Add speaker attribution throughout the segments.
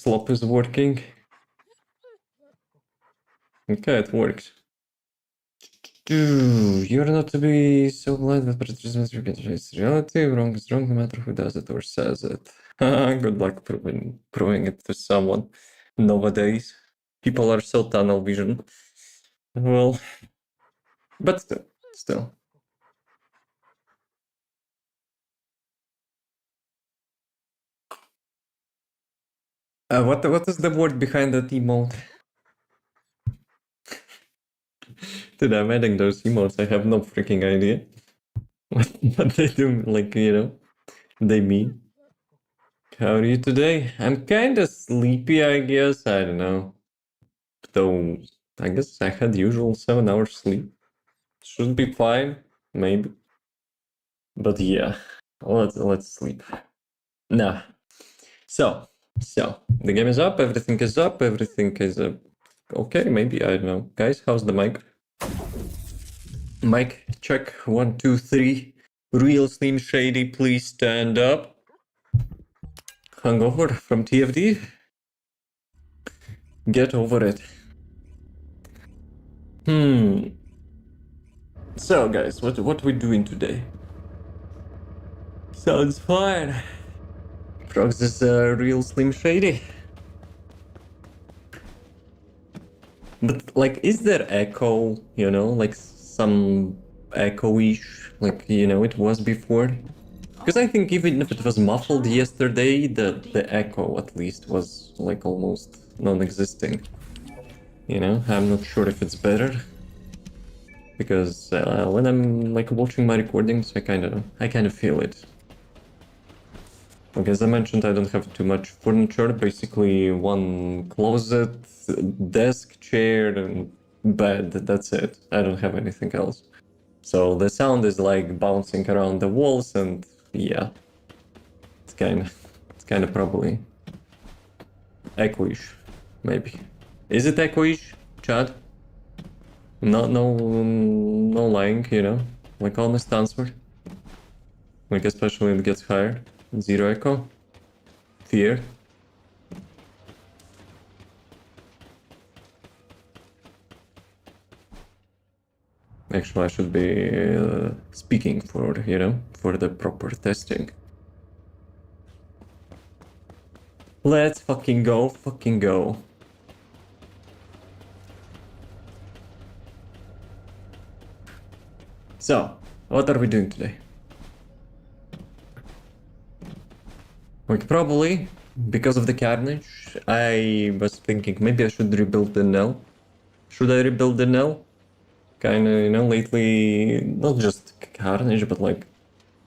Speaker 1: slop is working. Okay, it works. You're not to be so blind that prejudice represents reality. Wrong is wrong no matter who does it or says it. Good luck proving it to someone. Nowadays, people are so tunnel vision. Well, but still. What is the word behind that emote? Dude, I'm adding those emotes. I have no freaking idea what they do. Like, you know, they mean. How are you today? I'm kind of sleepy, I guess. I don't know. Though, I guess I had usual 7 hours sleep. Should be fine, maybe. But yeah, let's sleep. Nah. So the game is up. Everything is up. Everything is okay. Maybe I don't know, guys. How's the mic? Mic check 1 2 3. Real Slim Shady, please stand up. Hungover from TFD. Get over it. So guys, what we doing today? Sounds fine. Frogs is real Slim Shady. But like, is there echo? You know, like some echo-ish, like it was before. Because I think even if it was muffled yesterday, the echo at least was like almost non-existing. I'm not sure if it's better. Because when I'm like watching my recordings, I kind of feel it. Like as I mentioned, I don't have too much furniture. Basically, one closet, desk, chair, and bed. That's it. I don't have anything else. So the sound is like bouncing around the walls, and yeah, it's kind of probably echoish, maybe. Is it echoish, Chad? No lying, like honest answer. Like especially when it gets higher. Zero echo. Fear. Actually, I should be speaking for the proper testing. Let's fucking go. So, what are we doing today? Like, probably, because of the carnage, I was thinking maybe I should rebuild the NELL. Should I rebuild the NELL? Kinda, lately, not just carnage, but like,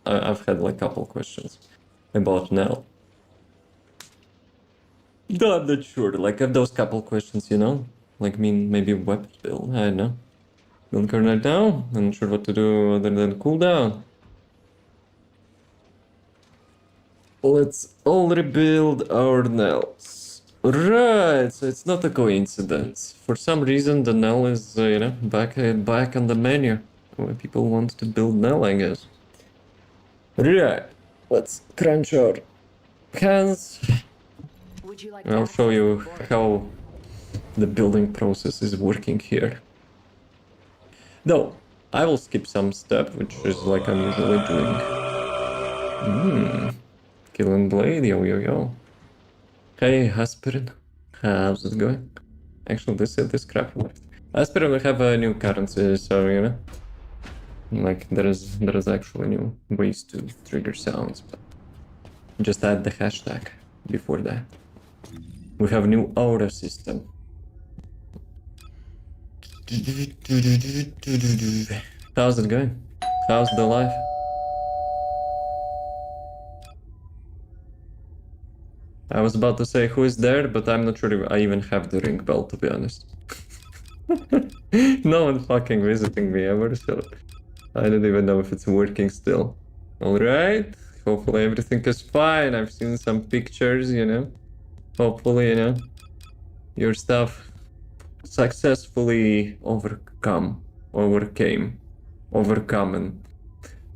Speaker 1: I've had like a couple questions about NELL. No, I'm not sure, like, I have those couple questions, like, maybe web build, I don't know. Build current now, I'm not sure what to do other than cooldown. Let's all rebuild our NELLs. Right, so it's not a coincidence. For some reason, the NELL is, back on the menu. When people want to build NELL, I guess. Right, let's crunch our hands. I'll show you how the building process is working here. Though, I will skip some step, which is like I'm usually doing. Killing Blade, yo. Hey, Aspirin. How's it going? Actually, this crap left. Aspirin will have a new currency, so, like, there is actually new ways to trigger sounds, but just add the hashtag before that. We have new aura system. How's it going? How's the life? I was about to say who is there, but I'm not sure if I even have the ring bell, to be honest. No one fucking visiting me ever, so I don't even know if it's working still. Alright, hopefully everything is fine. I've seen some pictures, Hopefully, your stuff successfully overcome.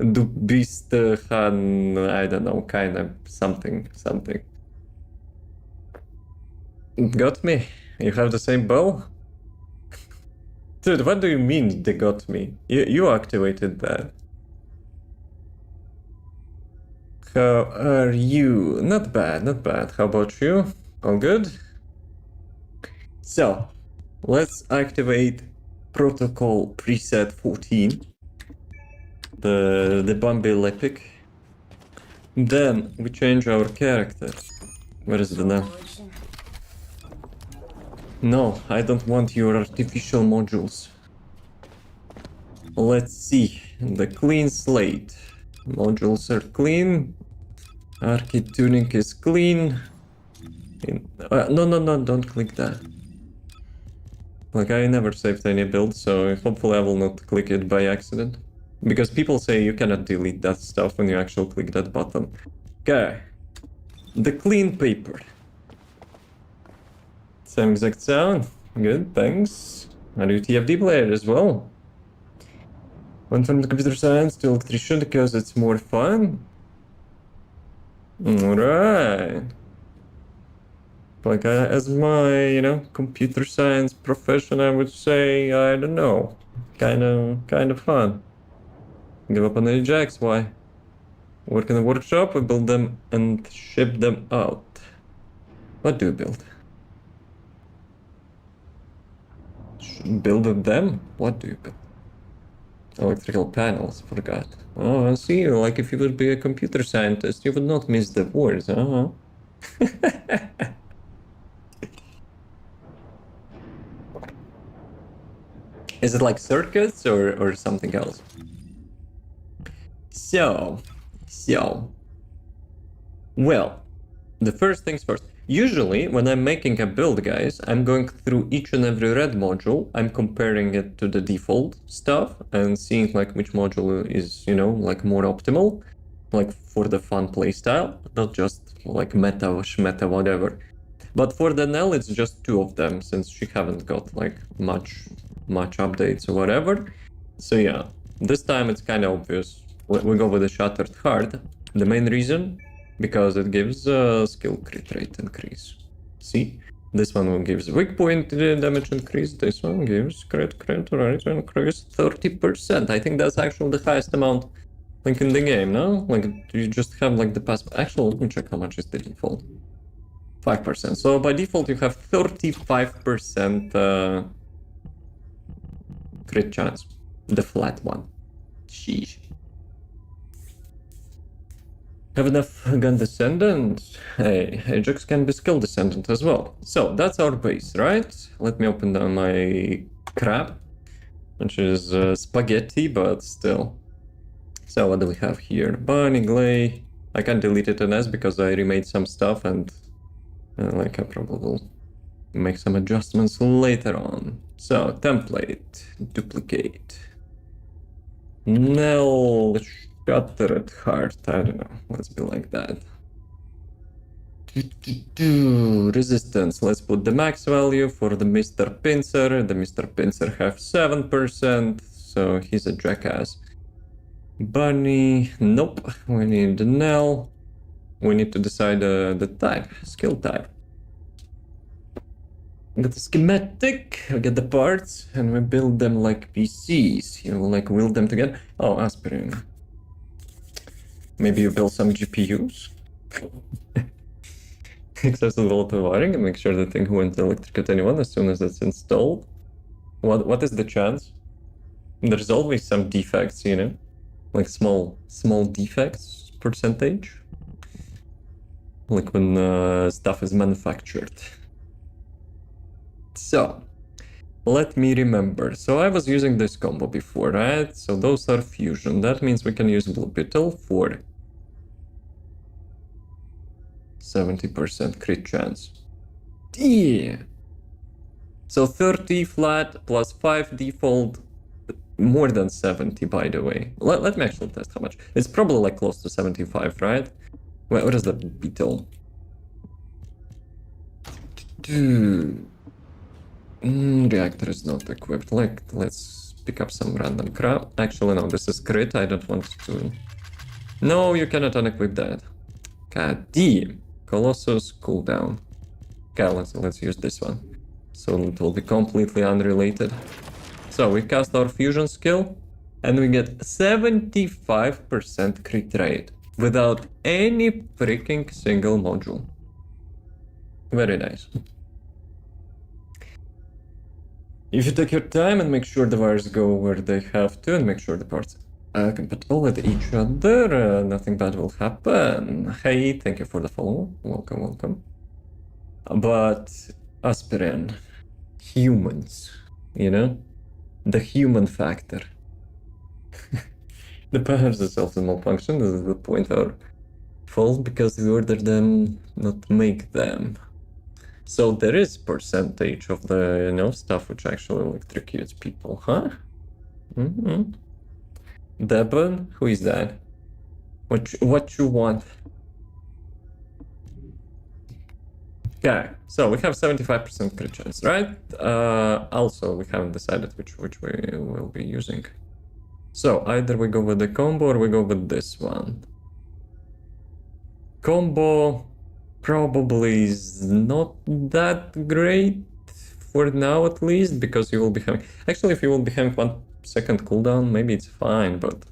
Speaker 1: And du bist han, I don't know, kind of something. Got me. You have the same bow? Dude, what do you mean they got me? You activated that. How are you? Not bad, not bad. How about you? All good? So, let's activate protocol preset 14. The Bumble epic. Then we change our character. Where is the now? No, I don't want your artificial modules. Let's see. The clean slate. Modules are clean. Arcade tuning is clean. No, don't click that. Like, I never saved any build, so hopefully I will not click it by accident. Because people say you cannot delete that stuff when you actually click that button. Okay. The clean paper. Same exact sound. Good, thanks. Are you TFD player as well? Went from the computer science to electrician because it's more fun? Alright. Like, as my, computer science profession, I would say, I don't know. Kind of fun. Give up on the jacks, why? Work in a workshop, we build them and ship them out. What do you build? Build them? What do you build? Electrical panels, forgot. Oh, I see. Like, if you would be a computer scientist, you would not miss the words, huh? Is it like circuits or something else? So, well, the first things first. Usually, when I'm making a build, guys, I'm going through each and every red module. I'm comparing it to the default stuff and seeing like which module is, like more optimal, like for the fun playstyle, not just like meta or shmeta, whatever. But for the NELL, it's just 2 of them since she haven't got like much updates or whatever. So yeah, this time it's kind of obvious. We go with the Shattered Heart. The main reason, because it gives skill crit rate increase. See? This one gives weak point damage increase. This one gives crit rate increase 30%. I think that's actually the highest amount like in the game, no? Like you just have like the pass. Actually, let me check how much is the default. 5%. So by default you have 35% crit chance. The flat one. Sheesh. Have enough gun Descendant? Hey, Ajax can be skill Descendant as well. So that's our base, right? Let me open down my crab, which is spaghetti, but still. So what do we have here? Bunny Glay. I can't delete it in S because I remade some stuff and like I probably will make some adjustments later on. So template, duplicate. NELL Shattered Heart, I don't know, let's be like that. Resistance, let's put the max value for the Mr. Pincer. The Mr. Pincer have 7%, so he's a jackass. Bunny, nope, we need the NELL. We need to decide the type, skill type. We get the schematic, we get the parts, and we build them like PCs. You like weld them together. Oh, aspirin. Maybe you build some GPUs? Accessible to wiring and make sure the thing won't electrocute anyone as soon as it's installed. What is the chance? There's always some defects, like small defects percentage. Like when stuff is manufactured. So, let me remember. So I was using this combo before, right? So those are fusion. That means we can use Blue Beetle for 70% crit chance. Yeah. So 30 flat plus 5 default, more than 70, by the way. Let me actually test how much. It's probably like close to 75, right? Wait, what is the Beetle? Reactor is not equipped. Like, let's pick up some random crap. Actually, no, this is crit. I don't want to... No, you cannot unequip that. God damn. Colossus cooldown. Okay, let's use this one. So it will be completely unrelated. So we cast our fusion skill, and we get 75% crit rate without any freaking single module. Very nice. If you take your time and make sure the wires go where they have to, and make sure the parts are compatible with each other, nothing bad will happen. Hey, thank you for the follow. Welcome, welcome. But Aspirin, humans, you know? The human factor. The powers themselves malfunction, this is the point, are false because we order them, not make them. So there is percentage of the, stuff which actually electrocutes people, huh? Mm-hmm. Devon, who is that? What you want? Okay, so we have 75% crit chance, right? Also, we haven't decided which we will be using. So either we go with the combo or we go with this one. Combo probably is not that great for now, at least, because you will be having... Actually, if you will be having 1 second cooldown, maybe it's fine, but...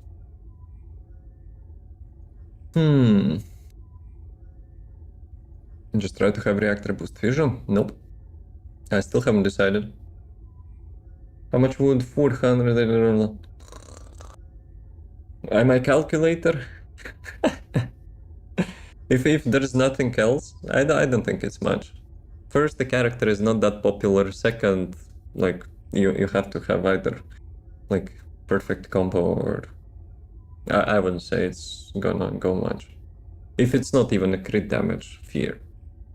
Speaker 1: Just try to have reactor boost fusion? Nope. I still haven't decided. How much would 400... Am I calculator? If there's nothing else, I don't think it's much. First, the character is not that popular. Second, like, you have to have either, like, perfect combo or... I wouldn't say it's gonna go much. If it's not even a crit damage, fear.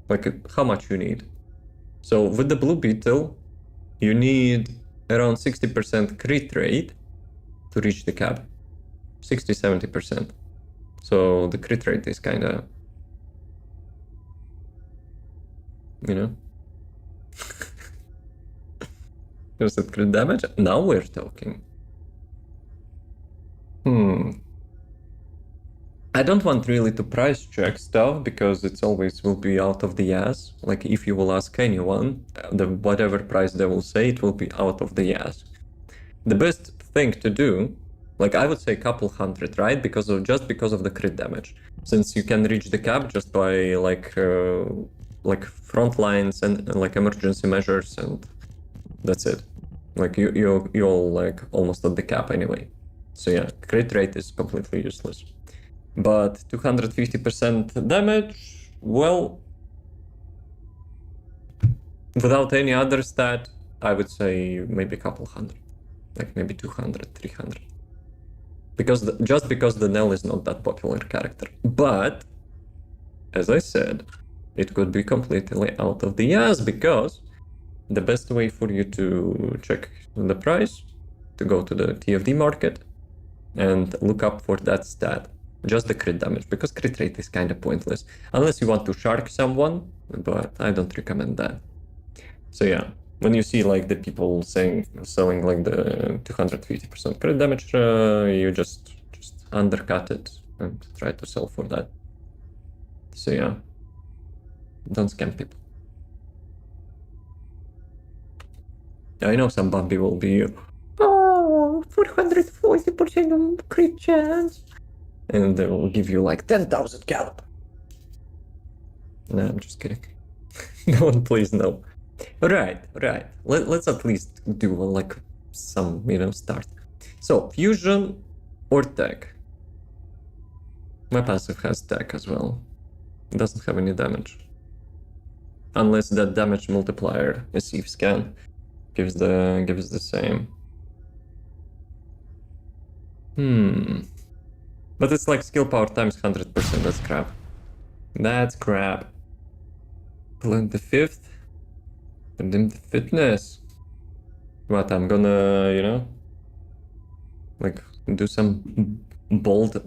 Speaker 1: Like, how much you need. So, with the Blue Beetle, you need around 60% crit rate to reach the cap. 60-70%. So, the crit rate is kinda... You know? There's that crit damage. Now we're talking. I don't want really to price check stuff because it's always will be out of the ass. Like if you will ask anyone, whatever price they will say, it will be out of the ass. The best thing to do, like I would say a couple hundred, right? Just because of the crit damage. Since you can reach the cap just by like front lines and like emergency measures, and that's it. Like you're like almost at the cap anyway. So yeah, crit rate is completely useless. But 250% damage, well, without any other stat, I would say maybe a couple hundred. Like maybe 200, 300. Just because the NELL is not that popular character. But, as I said, it could be completely out of the ass because the best way for you to check the price, to go to the TFD market and look up for that stat. Just the crit damage, because crit rate is kind of pointless. Unless you want to shark someone, but I don't recommend that. So yeah, when you see like the people selling like the 250% crit damage, you just undercut it and try to sell for that. So yeah, don't scam people. I know some Bambi will be, 440% crit chance. And they will give you like 10,000 gallop. No, I'm just kidding. No one, please, no. Right. Let's at least do like some, start. So, fusion or tech. My passive has tech as well. It doesn't have any damage. Unless that damage multiplier, a sieve scan, gives the same. But it's like skill power times 100%, that's crap. That's crap. Blend the fifth. Redeem the fitness. What, I'm gonna, like do some bold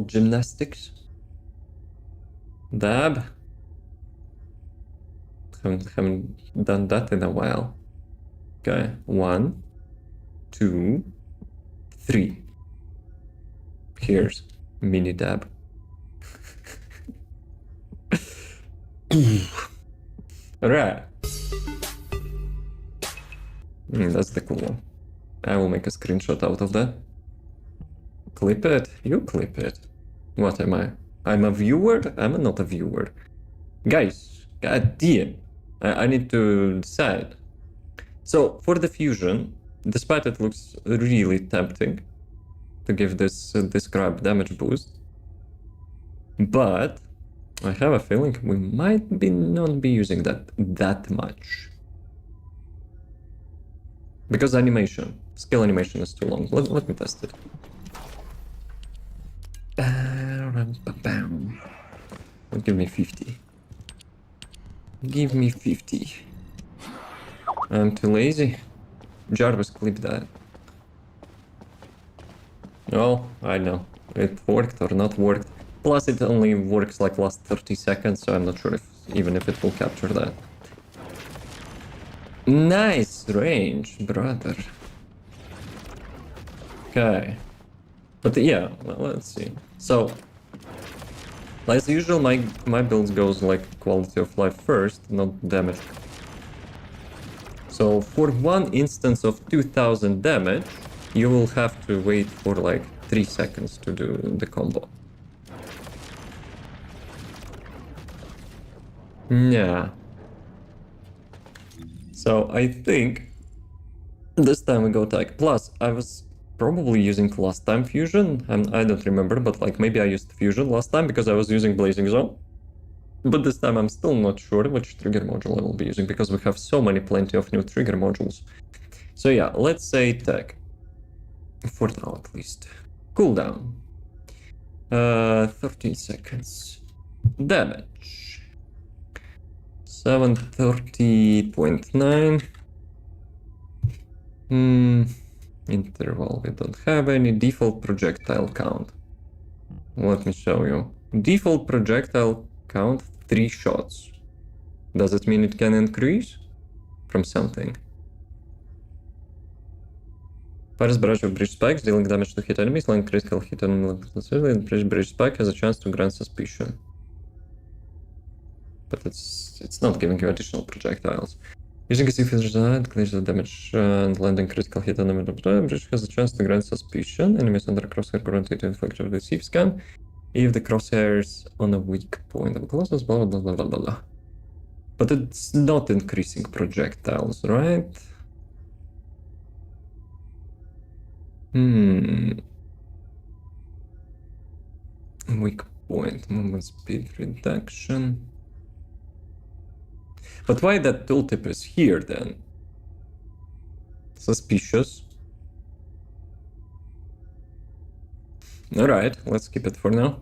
Speaker 1: gymnastics? Dab? Haven't done that in a while. Okay, 1, 2, 3. Here's mini dab. Right. That's the cool one. I will make a screenshot out of that. Clip it? You clip it. What am I? I'm a viewer? I'm not a viewer. Guys, god damn. I need to decide. So, for the fusion, despite it looks really tempting to give this described damage boost, but I have a feeling we might not be using that much. Because skill animation is too long. Let me test it. Give me 50. Give me 50. I'm too lazy. Jarvis, clip that. Oh, I know. It worked or not worked. Plus, it only works like last 30 seconds, so I'm not sure even if it will capture that. Nice range, brother. Okay. But yeah, well, let's see. So, as usual, my build goes like quality of life first, not damage. So for one instance of 2000 damage, you will have to wait for like 3 seconds to do the combo. Yeah. So I think this time we go tech. Plus, I was probably using last time fusion, and I don't remember, but like maybe I used fusion last time because I was using blazing zone. But this time I'm still not sure which trigger module I will be using because we have plenty of new trigger modules. So yeah, let's say tech. For now at least. Cooldown. 13 seconds. Damage. 730.9. Interval, we don't have any. Default projectile count. Let me show you. Default projectile count 3 shots. Does it mean it can increase from something? Fires barrage of bridge spikes, dealing damage to hit enemies, land critical hit on bridge spike has a chance to grant suspicion. But it's not giving you additional projectiles. Using a C-Filter design clears the damage and landing critical hit on the bridge has a chance to grant suspicion. Enemies under crosshair guaranteed to inflict a deceive scan. If the crosshair is on a weak point of the closest, blah blah blah blah blah blah. But it's not increasing projectiles, right? Weak point, movement speed reduction. But why that tooltip is here then? Suspicious. Alright, let's keep it for now.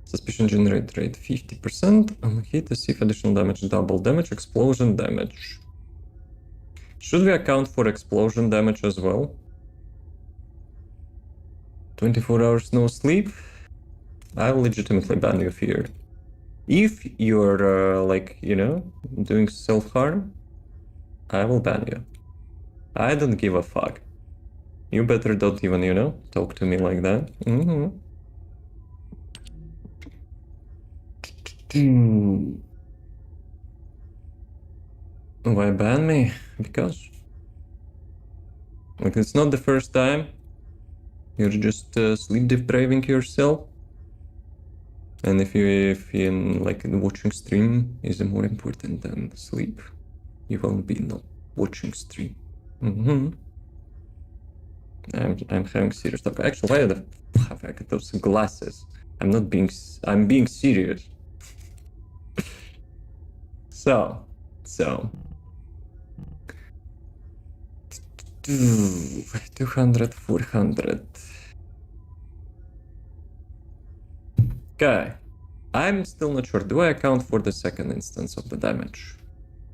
Speaker 1: Suspicion generate rate 50%. On hit, receive additional damage, double damage, explosion damage. Should we account for explosion damage as well? 24 hours no sleep? I will legitimately ban you here. If you're, like, you know, doing self-harm, I will ban you. I don't give a fuck. You better don't even, you know, talk to me like that. Why ban me? Because... like, it's not the first time. You're just sleep depriving yourself. And if you like watching stream is more important than sleep, you won't be not watching stream. I'm having serious talk. Actually, why the fuck I got those glasses? I'm being serious. So 200, 400. Okay, I'm still not sure. Do I account for the second instance of the damage?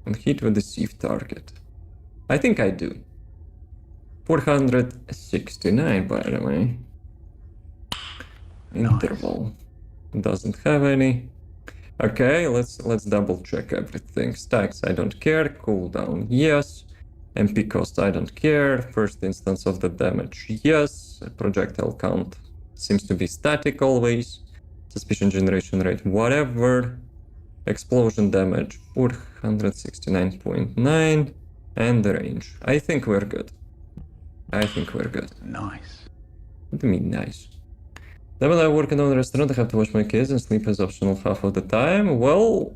Speaker 1: And hit with deceive target. I think I do. 469, by the way. Interval. Doesn't have any. Okay, let's double check everything. Stacks, I don't care. Cooldown, yes. MP cost, I don't care. First instance of the damage, yes. Projectile count seems to be static always. Suspicion generation rate, whatever. explosion damage 469.9, and the range. I think we're good. Nice. What do you mean nice? Then when I work in a restaurant, I have to watch my kids and sleep as optional half of the time. Well,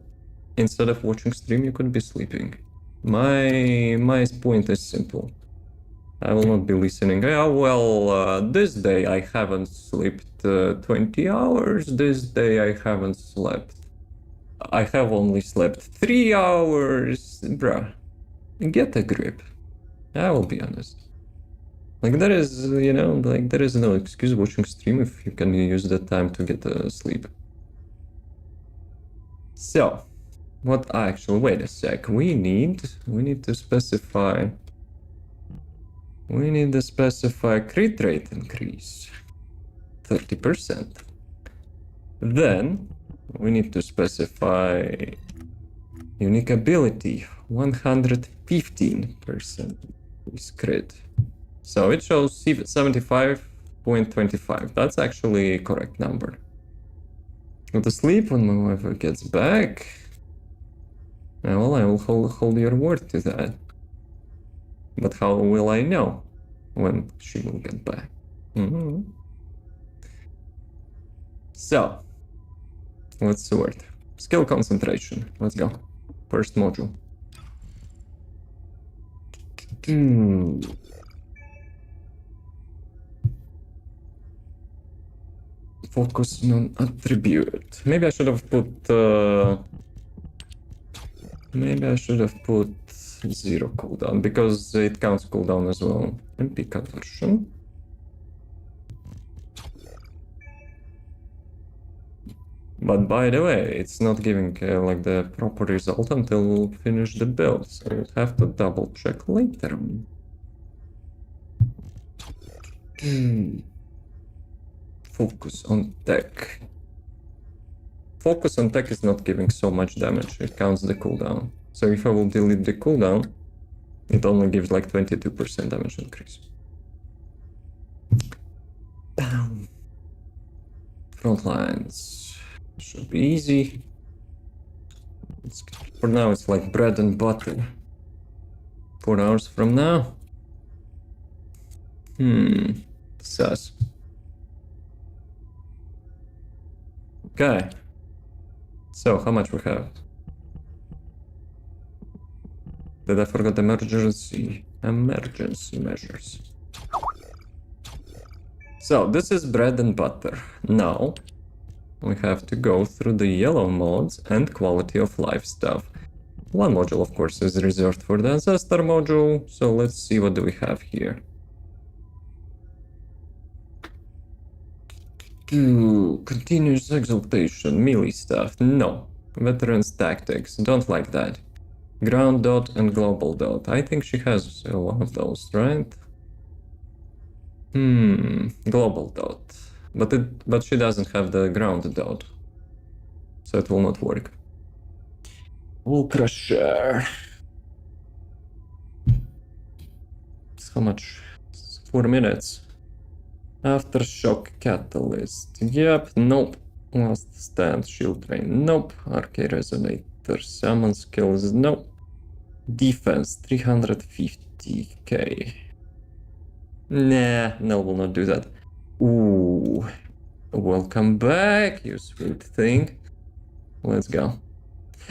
Speaker 1: instead of watching stream, you could be sleeping. My point is simple. I will not be listening. Yeah, well, this day I haven't slept 20 hours. This day I haven't slept. I have only slept 3 hours. Bruh, get a grip. I will be honest. Like, there is, you know, like, there is no excuse watching stream if you can use that time to get sleep. So, what actually, wait a sec, we need to specify, crit rate increase, 30%. Then, we need to specify unique ability, 115% is crit. So it shows 75.25. That's actually a correct number. Go to sleep when my wife gets back. Well, I will hold your word to that. But how will I know when she will get back? So, let's sort. Skill concentration. Let's go. First module. Focus on attribute. Maybe I should have put 0 cooldown because it counts cooldown as well. MP conversion. But by the way, it's not giving like the proper result until we'll finish the build, so we'll have to double check later. Focus on tech. Focus on tech is not giving so much damage, it counts the cooldown. So if I will delete the cooldown, it only gives like 22% damage increase. Bam. Front lines. Should be easy. For now it's like bread and butter. 4 hours from now. Sus. Okay. So, how much we have? Did I forget emergency measures? So, this is bread and butter. Now, we have to go through the yellow mods and quality of life stuff. One module, of course, is reserved for the ancestor module, so let's see what do we have here. Continuous exaltation, melee stuff, no. Veterans tactics, don't like that. Ground dot and global dot, I think she has one of those, right? Global dot. But she doesn't have the ground dot. So it will not work. Ultra share. How much? 4 minutes. Aftershock catalyst. Yep, nope. Last stand, shield drain. Nope. Arcade resonator. Summon skills. Nope. Defense 350k. Nah, NELL will not do that. Ooh. Welcome back, you sweet thing. Let's go.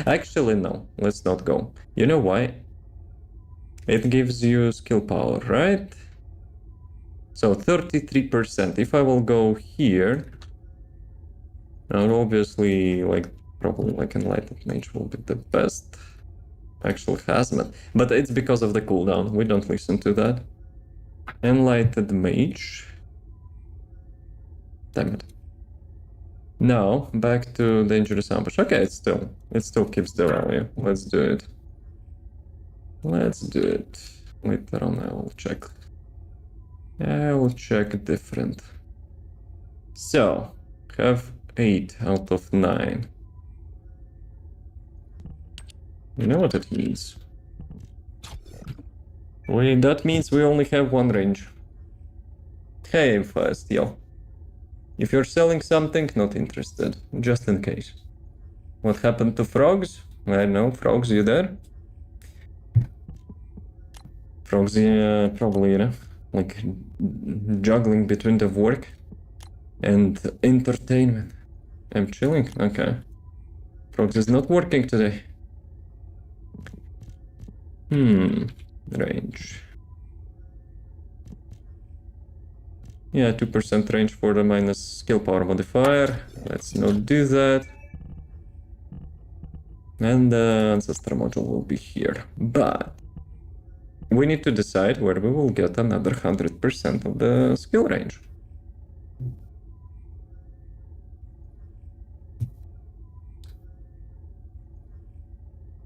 Speaker 1: Actually, no. Let's not go. You know why? It gives you skill power, right? So 33%. If I will go here, and obviously, like, probably like Enlightened Mage will be the best. Actual hazmat. But it's because of the cooldown. We don't listen to that. Enlightened Mage. Damn it. Now, back to Dangerous Ambush. Okay, it still keeps the value. Let's do it. Let's do it. Later on I will check. I will check different. So, have 8 out of 9. You know what it means? That means we only have one range. Hey, fast, yo. If you're selling something, not interested, just in case. What happened to frogs? I don't know. Frogs, you there? Frogs, yeah, probably, you know, like juggling between the work and entertainment. I'm chilling. Okay. Frogs is not working today. Range. Yeah, 2% range for the minus skill power modifier. Let's not do that. And the ancestor module will be here. But we need to decide where we will get another 100% of the skill range.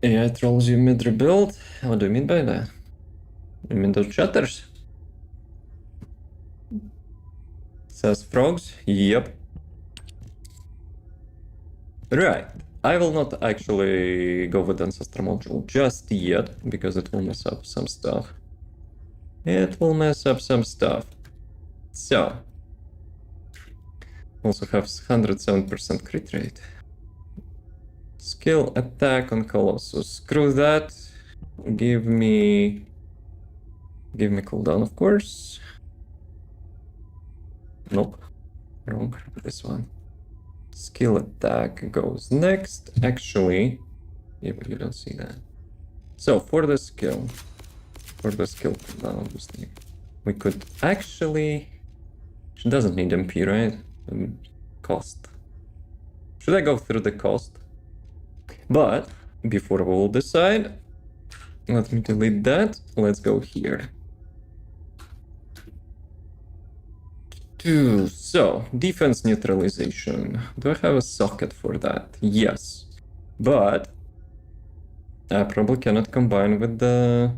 Speaker 1: AI trolls you mid-rebuild? What do you mean by that? You mean those chatters? Says frogs? Yep. Right. I will not actually go with Ancestor module just yet, because it will mess up some stuff. It will mess up some stuff. So. Also have 107% crit rate. Skill attack on Colossus. Screw that. Give me cooldown, of course. Nope. Wrong. This one. Skill attack goes next. Actually, yeah, but you don't see that. So for the skill cooldown, obviously, we could actually. She doesn't need MP, right? Cost. Should I go through the cost? But before we will decide, let me delete that. Let's go here. So, defense neutralization. Do I have a socket for that? Yes. But I probably cannot combine with the...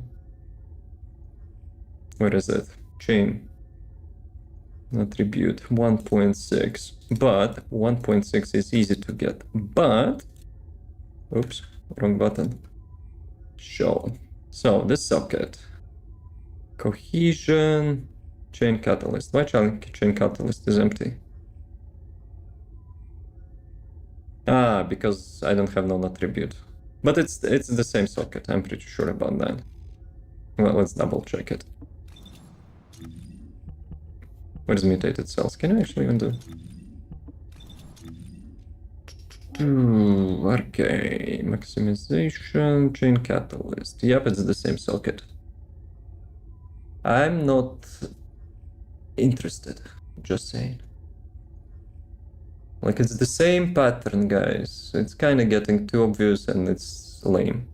Speaker 1: Where is it? Chain. Attribute 1.6. But 1.6 is easy to get. But... Oops, wrong button. Show. So, this socket. Cohesion... Chain catalyst. Why chain catalyst is empty? Ah, because I don't have non-attribute. But it's the same socket. I'm pretty sure about that. Well, let's double check it. Where's mutated cells? Can I actually undo? Okay, maximization, chain catalyst. Yep, it's the same socket. I'm not interested, just saying. Like, it's the same pattern, guys. It's kind of getting too obvious and it's lame.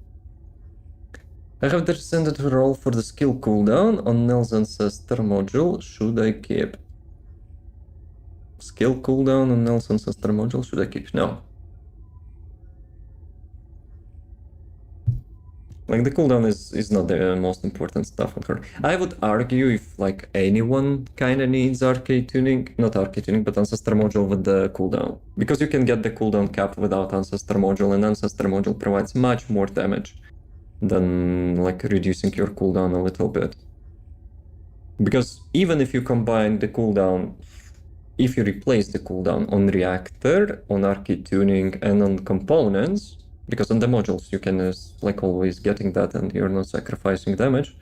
Speaker 1: I have the Descendant roll for the skill cooldown on NELL's Ancestor module. Should I keep? Skill cooldown on NELL's Ancestor module? Should I keep? No. Like, the cooldown is not the most important stuff on her. I would argue if, like, anyone kind of needs arcade tuning, not arcade tuning, but Ancestor module with the cooldown. Because you can get the cooldown cap without Ancestor module, and Ancestor module provides much more damage than, like, reducing your cooldown a little bit. Because even if you combine the cooldown, if you replace the cooldown on reactor, on arcade tuning, and on components, because on the modules you can like always getting that and you're not sacrificing damage,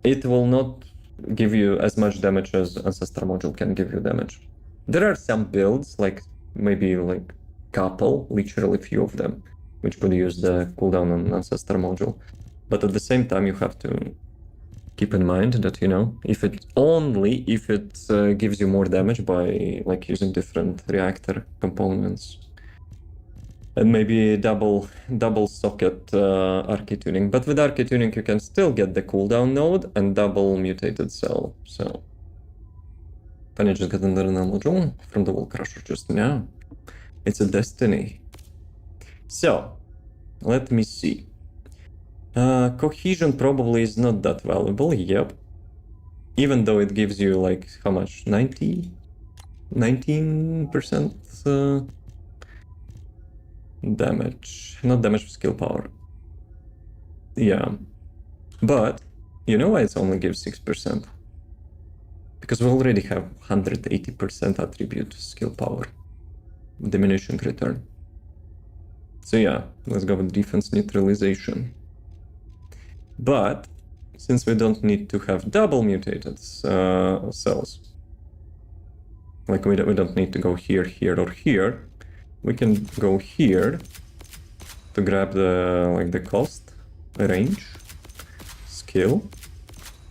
Speaker 1: it will not give you as much damage as Ancestor module can give you damage. There are some builds, like maybe like couple, literally few of them, which could use the cooldown on Ancestor module. But at the same time you have to keep in mind that, you know, if it gives you more damage by like using different reactor components. And maybe double socket arcade tuning. But with arcade tuning you can still get the cooldown node and double mutated cell. So can I just get another module from the Wall Crusher just now? It's a destiny. So let me see. Cohesion probably is not that valuable, yep. Even though it gives you like, how much? 19% damage. Not damage, skill power. Yeah. But, you know why it only gives 6%? Because we already have 180% attribute skill power. Diminishing return. So yeah, let's go with defense neutralization. But since we don't need to have double mutated cells, like we don't need to go here, here, or here, we can go here to grab the cost, range, skill.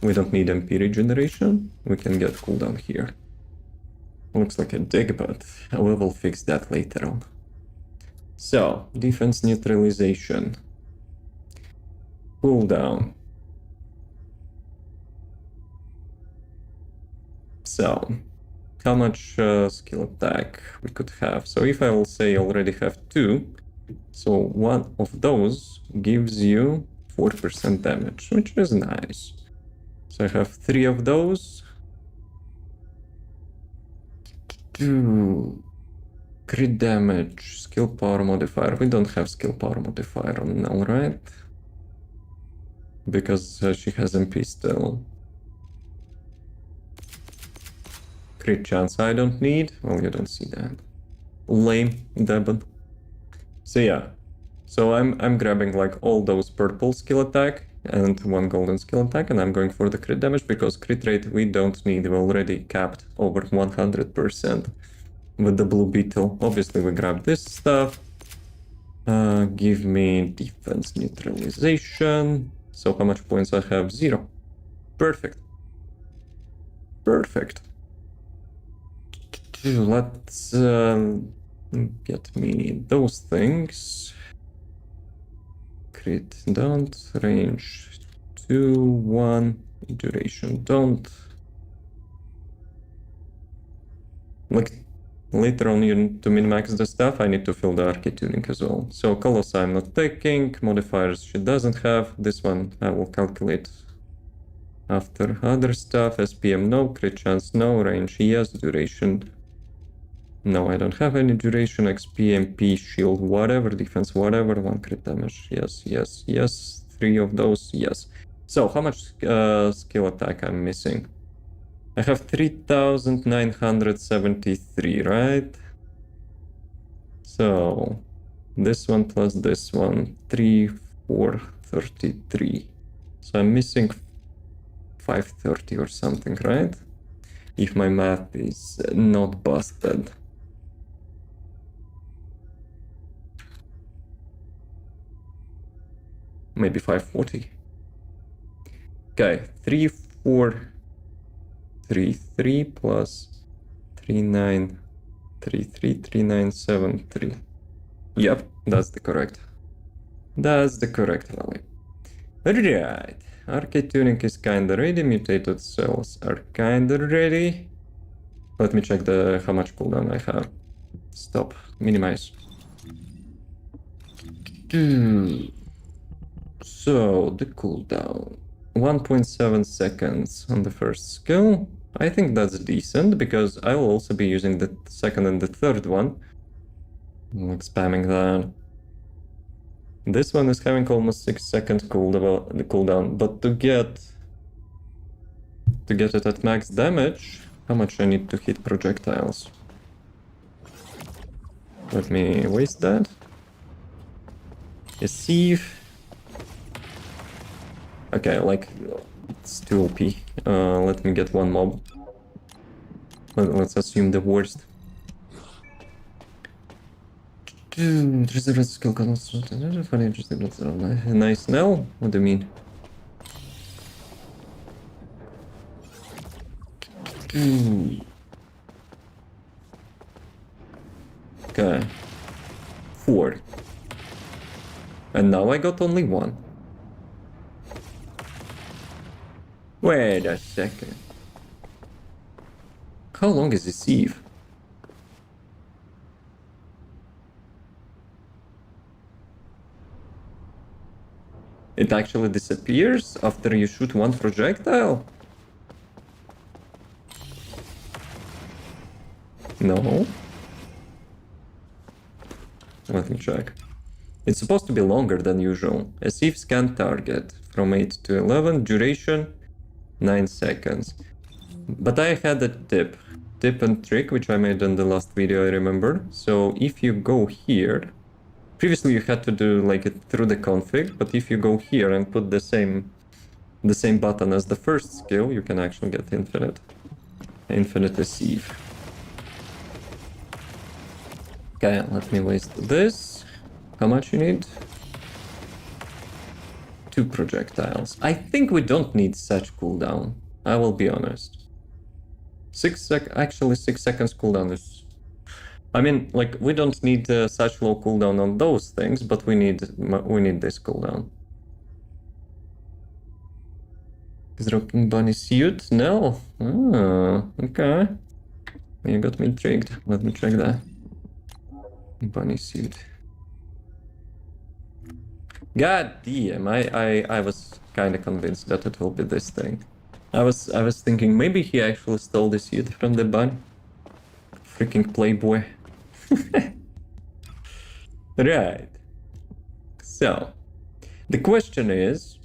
Speaker 1: We don't need MP regeneration. We can get cooldown here. Looks like a dig, but we will fix that later on. So, defense neutralization. Cooldown. So, how much skill attack we could have? So if I will say already have 2, so one of those gives you 4% damage, which is nice. So I have 3 of those. 2 crit damage, skill power modifier. We don't have skill power modifier on NELL, right? Because she has MP still. Crit chance I don't need. Well, you don't see that. Lame, Devon. So yeah. So I'm grabbing like all those purple skill attack and 1 golden skill attack, and I'm going for the crit damage because crit rate we don't need. We're already capped over 100% with the blue beetle. Obviously we grab this stuff. Give me defense neutralization. So how much points I have? 0. Perfect. Perfect. Let's get me those things. Crit don't, range 2, 1, duration don't. Like later on to min-max the stuff, I need to fill the arcade tuning as well. So Colossi I'm not taking, modifiers she doesn't have, this one I will calculate after other stuff. SPM no, crit chance no, range yes, duration no, I don't have any duration, XP, MP, shield, whatever, defense, whatever, 1 crit damage, yes, yes, yes, 3 of those, yes. So, how much skill attack I'm missing? I have 3,973, right? So, this one plus this one, 3, 4, 33. So I'm missing 530 or something, right? If my math is not busted. Maybe 540. Okay, 3433 plus 3933, 3973. Yep, that's the correct. That's the correct value. Alright, arcade tuning is kinda ready, mutated cells are kinda ready. Let me check how much cooldown I have. Stop, minimize. So, the cooldown. 1.7 seconds on the first skill. I think that's decent, because I will also be using the second and the third one. I'm like spamming that. This one is having almost 6 second cooldown, but to get it at max damage, how much I need to hit projectiles? Let me waste that. Deceive. Okay, like, it's too OP. Let me get one mob. Let's assume the worst. Nice NELL? What do you mean? Okay. 4. And now I got only 1. Wait a second. How long is this Eve? It actually disappears after you shoot 1 projectile? No. Let me check. It's supposed to be longer than usual. A sieve scan target from 8 to 11, duration 9 seconds. But I had a tip and trick which I made in the last video, I remember. So if you go here Previously you had to do like it through the config, but if you go here and put the same button as the first skill, you can actually get infinite deceive. Okay, let me waste this. How much you need? 2 projectiles. I think we don't need such cooldown. I will be honest. 6 seconds cooldown is... I mean, like, we don't need such low cooldown on those things, but we need this cooldown. Is Rocking Bunny suit? No. Ah, okay. You got me intrigued. Let me check that. Bunny suit. God damn, I was kind of convinced that it will be this thing. I was thinking maybe he actually stole the suit from the bunny. Freaking playboy. Right. So, the question is,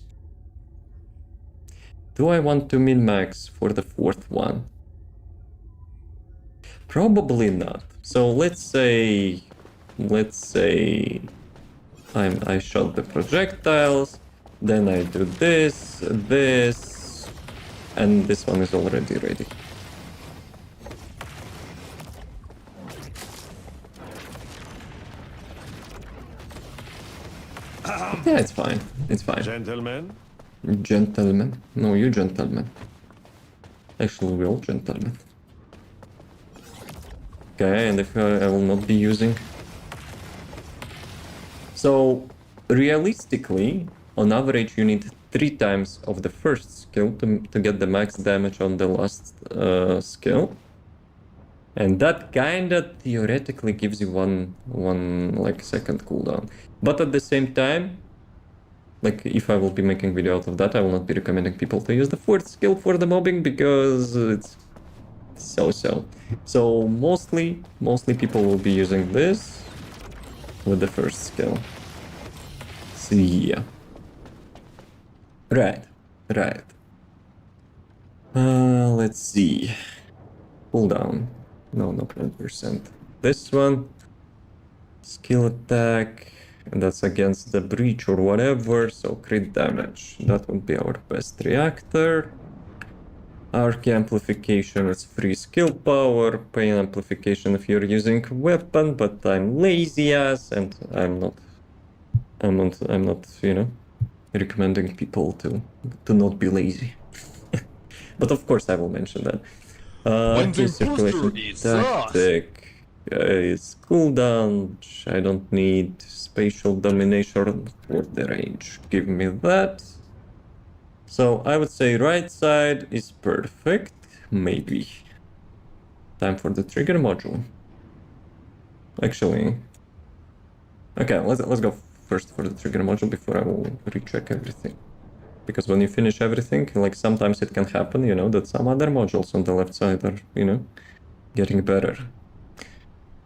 Speaker 1: do I want to min-max for the 4th one? Probably not. So let's say I shot the projectiles, then I do this, and this one is already ready. Yeah, it's fine. It's fine.
Speaker 2: Gentlemen?
Speaker 1: Gentlemen. No, you gentlemen. Actually, we're all gentlemen. Okay, and if I will not be using... So, realistically, on average, you need 3 times of the first skill to get the max damage on the last skill. And that kinda theoretically gives you one like second cooldown. But at the same time, like if I will be making video out of that, I will not be recommending people to use the 4th skill for the mobbing because it's so. So mostly people will be using this with the first skill. So yeah. Right. Let's see. Cooldown. No, not 100%. This one. Skill attack. And that's against the breach or whatever, so crit damage. That would be our best reactor. Arc amplification is free skill power. Pain amplification if you're using a weapon, but I'm lazy ass and I'm not, you know, recommending people to not be lazy. But of course I will mention that. Circulation tactic is cooldown. I don't need spatial domination for the range. Give me that. So I would say right side is perfect. Maybe. Time for the trigger module. Actually. Okay, let's go first for the trigger module before I will recheck everything. Because when you finish everything, like sometimes it can happen, you know, that some other modules on the left side are, you know, getting better.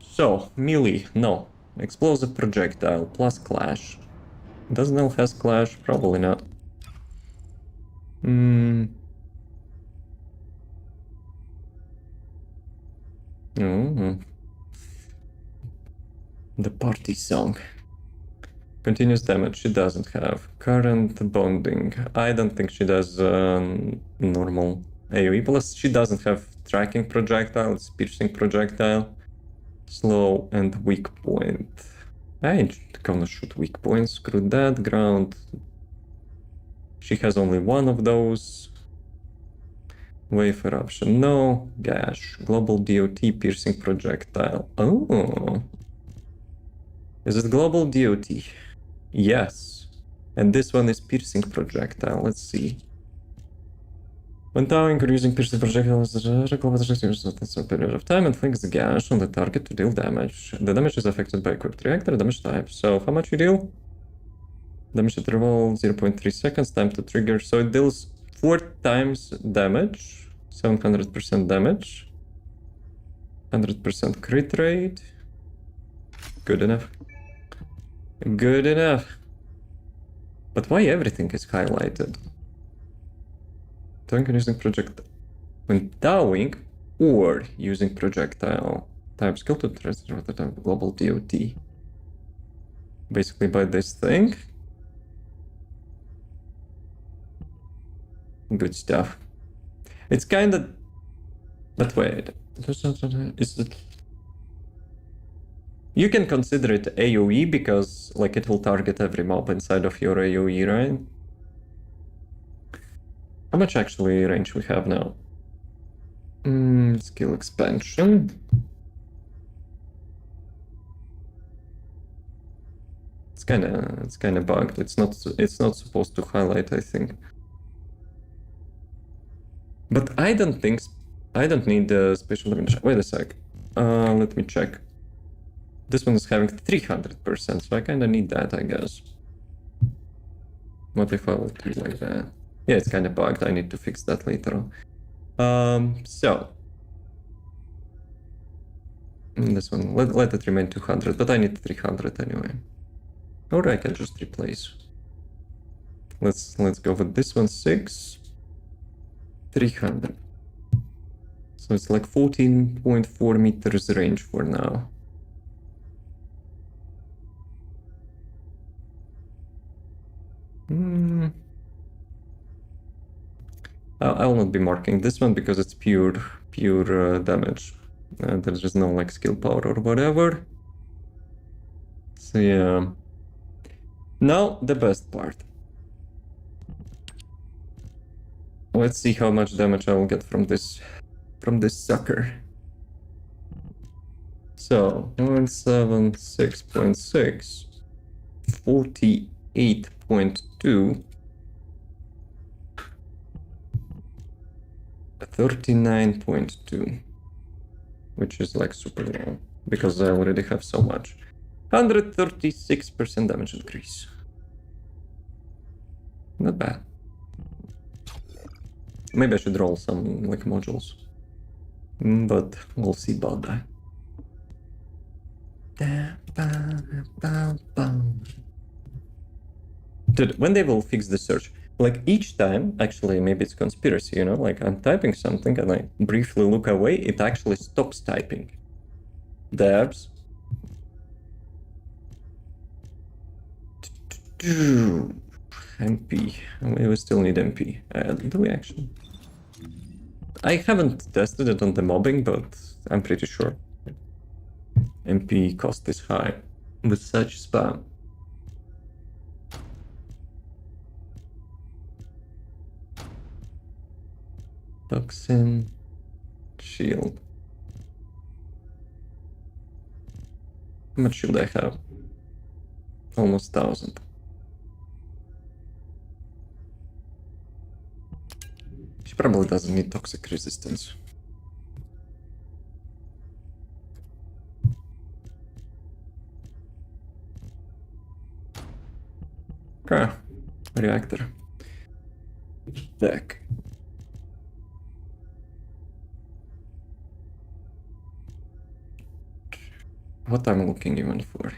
Speaker 1: So, melee, no. Explosive projectile plus clash. Does NELL has clash? Probably not. The party song. Continuous damage, she doesn't have. Current bonding, I don't think she does normal AoE, plus she doesn't have tracking projectile, it's piercing projectile. Slow and weak point. I ain't gonna shoot weak points, screw that. Ground. She has only one of those. Wafer option, no. Gash. Global DOT piercing projectile. Oh. Is it global DOT? Yes. And this one is piercing projectile. Let's see. When towing or using piercing projectiles, a period of time and inflicts the gash on the target to deal damage. The damage is affected by equipped reactor damage type. So how much you deal? Damage interval 0.3 seconds, time to trigger. So it deals 4 times damage, 700% damage, 100% crit rate. Good enough. Good enough. But why everything is highlighted? Towing and using projectile. When towing or using projectile type skill to transfer the global DOT. basically by this thing. Good stuff. It's kind of... But wait, is it... You can consider it AoE because like it will target every mob inside of your AoE, right? How much actually range we have now? Skill expansion. It's kind of bugged. It's not supposed to highlight, I think. But I don't need the special dimension. Wait a sec. Let me check. This one is having 300%, so I kind of need that, I guess. What if I would do like that? Yeah, it's kind of bugged. I need to fix that later on. So this one, let it remain 200, but I need 300 anyway. Or I can just replace. Let's go with this one, 6, 300. So it's like 14.4 meters range for now. I'll not be marking this one because it's pure damage. There's just no like skill power or whatever. So yeah. Now the best part. Let's see how much damage I will get from this sucker. So 176.6, 48.2, 39.2, which is like super low because I already have so much. 136% damage increase. Not bad. Maybe I should roll some like modules, but we'll see about that. Dude, when they will fix the search, like each time, actually, maybe it's conspiracy, you know, like I'm typing something and I briefly look away, it actually stops typing. Devs. MP. We still need MP. Do we actually? I haven't tested it on the mobbing, but I'm pretty sure. MP cost is high with such spam. Toxin. Shield. How much shield I have? Almost 1,000. She probably doesn't need toxic resistance. Okay. Reactor. Deck. What I'm looking even for?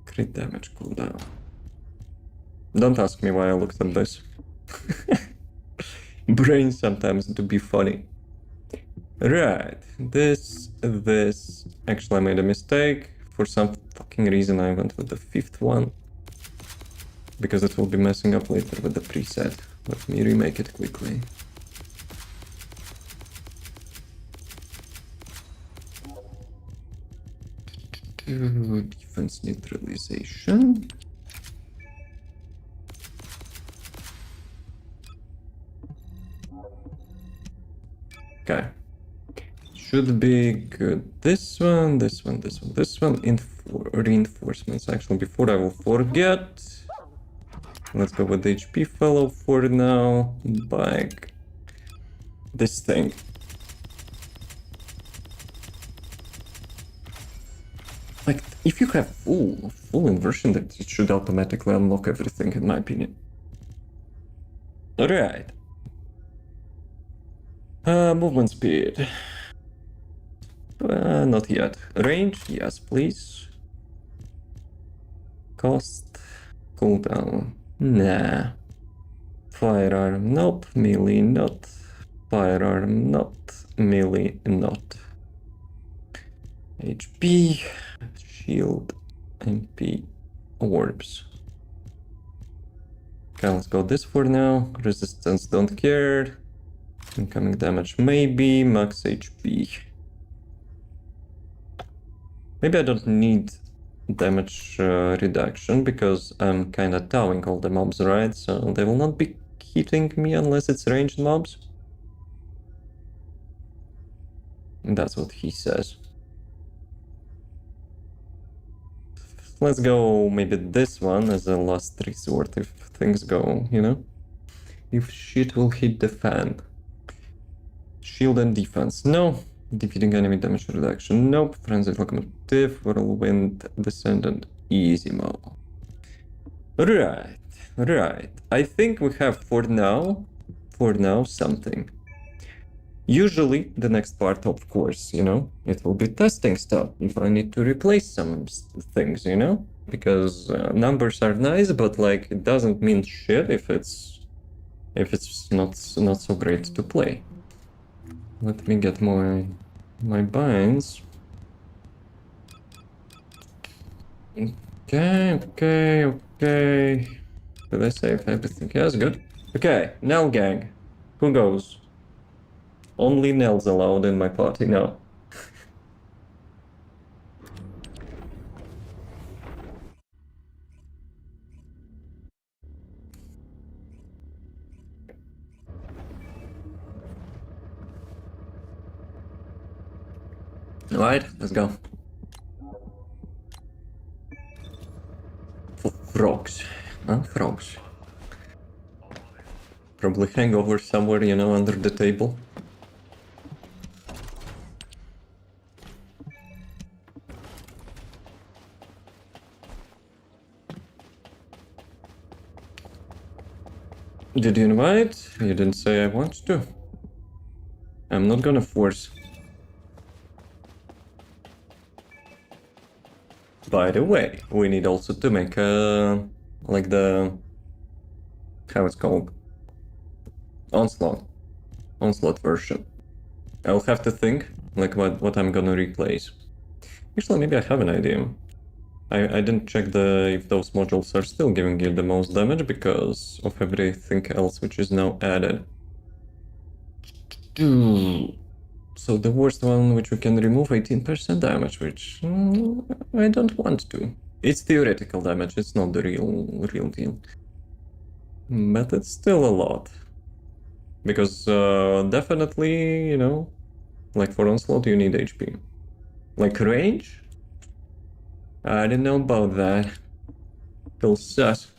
Speaker 1: Crit damage cooldown. Don't ask me why I looked at this. Brain sometimes to be funny. Right, this. Actually, I made a mistake. For some fucking reason, I went with the 5th one. Because it will be messing up later with the preset. Let me remake it quickly. Defense neutralization. Okay. Should be good. This one. Reinforcements. Actually, before I will forget, let's go with the HP fellow for now. Bag. This thing. Like, if you have full inversion, that it should automatically unlock everything, in my opinion. Alright. Movement speed. Not yet. Range, yes, please. Cost, cooldown, nah. Firearm, nope. Melee, not. Firearm, not. Melee, not. HP, shield, MP, orbs. Okay, let's go this for now. Resistance, don't care. Incoming damage, maybe. Max HP. Maybe I don't need damage reduction because I'm kind of towing all the mobs, right? So they will not be hitting me unless it's ranged mobs. And that's what he says. Let's go maybe this one as a last resort if things go, you know? If shit will hit the fan. Shield and defense, no. Defeating enemy damage reduction, nope. Frenzied locomotive, whirlwind, descendant, easy mode. Right. I think we have for now something. Usually the next part, of course, you know, it will be testing stuff if I need to replace some things, you know, because numbers are nice, but like it doesn't mean shit if it's not so great to play. Let me get my binds. Okay. Did I save everything? Yes, good. Okay, NELL gang. Who goes? Only NELL's allowed in my party now. Alright, let's go. For frogs. Huh? Frogs. Probably hangover somewhere, you know, under the table. Did you invite? You didn't say I want to. I'm not gonna force. By the way, we need also to make like the, how it's called? Onslaught version. I'll have to think like what I'm gonna replace. Actually, maybe I have an idea. I didn't check if those modules are still giving you the most damage because of everything else which is now added. So the worst one which we can remove 18% damage, which I don't want to. It's theoretical damage, it's not the real deal. But it's still a lot. Because definitely, you know, like for Onslaught you need HP. Like range? I didn't know about that. Feels sus.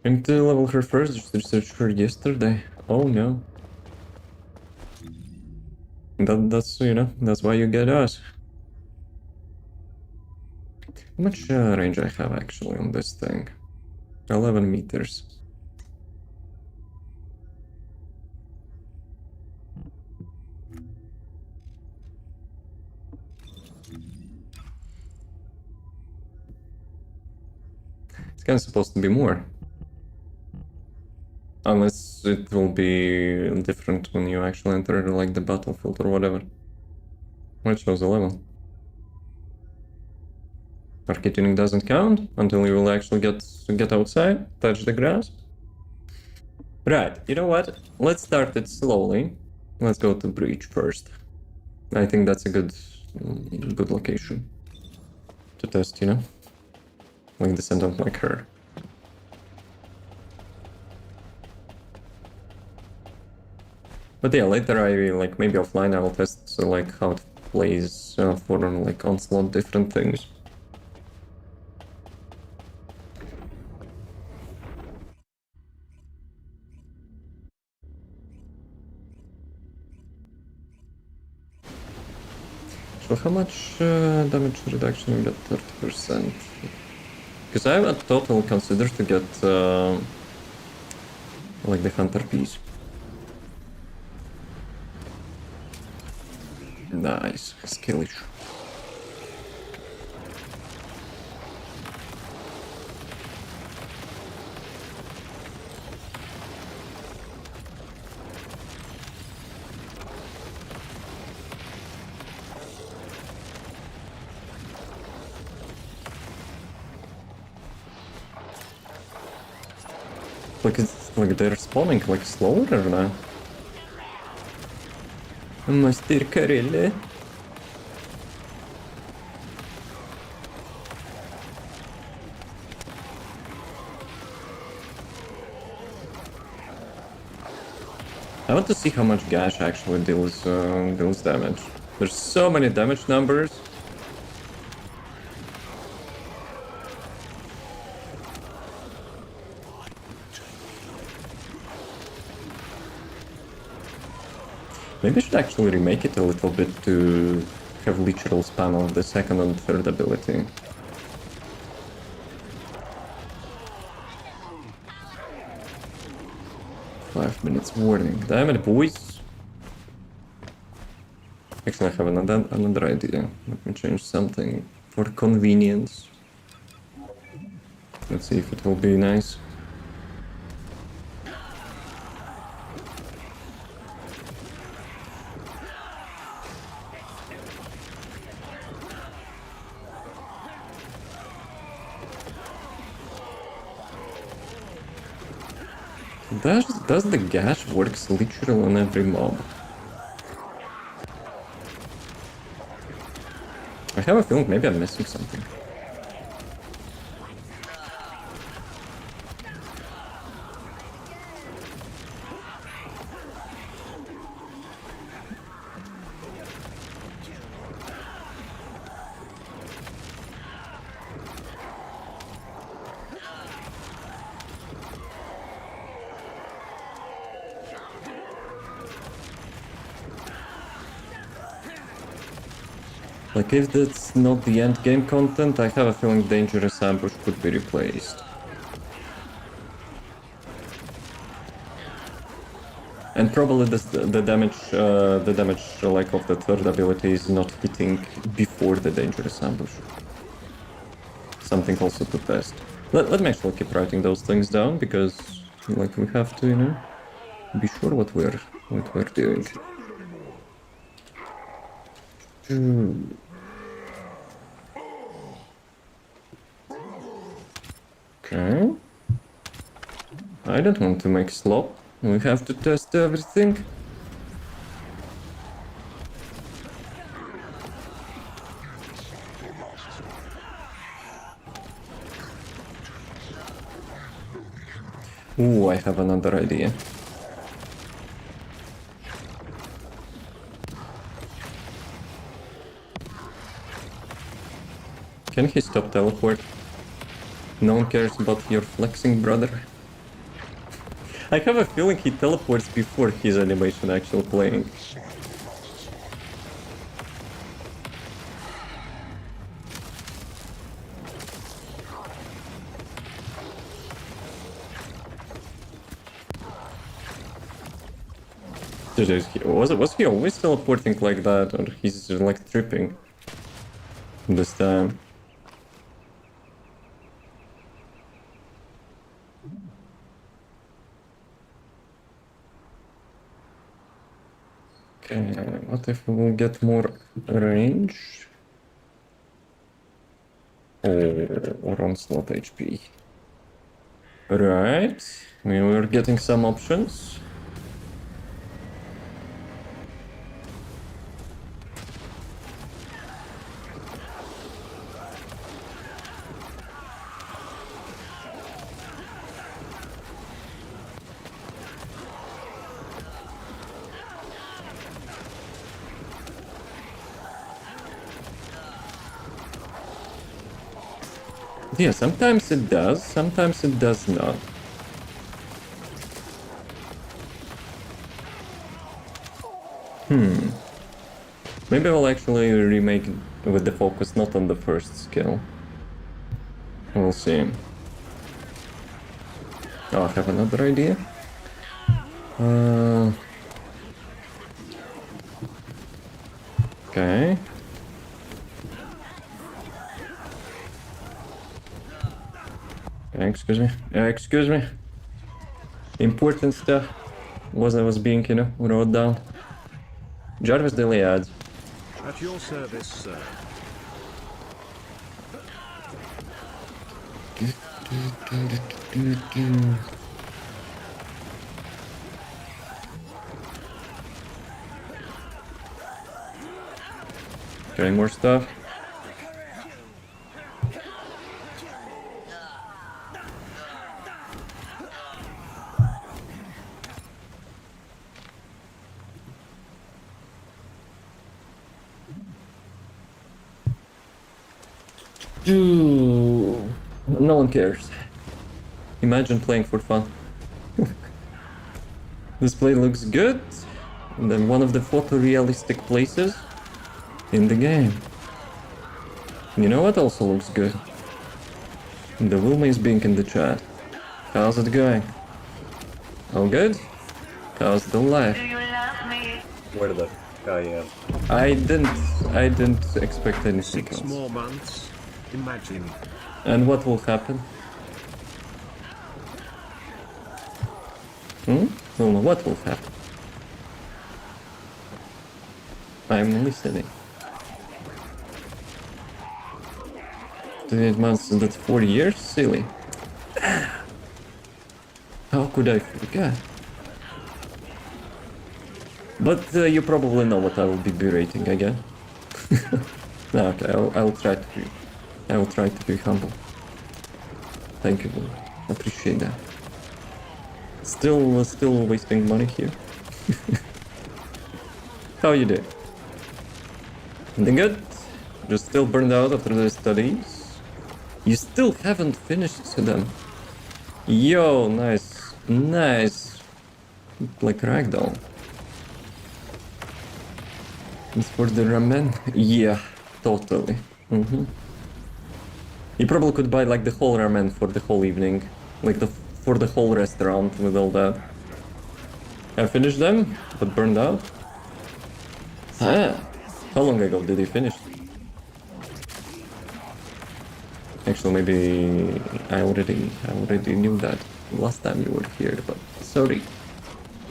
Speaker 1: I need to level her first, just researched her yesterday. Oh no. That's, you know, that's why you get us. How much range I have actually on this thing? 11 meters. It's kind of supposed to be more. Unless it will be different when you actually enter like the battlefield or whatever. It shows 11. Arcade tuning doesn't count until you will actually get outside, touch the grass. Right, you know what? Let's start it slowly. Let's go to breach first. I think that's a good location to test, you know? Like Descendant, like her. But yeah, later I like maybe offline I'll test so like how it plays for like Onslaught different things. So how much damage reduction you get? 30%. Because I have a total considered to get like the hunter piece. Nice, skillish. Like, it's like they're spawning like slower now. Master Karelle. I want to see how much Gash actually deals damage. There's so many damage numbers. Maybe I should actually remake it a little bit to have literal spam of the second and third ability. Five minutes warning. Damn it, boys! Actually, I have another idea. Let me change something for convenience. Let's see if it will be nice. Does the gash works literally on every mob? I have a feeling maybe I'm missing something. Like, if that's not the end game content, I have a feeling Dangerous Ambush could be replaced. And probably the damage like of the third ability is not hitting before the Dangerous Ambush. Something also to test. Let me actually keep writing those things down, because like we have to, you know, be sure what we're doing. Okay. I don't want to make slop. We have to test everything. Ooh, I have another idea. Can he stop teleport? No one cares about your flexing, brother. I have a feeling he teleports before his animation actually playing. Was he always teleporting like that, or he's like tripping this time? Okay, what if we will get more range? Or onslaught HP. Right, we were getting some options. Yeah, sometimes it does, sometimes it does not. Maybe I'll actually remake it with the focus not on the first skill. We'll see. Oh, I have another idea. Okay. Excuse me. Excuse me. Important stuff was being, you know, wrote down. Jarvis daily ads.
Speaker 2: At your service, sir.
Speaker 1: Getting more stuff. Ooh, no one cares. Imagine playing for fun. This play looks good. And then one of the photorealistic places in the game. You know what also looks good? The Wilma is being in the chat. How's it going? All good? How's the life?
Speaker 3: Where the guy is?
Speaker 1: I didn't expect anything
Speaker 2: 6
Speaker 1: else.
Speaker 2: more months. Imagine.
Speaker 1: And what will happen? Wilma, what will happen? I'm listening. 28 months, that's 4 years? Silly. How could I forget? But you probably know what I will be berating again. No, okay, I will try to be humble. Thank you, appreciate that. Still wasting money here. How you doing? Anything good? Just still burned out after the studies? You still haven't finished them. Yo, nice. Nice. Like ragdoll. It's for the ramen? Yeah, totally. You probably could buy like the whole ramen for the whole evening. Like for the whole restaurant with all that. I finished them, but burned out. Ah, how long ago did you finish? Actually, maybe I already knew that last time you were here, but sorry.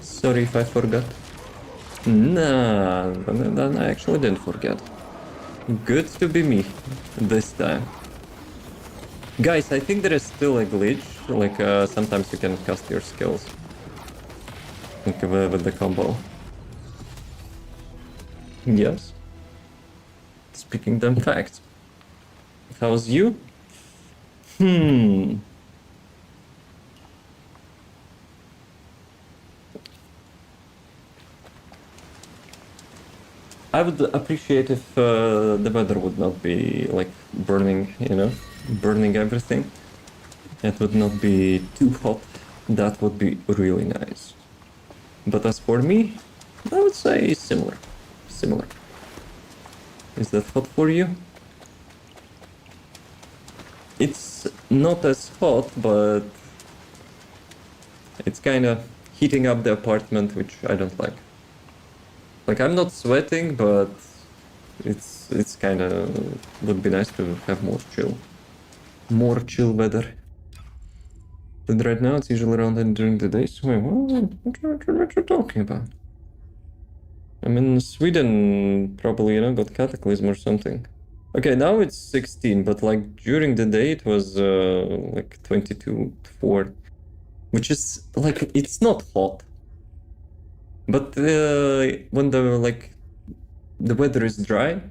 Speaker 1: Sorry if I forgot. Nah, then I actually didn't forget. Good to be me this time. Guys, I think there is still a glitch. Like sometimes you can cast your skills. Like with the combo. Yes. Speaking them facts. How's you? I would appreciate if the weather would not be like burning, you know, burning everything. It would not be too hot. That would be really nice. But as for me, I would say similar. Similar. Is that hot for you? It's not as hot, but it's kind of heating up the apartment, which I don't like. Like, I'm not sweating, but it's kind of would be nice to have more chill weather. And right now it's usually around then during the day. So wait, what you talking about? I'm in Sweden, probably, you know, got cataclysm or something. Okay, now it's 16, but like during the day it was like 22, 4, which is like it's not hot. But when the weather is dry,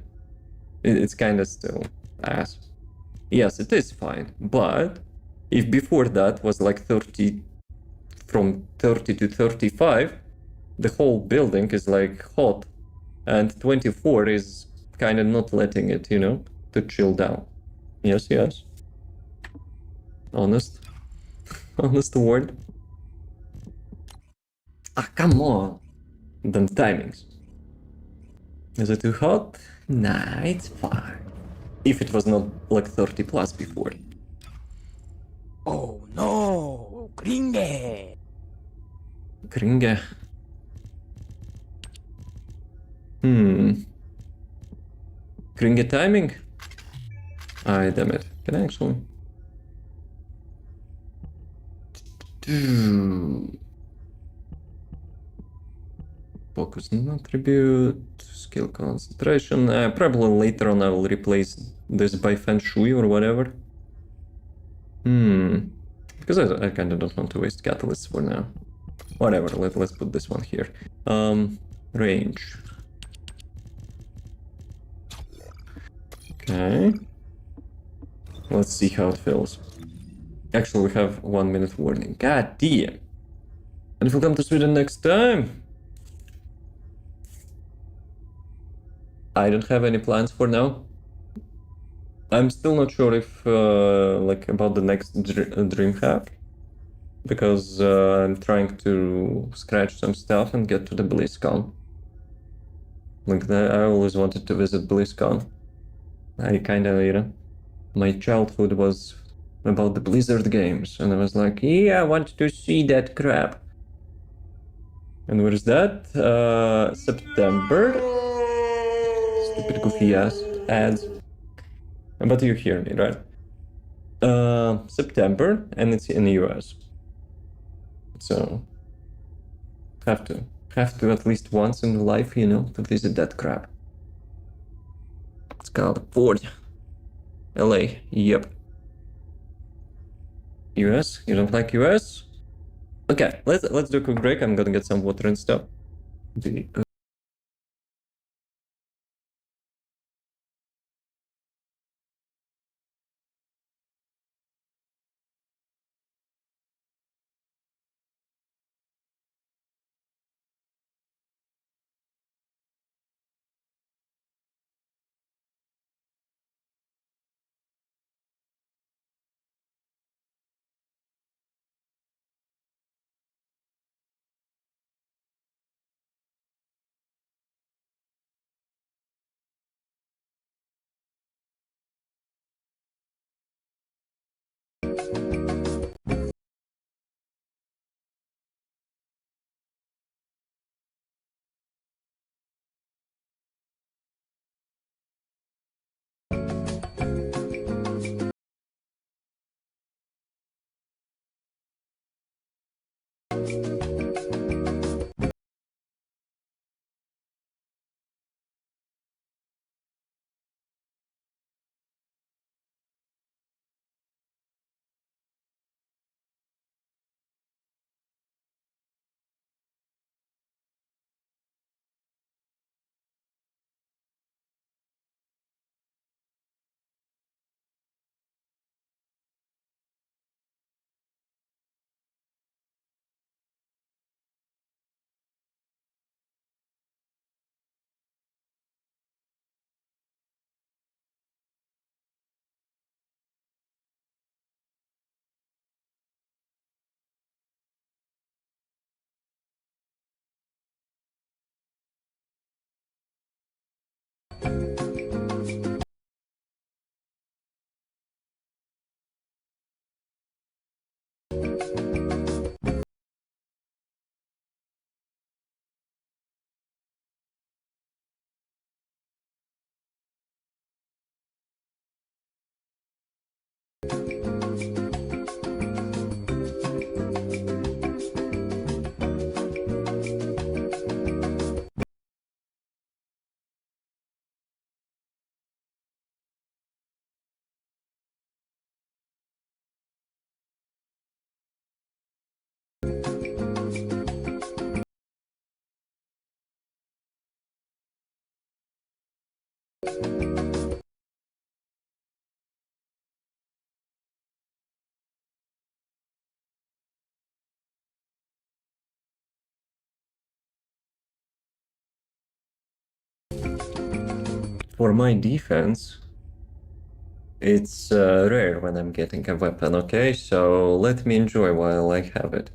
Speaker 1: it's kind of still ass. Yes, it is fine. But if before that was like 30, from 30 to 35, the whole building is like hot, and 24 is kind of not letting it, you know, to chill down. Yes, yes. Honest. Honest word. Ah, come on. Then timings. Is it too hot? Nah, it's fine. If it was not like 30 plus before.
Speaker 4: Oh no! Gringe!
Speaker 1: Gringe. Gringe timing? Ah, damn it. Can I actually? Focus and attribute, skill concentration. Probably later on I will replace this by Feng Shui or whatever. Because I kind of don't want to waste catalysts for now. Whatever, let's put this one here. Range. Okay. Let's see how it feels. Actually, we have 1 minute warning. God damn. And if we come to Sweden next time. I don't have any plans for now. I'm still not sure if, like, about the next dream hack. Because I'm trying to scratch some stuff and get to the BlizzCon. Like, I always wanted to visit BlizzCon. I kind of, you know, my childhood was about the Blizzard games, and I was like, yeah, I want to see that crap. And where is that? September? Stupid goofy ass ads. But you hear me, right? September, and it's in the US. So, have to at least once in life, you know, to visit that crap. It's California. LA, yep. US? You don't like US? Okay, let's do a quick break. I'm gonna get some water and stuff. For my defense, it's rare when I'm getting a weapon, okay? So let me enjoy while I have it.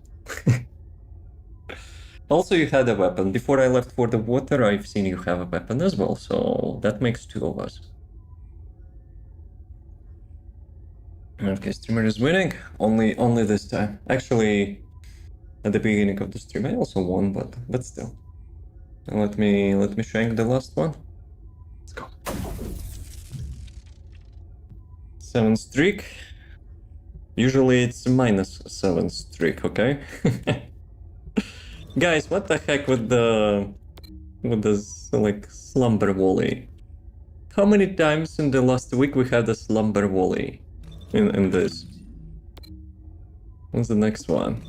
Speaker 1: Also, you had a weapon. Before I left for the water, I've seen you have a weapon as well, so that makes two of us. Okay, streamer is winning. Only this time. Actually, at the beginning of the stream, I also won, but still. Let me shank the last one. Let's go. 7 streak. Usually it's -7 streak, okay? Guys, what the heck with this like slumber volley? How many times in the last week we had a slumber volley in this? What's the next one?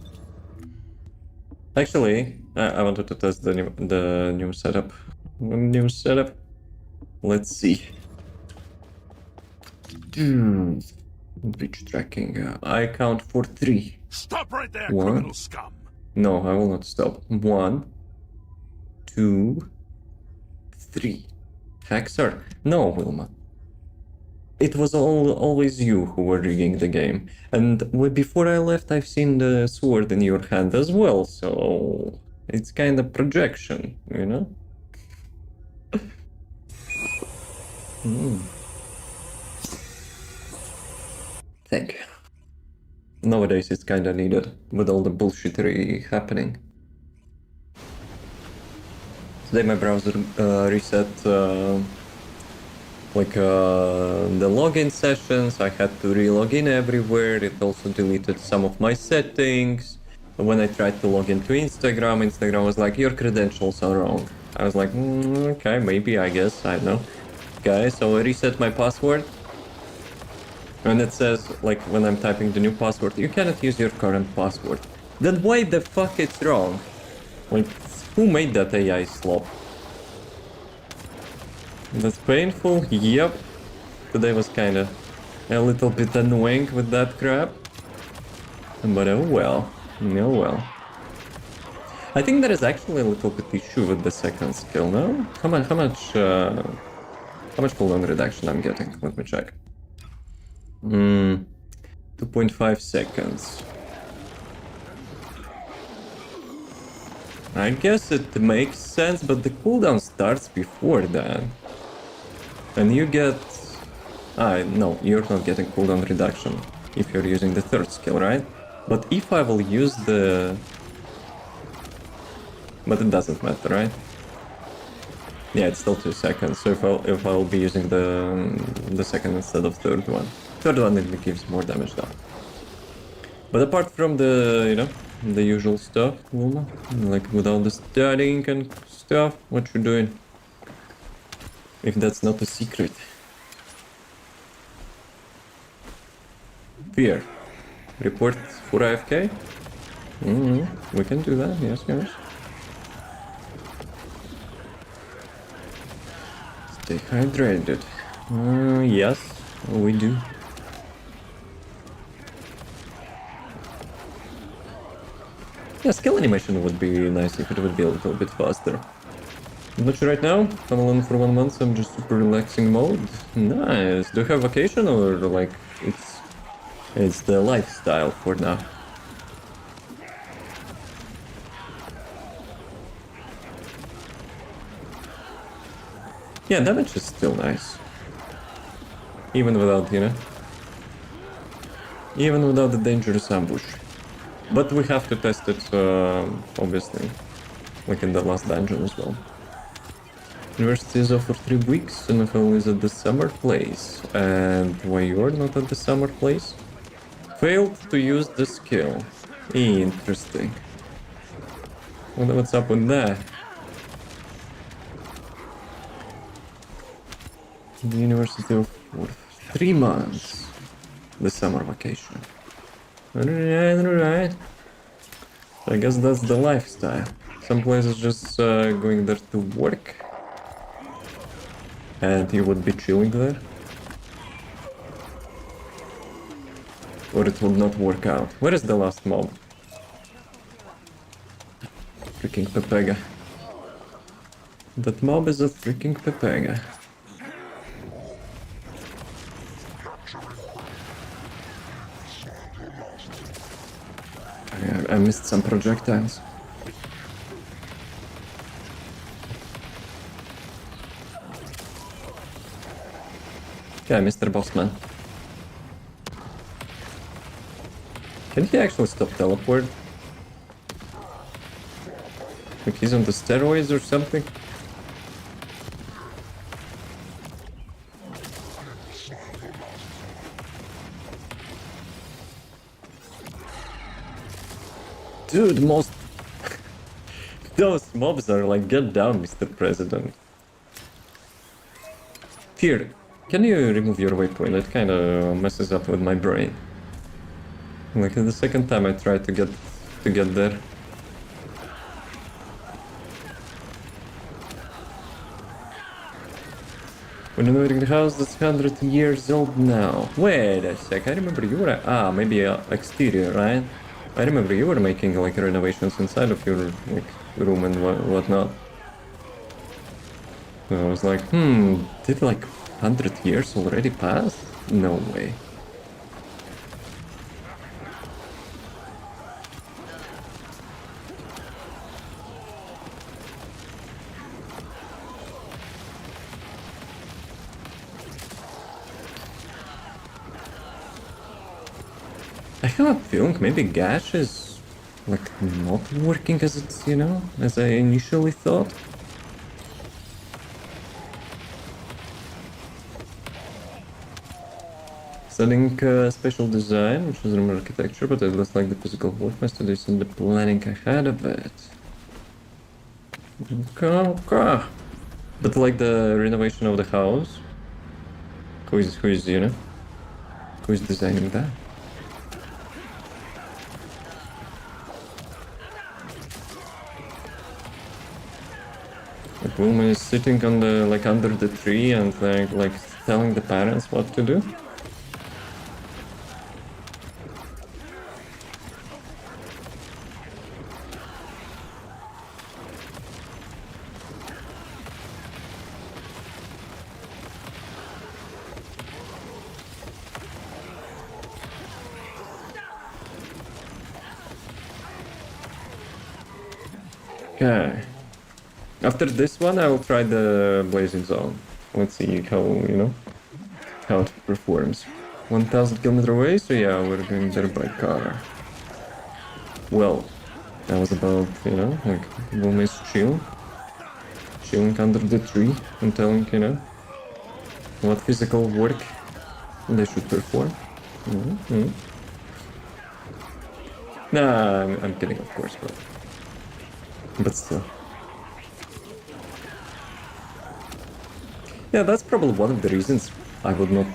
Speaker 1: Actually, I wanted to test the new setup. New setup. Let's see. Bitch tracking. I count for 3.
Speaker 2: Stop right there,
Speaker 1: One.
Speaker 2: criminal scum.
Speaker 1: No, I will not stop. 1, 2, 3. Haxer? No, Wilma. It was always you who were rigging the game. And before I left, I've seen the sword in your hand as well, so it's kind of projection, you know? Thank you. Nowadays it's kinda needed, with all the bullshittery happening. Today my browser reset the login sessions. I had to re-log in everywhere. It also deleted some of my settings. When I tried to log into Instagram was like, your credentials are wrong. I was like, okay, maybe, I guess, I don't know. Okay, so I reset my password. And it says, like, when I'm typing the new password, you cannot use your current password. Then why the fuck it's wrong? Like, who made that AI slop? That's painful, yep. Today was kinda a little bit annoying with that crap. But oh well, oh well. I think there is actually a little bit issue with the second skill, no? How much cooldown reduction I'm getting? Let me check. 2.5 seconds. I guess it makes sense, but the cooldown starts before that. And you get... no, you're not getting cooldown reduction if you're using the third skill, right? But if I will use the... But it doesn't matter, right? Yeah, it's still 2 seconds, so if I'll be using the second instead of third one. Third one it gives more damage though. But apart from the, you know, the usual stuff, Wilma, like without the studying and stuff, what you doing? If that's not a secret. Fear. Report for AFK? We can do that, yes, yes. Stay hydrated. Yes, we do. Yeah, skill animation would be nice if it would be a little bit faster. But right now, I'm alone for 1 month, I'm just super relaxing mode. Nice. Do you have vacation or like it's the lifestyle for now? Yeah, damage is still nice. Even without, you know, even without the dangerous ambush. But we have to test it, obviously, like in the last dungeon as well. University is off for 3 weeks, NFL is at the summer place. And why you're not at the summer place? Failed to use the skill. Interesting. Wonder what's up with that? The university off for 3 months. The summer vacation. Alright. I guess that's the lifestyle. Some places just going there to work. And you would be chilling there. Or it would not work out. Where is the last mob? Freaking Pepega. That mob is a freaking Pepega. I missed some projectiles. Okay, Mr. Bossman. Can he actually stop teleport? Like he's on the steroids or something? Dude, most... Those mobs are like, get down, Mr. President. Fear, can you remove your waypoint? It kinda messes up with my brain. Like the second time I tried to get there. renovating the house that's 100 years old now. Wait a sec, I remember you were... maybe exterior, right? I remember you were making like renovations inside of your like room and whatnot. So I was like, did like 100 years already pass? No way. I have a feeling maybe Gash is like not working as it's, as I initially thought. Studying special design, which is room architecture, but it looks like the physical work must do some the planning ahead of it. Okay. But like the renovation of the house, who is designing that? The woman is sitting on the like under the tree and like telling the parents what to do. Okay. After this one, I will try the Blazing Zone. Let's see how it performs. 1,000 kilometers away, so yeah, we're going there by car. Well, that was about, like, almost chilling under the tree and telling, what physical work they should perform. Nah, I'm kidding, of course, but still. Yeah, that's probably one of the reasons I would not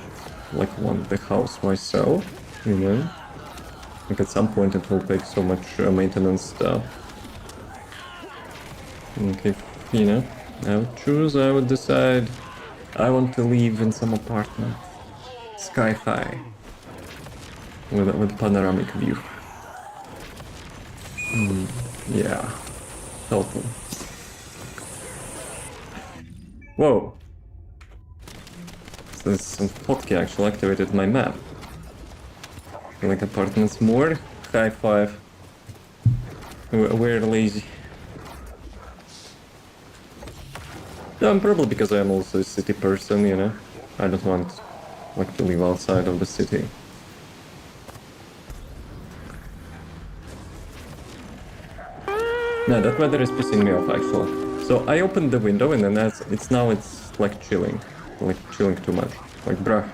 Speaker 1: like want the house myself, Like at some point it will take so much maintenance stuff. Like if, I would choose, I would decide I want to live in some apartment, sky high, with panoramic view. Yeah, totally. Whoa. Some hotkey actually activated my map. Like apartments more. High five. We're lazy. No, probably because I'm also a city person, I don't want like to live outside of the city. No, that weather is pissing me off actually. So I opened the window and then it's like chilling. Like chilling too much. Like bruh.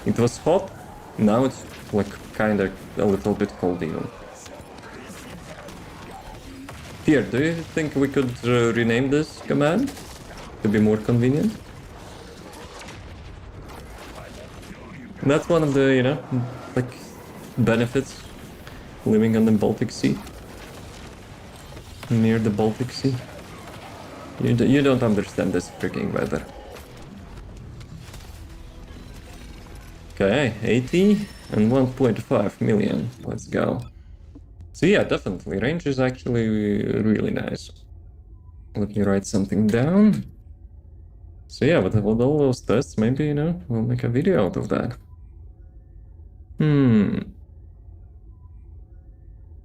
Speaker 1: It was hot, now it's like kinda a little bit cold even. Here, do you think we could rename this command to be more convenient? That's one of the, like benefits living on the Baltic Sea. Near the Baltic Sea. You don't understand this freaking weather. Okay, 80 and 1.5 million. Let's go. So yeah, definitely. Range is actually really nice. Let me write something down. So yeah, with all those tests, maybe, we'll make a video out of that. Okay,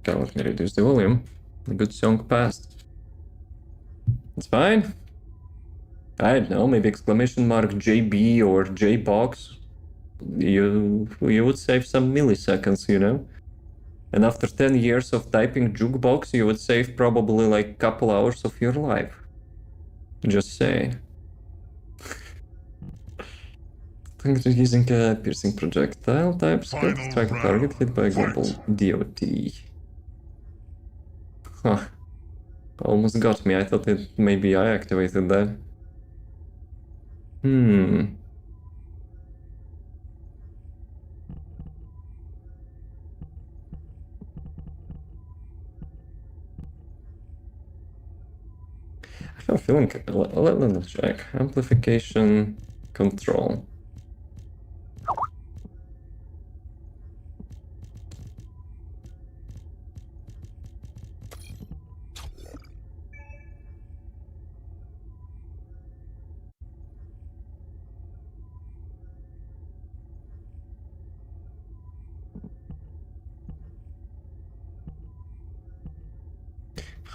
Speaker 1: let me reduce the volume. A good song passed. It's fine. I don't know, maybe exclamation mark JB or JBox. You would save some milliseconds, And after 10 years of typing jukebox, you would save probably like a couple hours of your life. Just saying. Using a piercing projectile type skill to strike a target hit by a global DOT. Huh. Almost got me. I thought maybe I activated that. I have a feeling. Let me check. Amplification. control.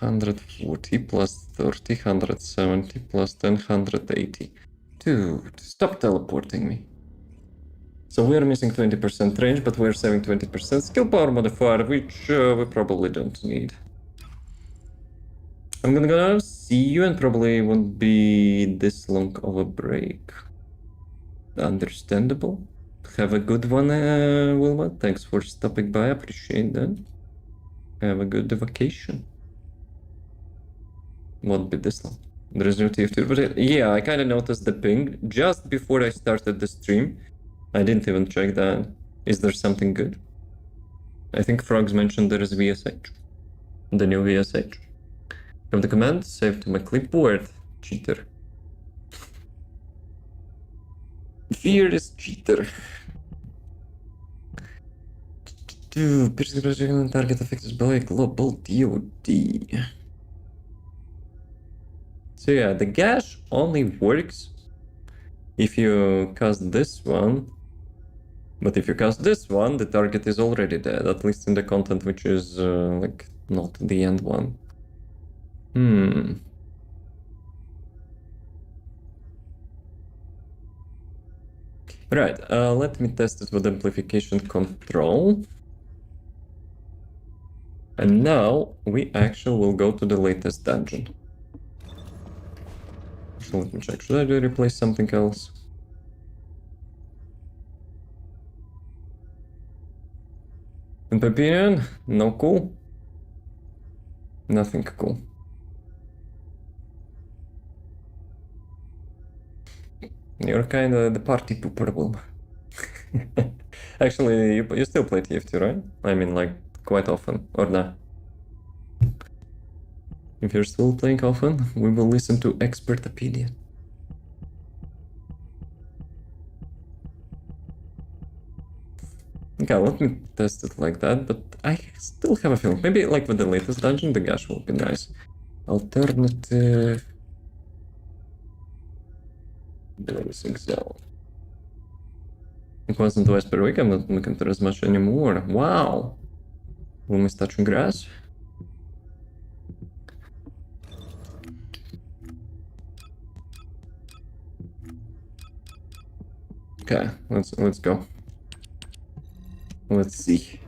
Speaker 1: $140 plus 30, $170 plus 10, $180. Dude, stop teleporting me. So we're missing 20% range, but we're saving 20% skill power modifier, which we probably don't need. I'm gonna go see you and probably won't be this long of a break. Understandable. Have a good one, Wilma. Thanks for stopping by. Appreciate that. Have a good vacation. Won't be this long. There's no TF2, but yeah, I kind of noticed the ping just before I started the stream. I didn't even check that. Is there something good? I think Frogs mentioned there is VSH. The new VSH. From the command, save to my clipboard. Cheater. Fear is cheater. Dude, piercing projectile target affected by global DOD. So yeah, the gash only works if you cast this one. But if you cast this one, the target is already dead, at least in the content, which is like not the end one. Right, let me test it with amplification control. And now we actually will go to the latest dungeon. So let me check, should I replace something else? In my opinion, no cool. Nothing cool. You're kind of the party pooper, Will. Actually, you still play TF2, right? I mean, like, quite often, or not? If you're still playing often, we will listen to expert opinion. Okay, let me test it like that, but I still have a feeling. Maybe, like, with the latest dungeon, the gash will be nice. Alternative... Blazing Zone. It wasn't twice per week, I'm not looking for as much anymore. Wow! Will we touching grass? Okay, let's go. Let's see.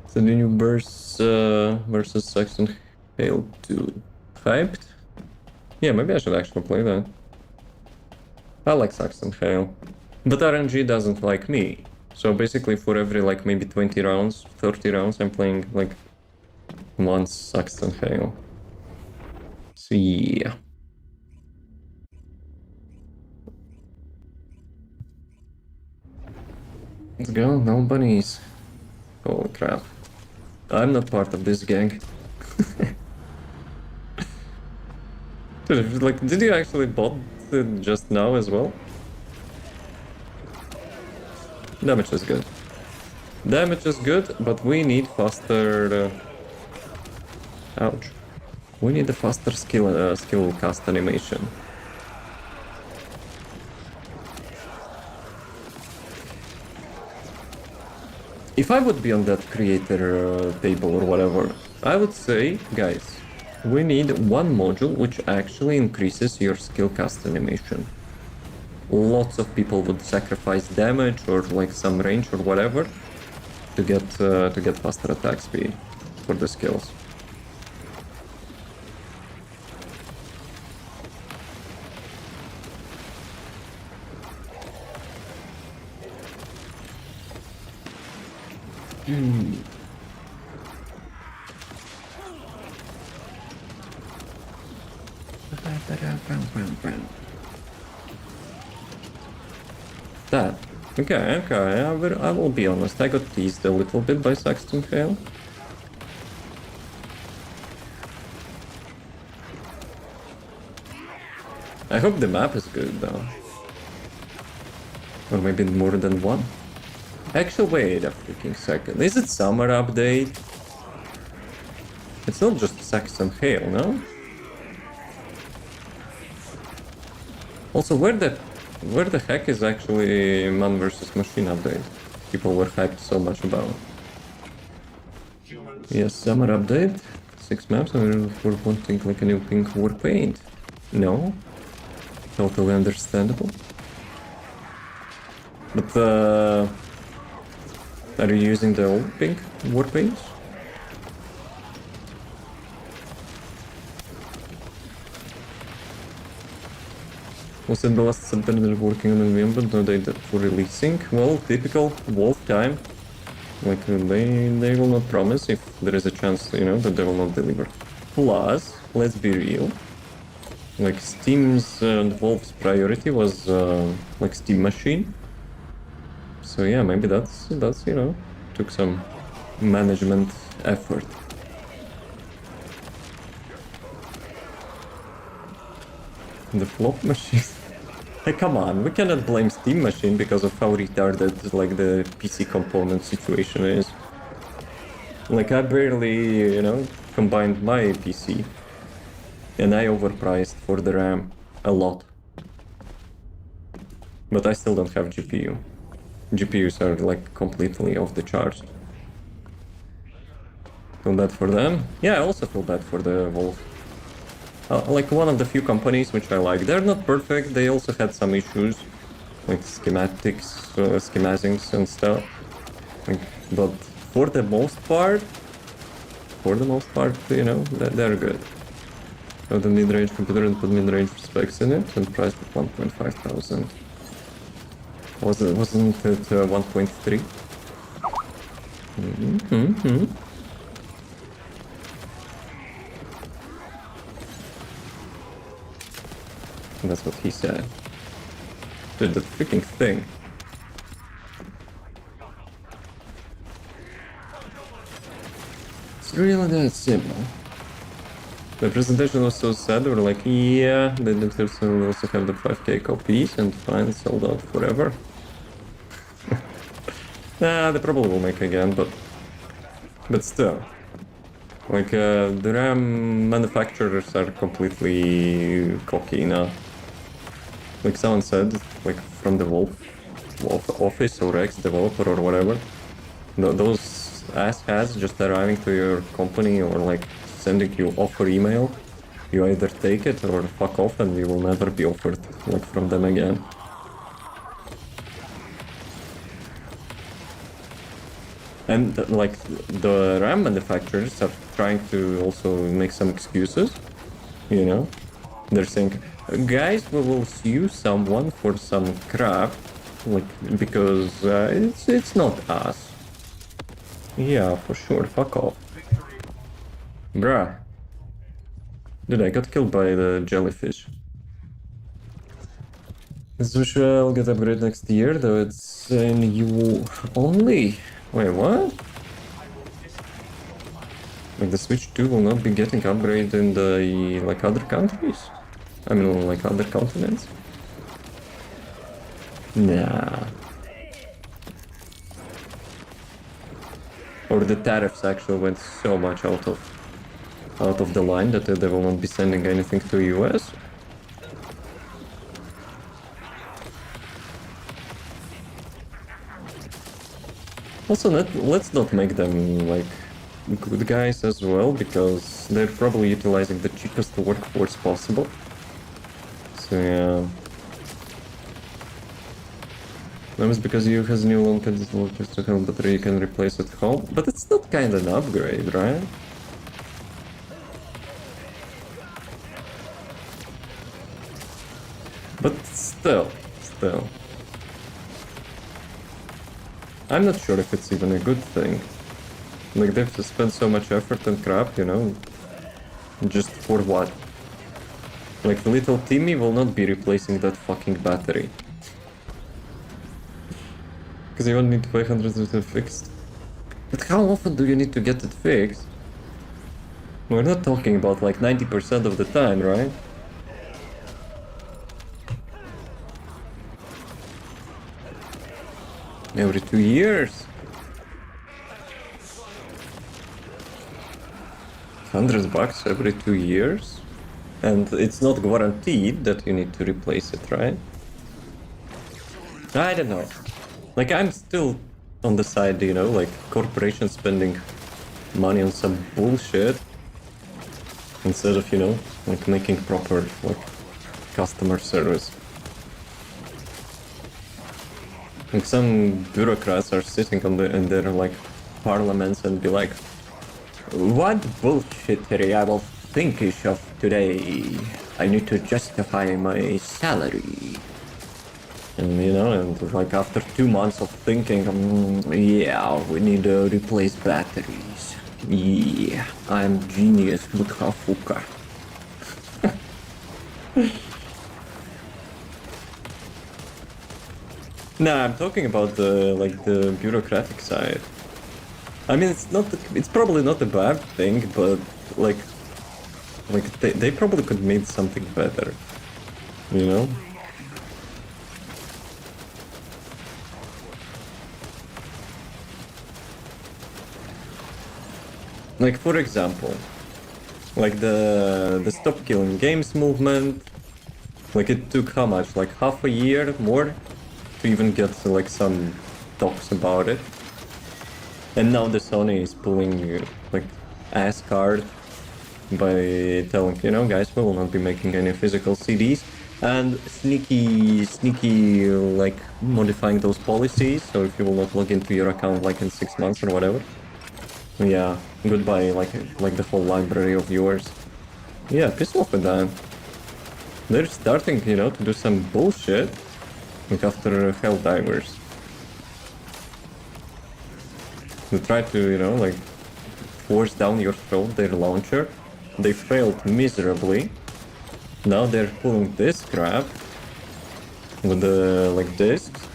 Speaker 1: So the new burst versus Saxon Hail 2. Hyped? Yeah, maybe I should actually play that. I like Saxon Hail. But RNG doesn't like me. So basically for every like maybe 20 rounds, 30 rounds, I'm playing like once Saxon Hail. So yeah. Let's go, no bunnies. Holy crap. I'm not part of this gang. Dude, like, did you actually bot it just now as well? Damage is good. Damage is good, but we need faster... Ouch. We need a faster skill cast animation. If I would be on that creator table or whatever, I would say, guys, we need one module which actually increases your skill cast animation. Lots of people would sacrifice damage or like some range or whatever to get faster attack speed for the skills. That. Okay, I will be honest, I got teased a little bit by Saxton Hale. I hope the map is good though. Or maybe more than one. Actually, wait a freaking second. Is it summer update? It's not just Saxon Hail, no? Also, where the heck is actually man versus machine update? People were hyped so much about. Yes, summer update. 6 maps and we're wanting like a new pink war paint. No? Totally understandable. But are you using the old pink war paints? Was it the last September working on November? No date for releasing? Well, typical Wolf time. Like, they will not promise if there is a chance, you know, that they will not deliver. Plus, let's be real. Like, Steam's and Wolf's priority was, like, Steam Machine. So yeah, maybe that's, you know, took some management effort. The flop machine. Hey, come on, we cannot blame Steam Machine because of how retarded like the PC component situation is. Like I barely, you know, combined my PC and I overpriced for the RAM a lot. But I still don't have GPU. GPUs are like completely off the charts. Feel bad for them? Yeah, I also feel bad for the Wolf. Like one of the few companies which I like. They're not perfect, they also had some issues, like schematics, schematics and stuff. Like, but for the most part, you know, they're good. So the mid-range computer and put mid-range specs in it and priced at 1.5 thousand. Wasn't it 1.3? That's what he said. Dude, the freaking thing. It's really that simple. The presentation was so sad, we were like, yeah, they themselves will also have the 5k copies and fine, sold out forever. Nah, they probably will make again, but still. Like, the RAM manufacturers are completely cocky now. Like someone said, like from the Wolf office or ex-developer or whatever, those asshats just arriving to your company or like sending you offer email, you either take it or fuck off and you will never be offered like from them again. And like the RAM manufacturers are trying to also make some excuses, you know? They're saying, guys, we will sue someone for some crap, like, because it's not us. Yeah, for sure, fuck off. Bruh. Dude, I got killed by the jellyfish. As usual, I'll get upgraded next year, though it's in EU only. Wait, what? Like the Switch 2 will not be getting upgraded in the, like, other countries? I mean, like other continents? Nah. Or the tariffs actually went so much out of the line that they will not be sending anything to US. Also, let's not make them like good guys as well, because they're probably utilizing the cheapest workforce possible. So yeah. That was because you has new long workers to help battery you can replace at home, but it's not kind of an upgrade, right? But still. I'm not sure if it's even a good thing. Like, they have to spend so much effort and crap, you know, just for what? Like, the little Timmy will not be replacing that fucking battery. Because you won't need to pay hundreds of it fixed. But how often do you need to get it fixed? We're not talking about like 90% of the time, right? every 2 years. 100 bucks every 2 years? And it's not guaranteed that you need to replace it, right? I don't know. Like, I'm still on the side, you know, like corporations spending money on some bullshit instead of, you know, like making proper, like, customer service. Like, some bureaucrats are sitting in their, like, parliaments and be like, what bullshittery I will thinkish of today. I need to justify my salary. And, you know, and like after 2 months of thinking, yeah, we need to replace batteries. Yeah, I'm genius, muthafuka. Nah, I'm talking about the, like, the bureaucratic side. I mean, it's probably not a bad thing, but like they probably could make something better, you know? Like, for example, like the Stop Killing Games movement, like it took how much? Like half a year more to even get like some talks about it. And now the Sony is pulling like ass card by telling, you know, guys, we will not be making any physical CDs, and sneaky like modifying those policies. So if you will not log into your account like in 6 months or whatever, yeah, goodbye, like the whole library of yours. Yeah, piss off with that. They're starting, you know, to do some bullshit like after Helldivers. They try to, you know, like force down your throat their launcher. They failed miserably. Now they're pulling this crap with the like discs.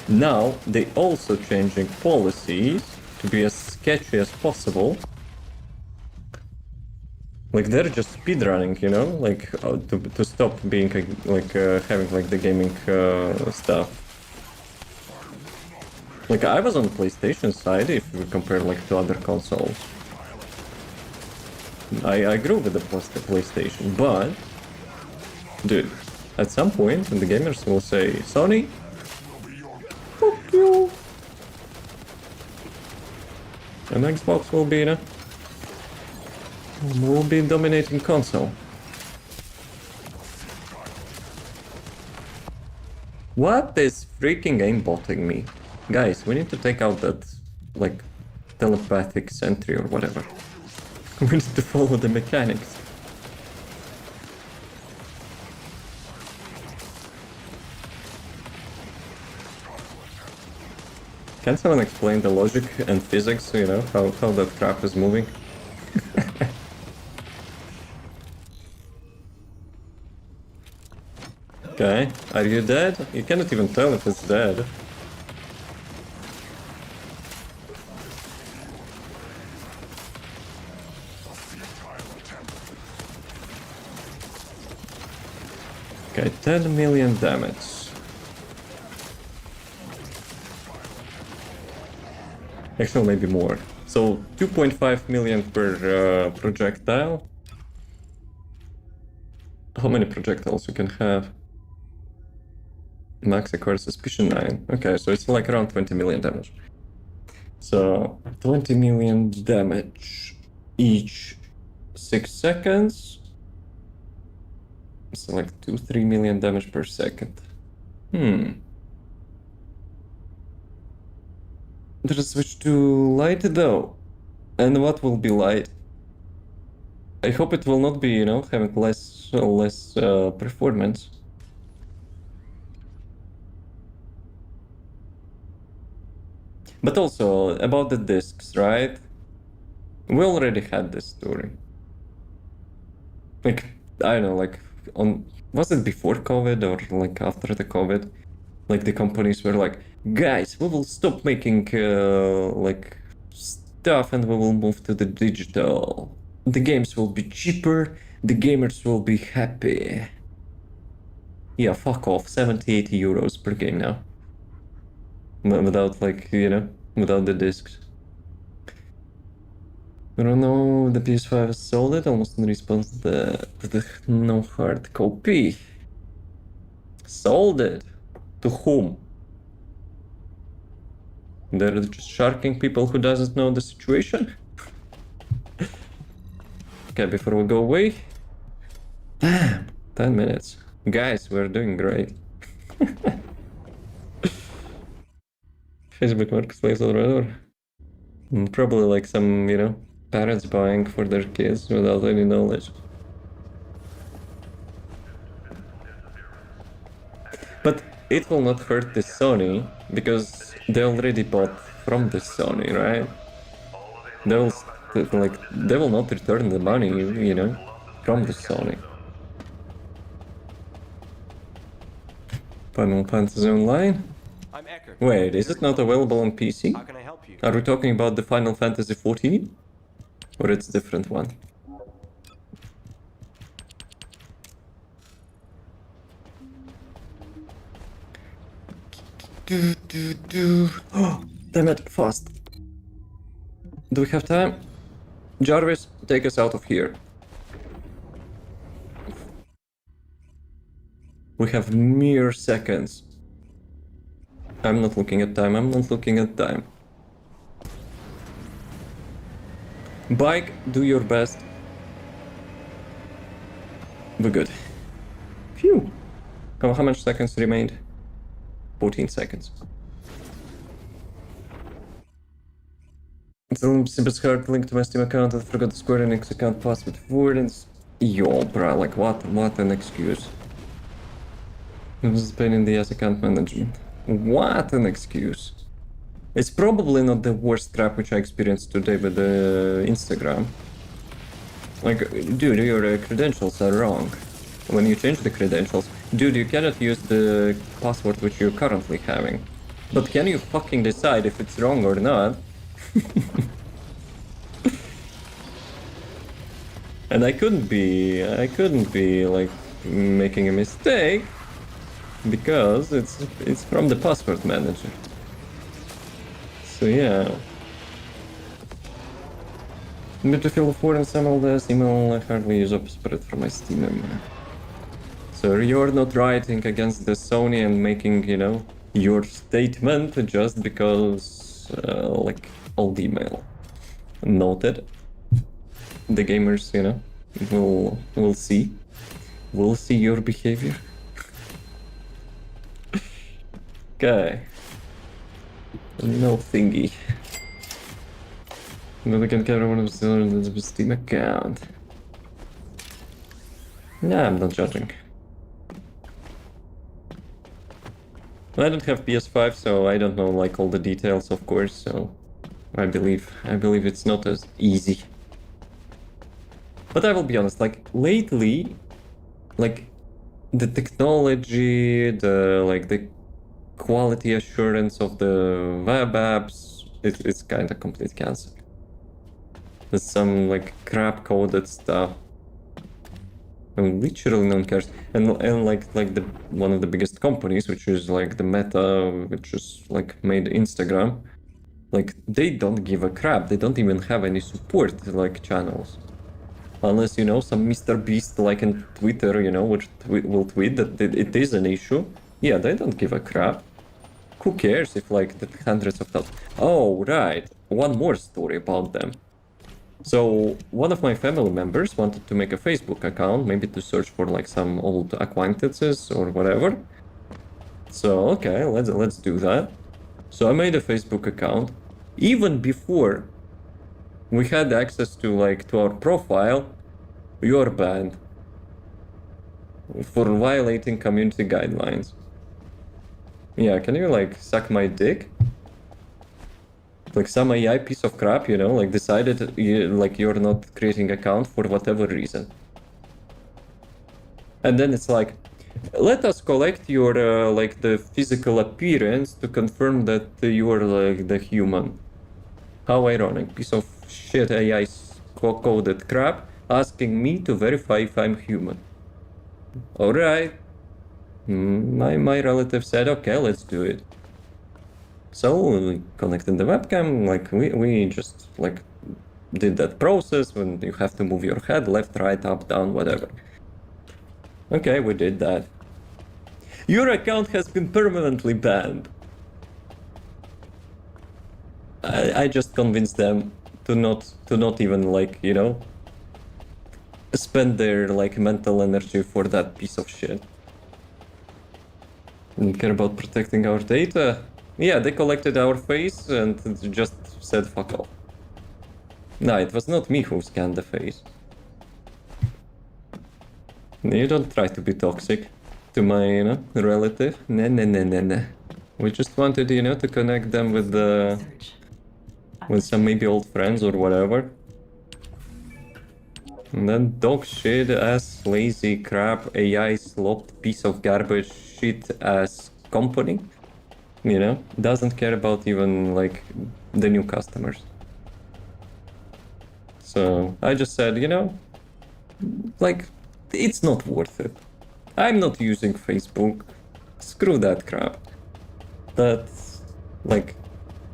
Speaker 1: Now they also changing policies to be as sketchy as possible. Like they're just speedrunning, you know, like to stop being like having like the gaming stuff. Like I was on the PlayStation side if we compare like to other consoles. I grew with the PlayStation, but dude, at some point the gamers will say, Sony, fuck you. And Xbox will be, you know, will be dominating console. What is freaking aimbotting me? Guys, we need to take out that, like, telepathic sentry or whatever. We need to follow the mechanics. Can someone explain the logic and physics, you know, how that crap is moving? Okay, are you dead? You cannot even tell if it's dead. Okay, 10 million damage. Actually, maybe more. So 2.5 million per projectile. How many projectiles you can have? Max acquired suspicion 9. Okay, so it's like around 20 million damage. So 20 million damage each 6 seconds. So like 2-3 million damage per second. Let's switch to light though. And what will be light? I hope it will not be, you know, having less performance. But also about the discs, right? We already had this story. Like, I don't know, like was it before COVID or like after the COVID? Like the companies were like, guys, we will stop making like stuff and we will move to the digital. The games will be cheaper, the gamers will be happy. Yeah, fuck off, 70-80 euros per game now. Without, like, you know, without the discs. I don't know, the PS5 is solid, almost in response to the no hard copy. Sold it. To whom? They're just sharking people who doesn't know the situation? Okay, before we go away. Damn, 10 minutes. Guys, we're doing great. Facebook Marketplace or whatever. Probably like some, you know, parents buying for their kids without any knowledge. But it will not hurt the Sony because they already bought from the Sony, right? They will they will not return the money, you know, from the Sony. Final Fantasy Online?
Speaker 5: I'm Eckert.
Speaker 1: Wait, is it not available on PC?
Speaker 5: How can I help you?
Speaker 1: Are we talking about the Final Fantasy 14? Or it's a different one? Oh, damn it, fast. Do we have time? Jarvis, take us out of here. We have mere seconds. I'm not looking at time, I'm not looking at time. Bike, do your best. We're good. Phew. How much seconds remained? 14 seconds. It's a little bit hard to link to my Steam account. I forgot the Square Enix account password for it. Yo, bruh, like what an excuse. It was a pain in the ass account management. What an excuse. It's probably not the worst crap which I experienced today with the Instagram. Like, dude, your credentials are wrong. When you change the credentials, dude, you cannot use the password which you're currently having. But can you fucking decide if it's wrong or not? And I couldn't be like making a mistake because it's from the password manager. So yeah. Battlefield 4 and some old ass email I hardly use spread for my Steam. So you're not writing against the Sony and making, you know, your statement just because like old email. Noted. The gamers, you know, will see. We'll see your behavior. Okay. No thingy. But we can carry one of the Steam account. Nah, I'm not judging. I don't have PS5, so I don't know like all the details, of course. So I believe it's not as easy. But I will be honest, like lately, like the technology, the quality assurance of the web apps, it's kind of complete cancer. There's some like crap coded stuff. And literally no one cares. And like the one of the biggest companies, which is like the Meta, which is like made Instagram, like they don't give a crap. They don't even have any support like channels. Unless, you know, some Mr. Beast like in Twitter, you know, which will tweet that it is an issue. Yeah, they don't give a crap. Who cares if like the hundreds of thousands. Oh, right. One more story about them. So one of my family members wanted to make a Facebook account, maybe to search for like some old acquaintances or whatever. So okay, let's do that. So I made a Facebook account. Even before we had access to like to our profile, you're banned for violating community guidelines. Yeah, can you like suck my dick? Like some AI piece of crap, you know, like decided you're not creating account for whatever reason. And then it's like, let us collect your like the physical appearance to confirm that you are like the human. How ironic, piece of shit AI coded crap asking me to verify if I'm human. Alright. My relative said, okay, let's do it. So we connected the webcam, like we just like did that process when you have to move your head left, right, up, down, whatever. Okay, we did that. Your account has been permanently banned. I just convinced them to not even like, you know, spend their like mental energy for that piece of shit. Didn't care about protecting our data. Yeah, they collected our face and just said fuck off. No, it was not me who scanned the face. You don't try to be toxic to my, you know, relative. Nah. We just wanted, you know, to connect them with with some maybe old friends or whatever. And then dog shit ass lazy crap AI slopped piece of garbage shit ass company, you know, doesn't care about even like the new customers. So I just said, you know, like it's not worth it. I'm not using Facebook. Screw that crap. That's like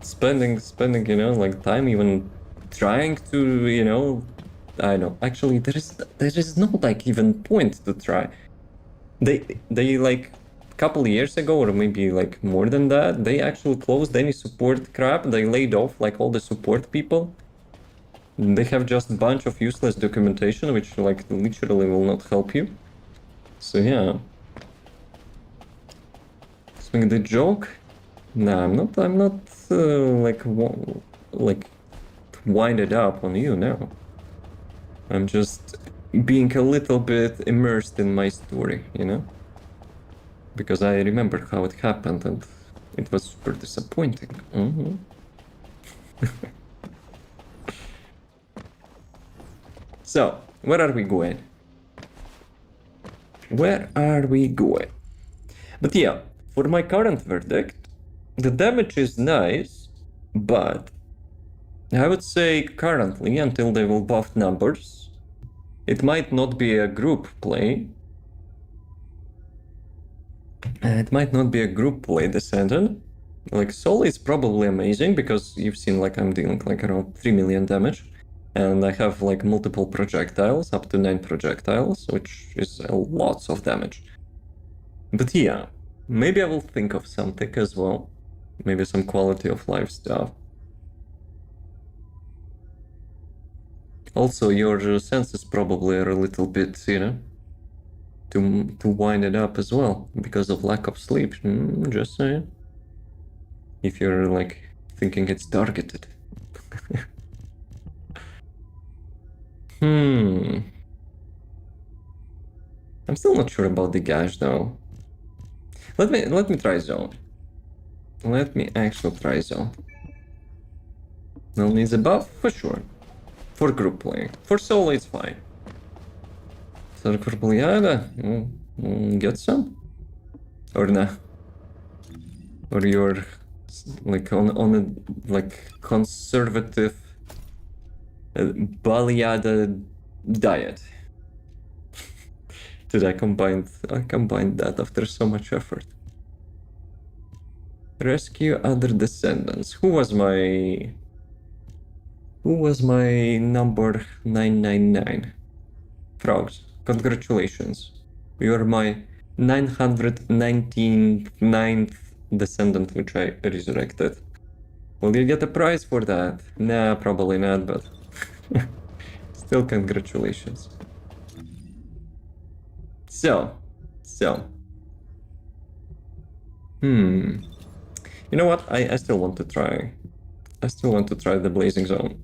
Speaker 1: spending, you know, like time even trying to, you know, I know. Actually, there is no like even point to try. They like a couple years ago or maybe like more than that, they actually closed any support crap. They laid off like all the support people. They have just a bunch of useless documentation which like literally will not help you. So yeah. Swing the joke? Nah, I'm not like winded up on you now. I'm just being a little bit immersed in my story, you know? Because I remember how it happened and it was super disappointing. So, where are we going? Where are we going? But yeah, for my current verdict, the damage is nice, but I would say currently, until they will buff numbers, it might not be a group play. It might not be a group play, Descendant. Like, Soul is probably amazing because you've seen like I'm dealing like around 3 million damage. And I have like multiple projectiles, up to 9 projectiles, which is lots of damage. But yeah, maybe I will think of something as well. Maybe some quality of life stuff. Also, your senses probably are a little bit, you know, to wind it up as well because of lack of sleep. Just saying. If you're like thinking it's targeted. I'm still not sure about the gash though. Let me try zone. Let me actually try zone. NELL needs a buff for sure. For group playing. For solo it's fine. Circle Pliada, get some? Or nah? Or you're like on a like conservative Baliada diet? Did I combined that after so much effort. Rescue other descendants. Who was my number 999? Frogs, congratulations. You're my 999th descendant which I resurrected. Will you get a prize for that? Nah, probably not, but still congratulations. So. You know what? I still want to try. I still want to try the Blazing Zone.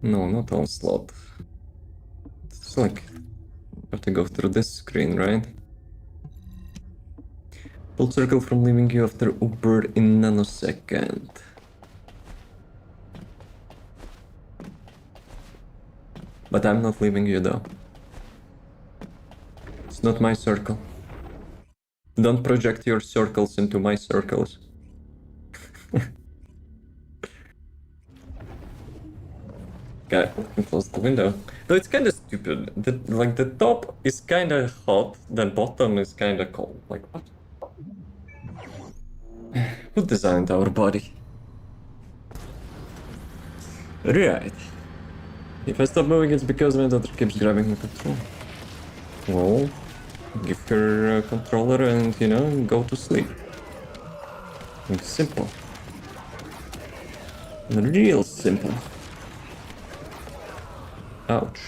Speaker 1: No, not Onslaught. It's like... I have to go through this screen, right? Full circle from leaving you after Uber in nanosecond. But I'm not leaving you though. It's not my circle. Don't project your circles into my circles. Okay, let me close the window. Though it's kind of stupid. Like the top is kind of hot, the bottom is kind of cold. Like what? Who designed our body? Right. If I stop moving, it's because my daughter keeps grabbing my control. Well, give her a controller and, you know, go to sleep. It's simple. Real simple. Ouch.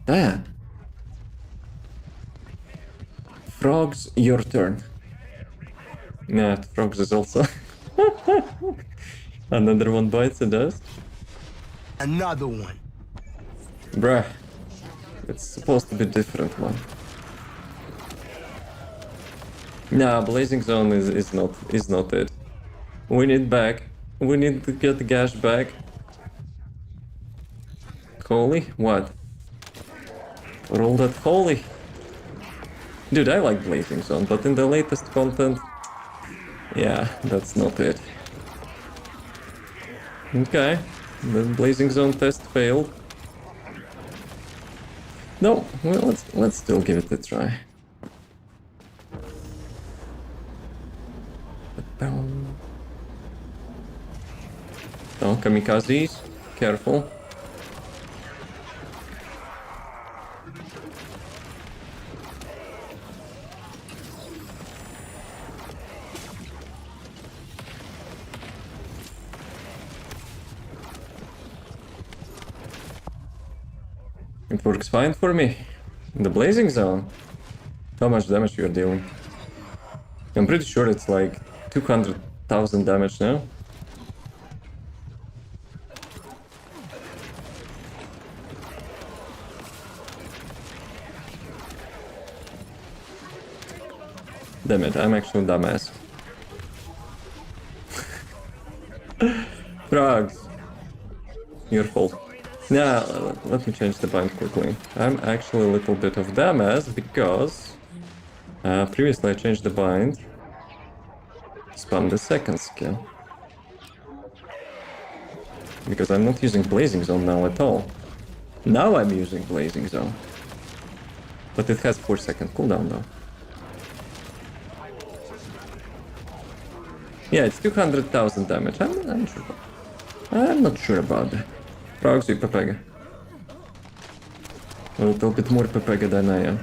Speaker 1: Diane. Frogs, your turn. Nah, frogs is also. Another one bites, it does.
Speaker 4: Another one.
Speaker 1: Bruh. It's supposed to be different one. Nah, Blazing Zone is not it. We need back. We need to get the Gash back. Holy? What? Roll that holy. Dude, I like Blazing Zone, but in the latest content... Yeah, that's not it. Okay. The Blazing Zone test failed. No, well, let's still give it a try. Oh, kamikazes. Careful. It works fine for me. The Blazing Zone. How much damage you're dealing? I'm pretty sure it's like 200,000 damage now. Damn it, I'm actually dumbass. Frogs. Your fault. Now, let me change the bind quickly. I'm actually a little bit of dumbass because previously I changed the bind. Spam the second skill. Because I'm not using Blazing Zone now at all. Now I'm using Blazing Zone. But it has 4-second cooldown though. Yeah, it's 200,000 damage. I'm not sure about that. Frogs with Pepega. A little bit more Pepega than I am.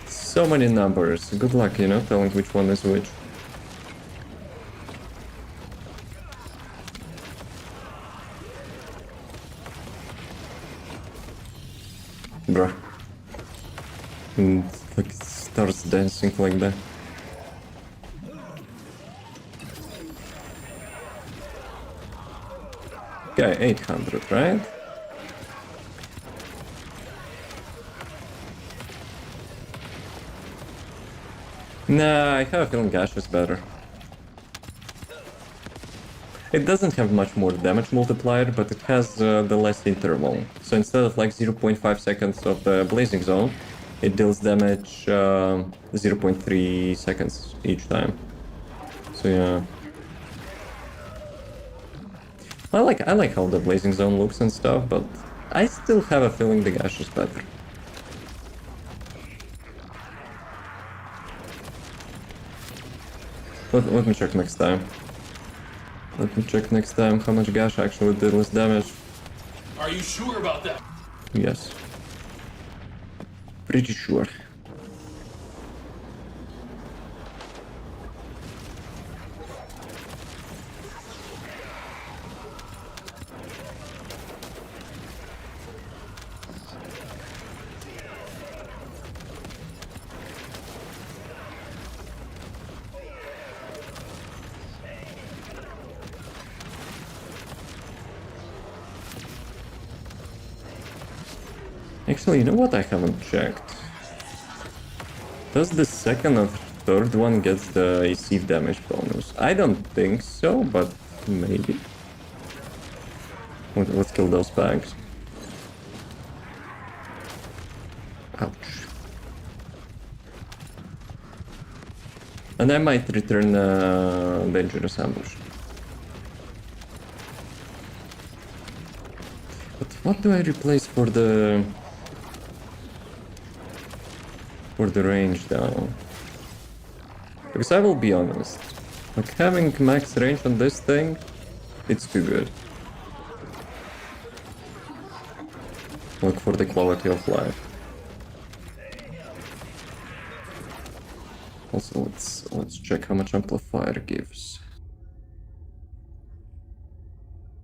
Speaker 1: So many numbers. Good luck, you know, telling which one is which. Bruh. And like it starts dancing like that. Okay, 800, right? Nah, I have a feeling Gash is better. It doesn't have much more damage multiplier, but it has the less interval. So instead of like 0.5 seconds of the Blazing Zone, it deals damage 0.3 seconds each time. So yeah. I like how the Blazing Zone looks and stuff, but I still have a feeling the Gash is better. Let me check next time. Let me check next time how much Gash actually did less damage.
Speaker 5: Are you sure about that?
Speaker 1: Yes. Pretty sure. Actually, you know what I haven't checked? Does the second or third one get the AC damage bonus? I don't think so, but maybe. Let's kill those bags. Ouch. And I might return Dangerous Ambush. But what do I replace for the range though? Because I will be honest, like having max range on this thing, it's too good. Like for the quality of life. Also, let's check how much amplifier gives.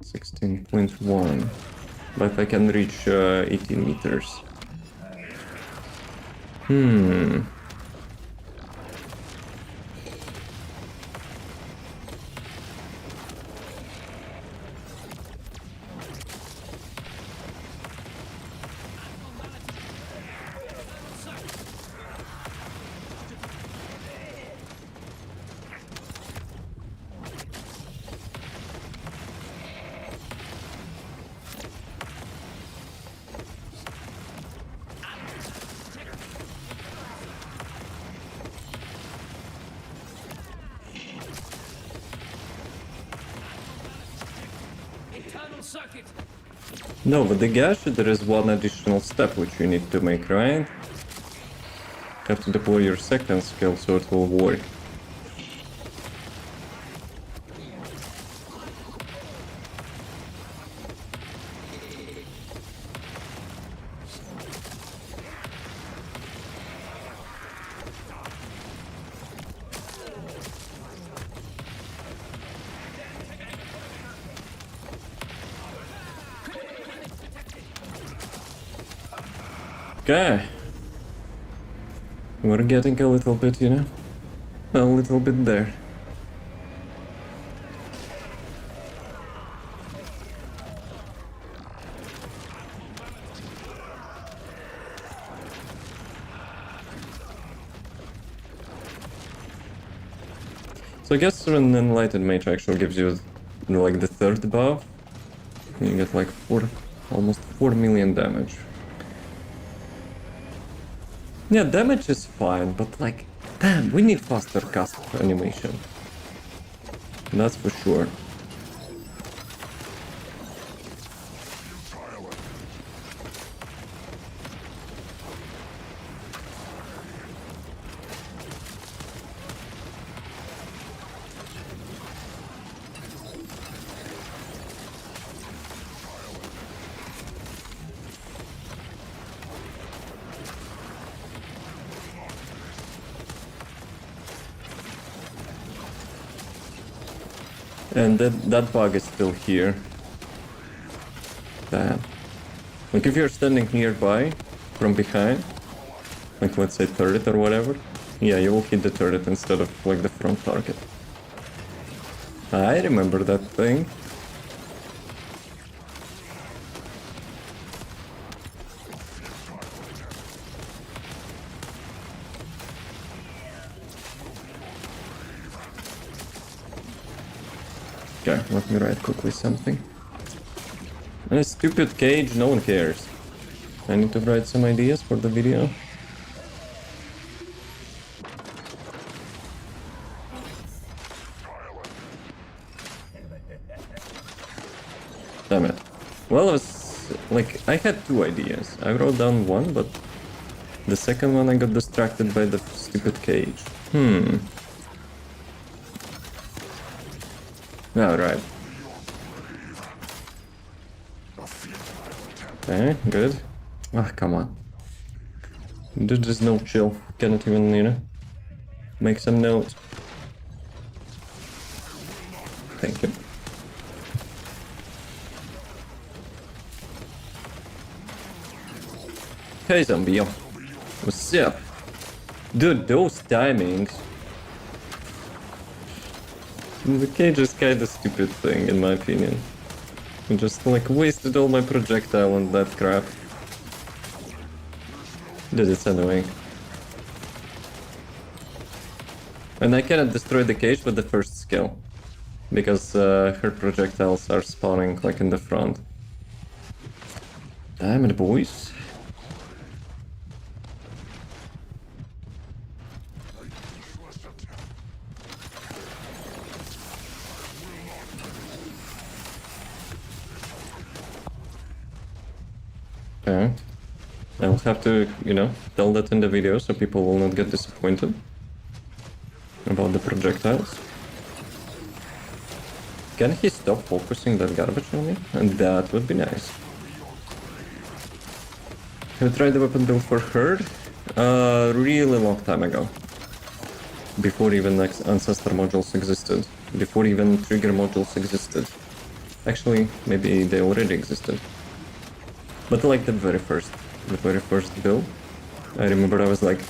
Speaker 1: 16.1. But I can reach 18 meters. No, but the gash, there is one additional step which you need to make, right? You have to deploy your second skill so it will work. Okay. We're getting a little bit, you know? A little bit there. So I guess an Enlightened Mage actually gives you like the third buff. You get like almost 4 million damage. Yeah, damage is fine, but like, damn, we need faster cast animation. That's for sure. And that bug is still here. Damn. Like if you're standing nearby, from behind, like let's say turret or whatever, yeah, you will hit the turret instead of like the front target. I remember that thing. Okay, let me write quickly something. A stupid cage, no one cares. I need to write some ideas for the video. Damn it. Well, I had two ideas. I wrote down one, but the second one I got distracted by the stupid cage. Alright. Okay, good. Ah, come on. There's just no chill. Cannot even, you know, make some notes. Thank you. Hey, zombie. What's up? Dude, those timings. The cage is kinda stupid thing, in my opinion. I just, like, wasted all my projectile on that crap. Dude, it's annoying. And I cannot destroy the cage with the first skill. Because her projectiles are spawning, like, in the front. Damn it, boys. Okay. I'll have to, you know, tell that in the video so people will not get disappointed about the projectiles. Can he stop focusing that garbage on me? And that would be nice. Have you tried the weapon build for Herd? Really long time ago. Before even Ancestor modules existed. Before even Trigger modules existed. Actually, maybe they already existed. But like the very first build, I remember I was like,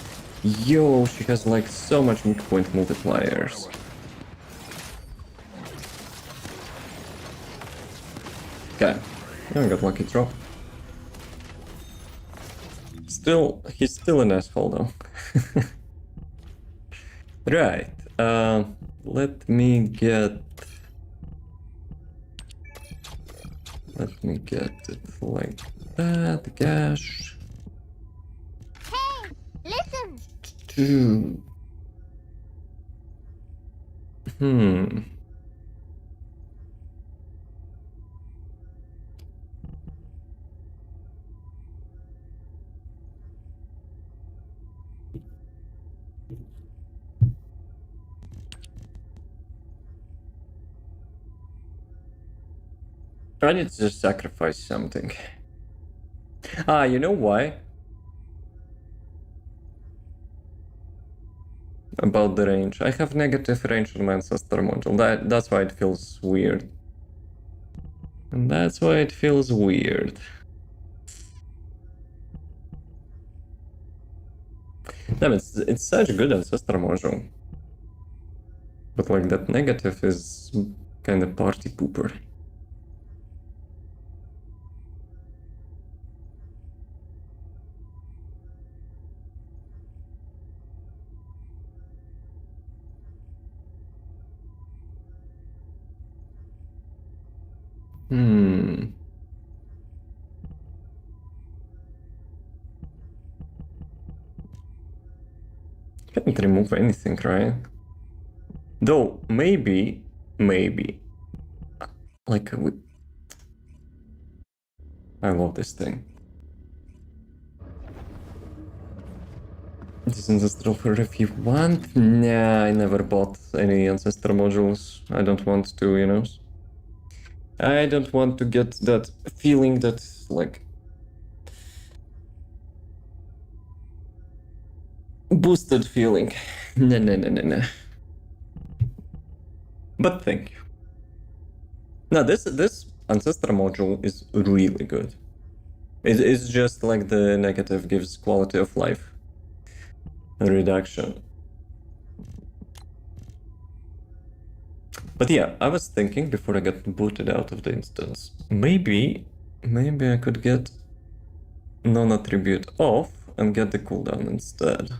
Speaker 1: yo, she has like so much weak point multipliers. Okay, I got lucky drop. Still, he's still an asshole though. Right, let me get it like that, gash.
Speaker 6: Hey, listen!
Speaker 1: Two. I need to just sacrifice something. Ah, you know why? About the range. I have negative range on my Ancestor module. That's why it feels weird. And that's why it feels weird. Damn, it's such a good Ancestor module. But like that negative is kind of party pooper. Can't remove anything, right? Though, maybe, like, I love this thing. This is Ancestral for if you want? Nah, I never bought any Ancestor modules. I don't want to, you know? I don't want to get that feeling that, like, boosted feeling. No. But thank you. Now, this Ancestor module is really good. It's just like the negative gives quality of life reduction. But yeah, I was thinking before I got booted out of the instance, maybe I could get non-attribute off and get the cooldown instead.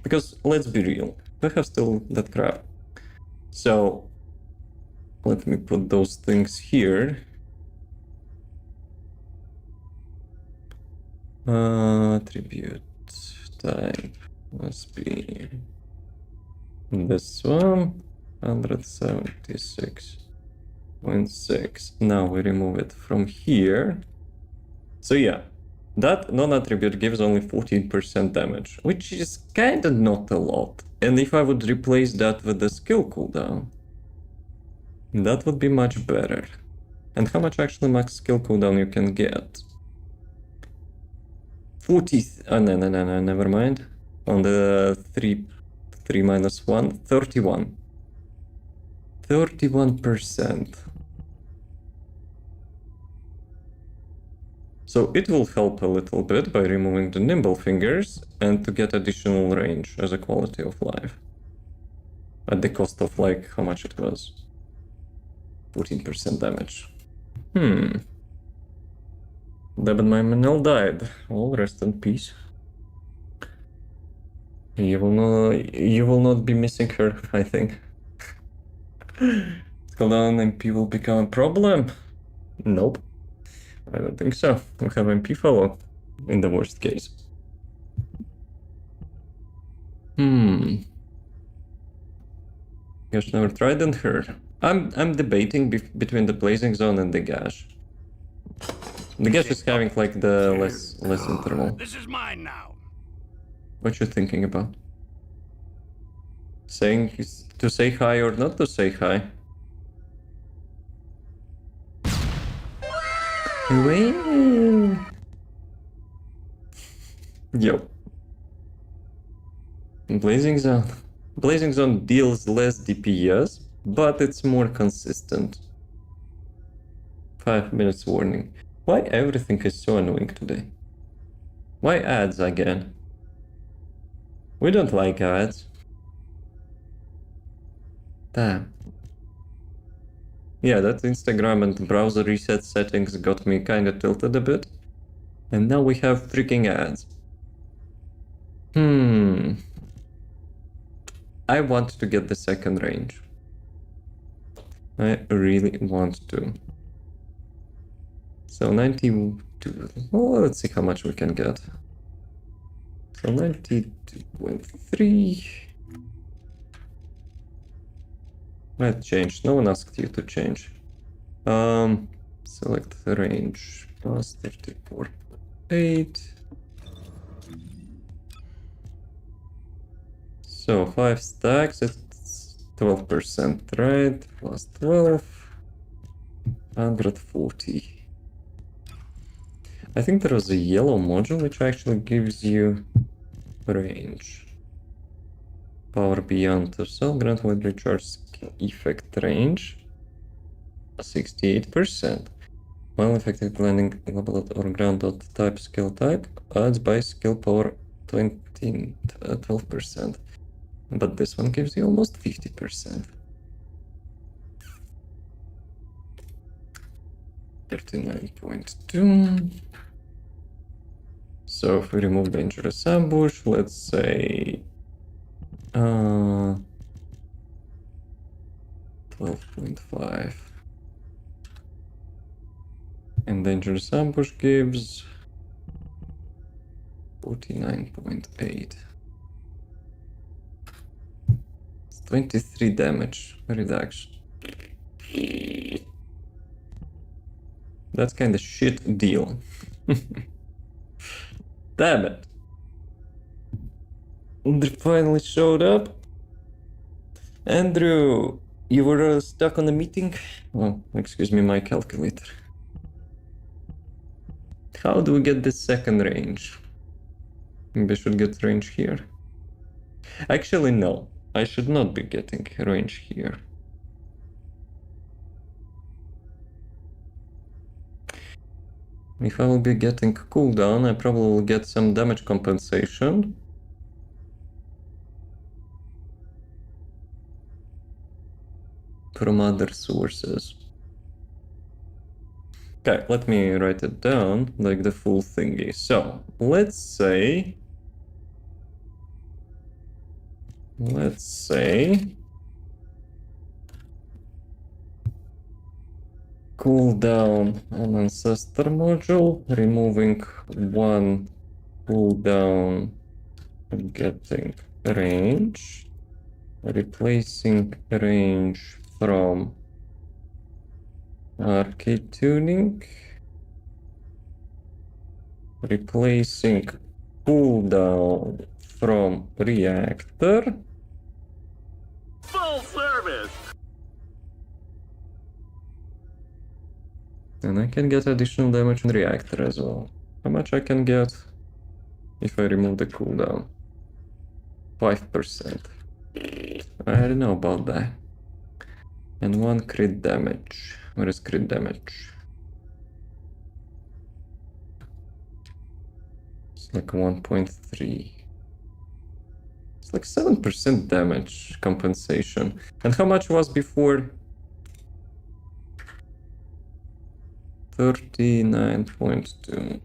Speaker 1: Because let's be real, I have still that crap. So let me put those things here. Attribute type must be this one, 176.6. Now we remove it from here. So yeah, that non-attribute gives only 14% damage, which is kinda not a lot. And if I would replace that with the skill cooldown, that would be much better. And how much actually max skill cooldown you can get? 40, no, never mind. On the 3 minus 1, 31. 31%. So it will help a little bit by removing the nimble fingers and to get additional range as a quality of life. At the cost of like, how much it was? 14% damage. But my NELL died. Well, rest in peace. You will not be missing her, I think. Hold on, MP will become a problem? Nope. I don't think so. We'll have MP follow, in the worst case. Gash never tried and heard. I'm debating between the Blazing Zone and the Gash. The guess is having like the less interval.
Speaker 2: This is mine now.
Speaker 1: What you thinking about? Saying to say hi or not to say hi? Wait. Yo. Blazing Zone. Blazing Zone deals less DPS, but it's more consistent. 5 minutes warning. Why everything is so annoying today? Why ads again? We don't like ads. Damn. Yeah, that Instagram and browser reset settings got me kinda tilted a bit. And now we have freaking ads. I want to get the second range. I really want to. So 92. Well, let's see how much we can get. So 92.3. Let's change. No one asked you to change. Select the range. Plus 34.8. So 5 stacks, it's 12%, right? Plus 12. 140. I think there was a yellow module which actually gives you range. Power beyond the cell, grant wide recharge skill effect range. 68%. While effective landing level or ground dot type skill type adds by skill power 12%. But this one gives you almost 50%. 39.2. So if we remove dangerous ambush, let's say 12.5. And dangerous ambush gives 49.8. It's 23 damage reduction. That's kind of shit deal. Damn it. Andrew finally showed up. Andrew, you were stuck on a meeting? Oh, excuse me, my calculator. How do we get this second range? Maybe I should get range here. Actually, no. I should not be getting range here. If I will be getting cooldown, I probably will get some damage compensation. From other sources. Okay, let me write it down, like the full thingy. So, let's say cooldown on ancestor module, removing one cooldown, getting range, replacing range from arcade tuning, replacing cooldown from reactor.
Speaker 2: Full service.
Speaker 1: And I can get additional damage on reactor as well. How much I can get if I remove the cooldown? 5%. I don't know about that. And one crit damage. Where is crit damage? It's like 1.3. It's like 7% damage compensation. And how much was before? 39.2.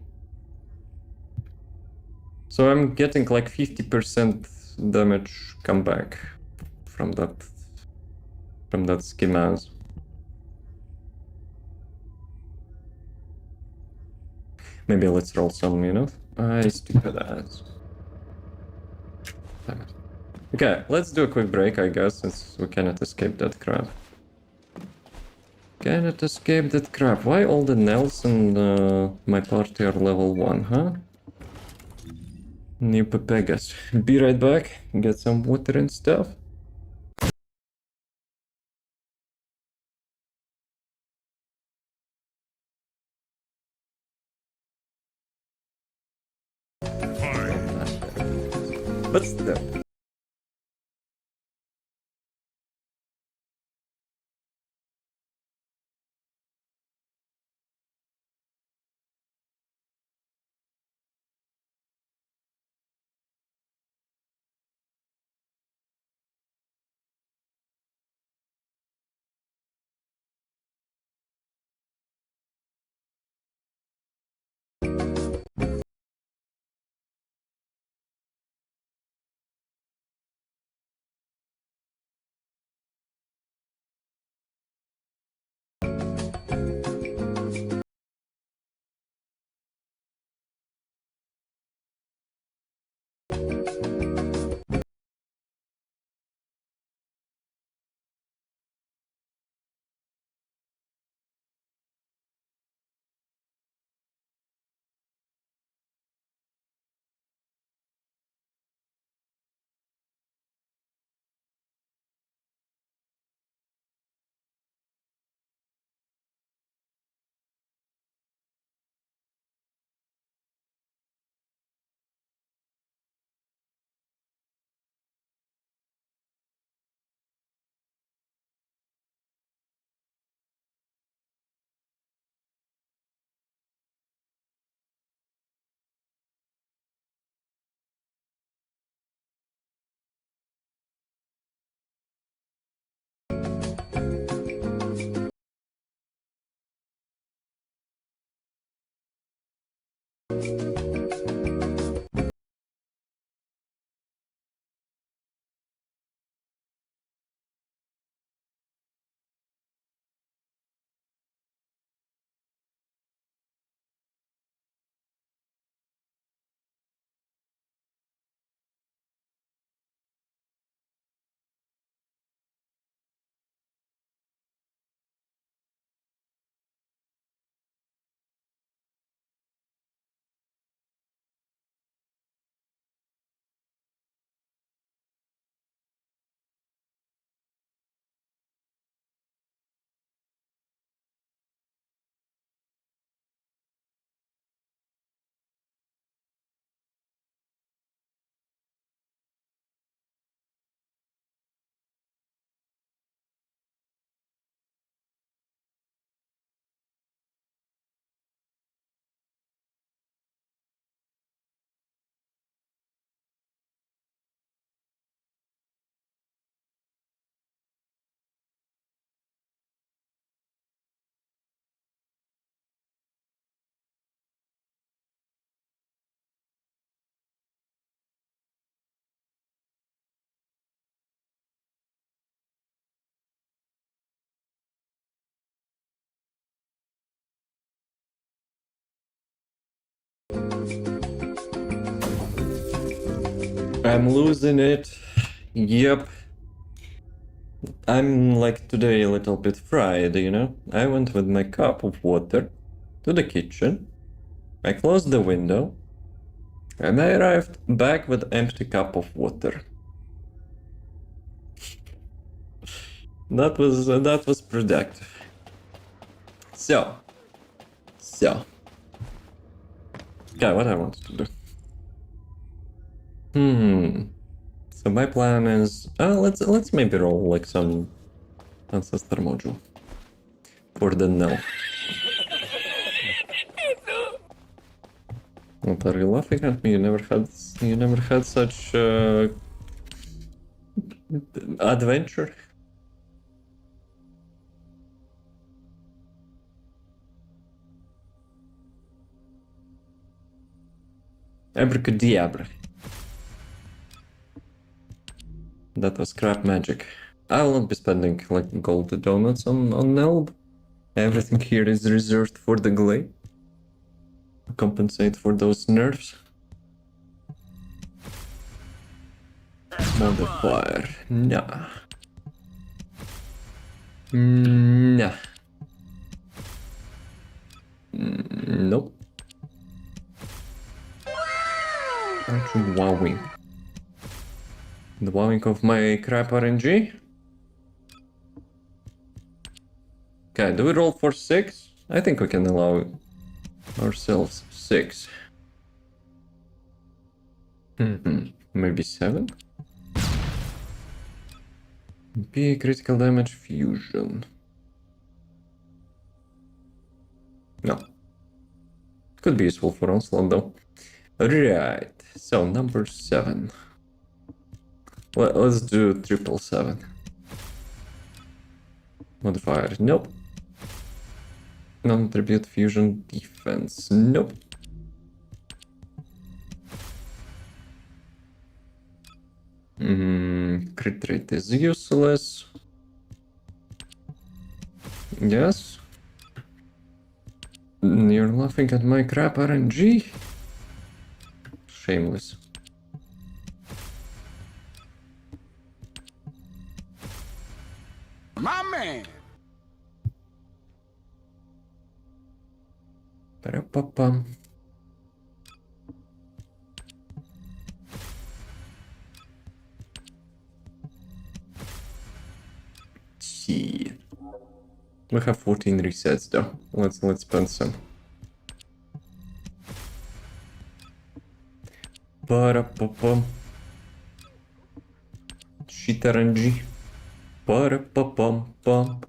Speaker 1: So I'm getting like 50% damage comeback from that schemas. Maybe let's roll some, stupid ads. Okay, let's do a quick break, I guess, since we cannot escape that crap. Cannot escape that crap. Why all the NELLs in my party are level 1, huh? New Pepegas. Be right back. Get some water and stuff. But still. I'm losing it. Yep. I'm like today a little bit fried, you know? I went with my cup of water to the kitchen. I closed the window. And I arrived back with empty cup of water. That was productive. So. Yeah, what I wanted to do. So my plan is let's maybe roll like some ancestor module for the NELL. What are you laughing at me? You never had such adventure. Abracadabra. That was crap magic. I will not be spending like gold donuts on NELL. Everything here is reserved for the Glade. To compensate for those nerfs. Modifier. Nah. Nah. think of my crap RNG? Okay, do we roll for 6? I think we can allow ourselves 6. Maybe 7? Be critical damage fusion. No. Could be useful for onslaught though. Right, so number 7. Well, let's do 777. Modifier, nope. Non-tribute fusion defense, nope. Crit rate is useless. Yes. You're laughing at my crap RNG? Shameless.
Speaker 2: My man.
Speaker 1: Ba-da-ba-bum. Gee. We have 14 resets though. Let's spend some. Ba-da-ba-bum. Shit RNG. Ba-da-ba-bum-bum.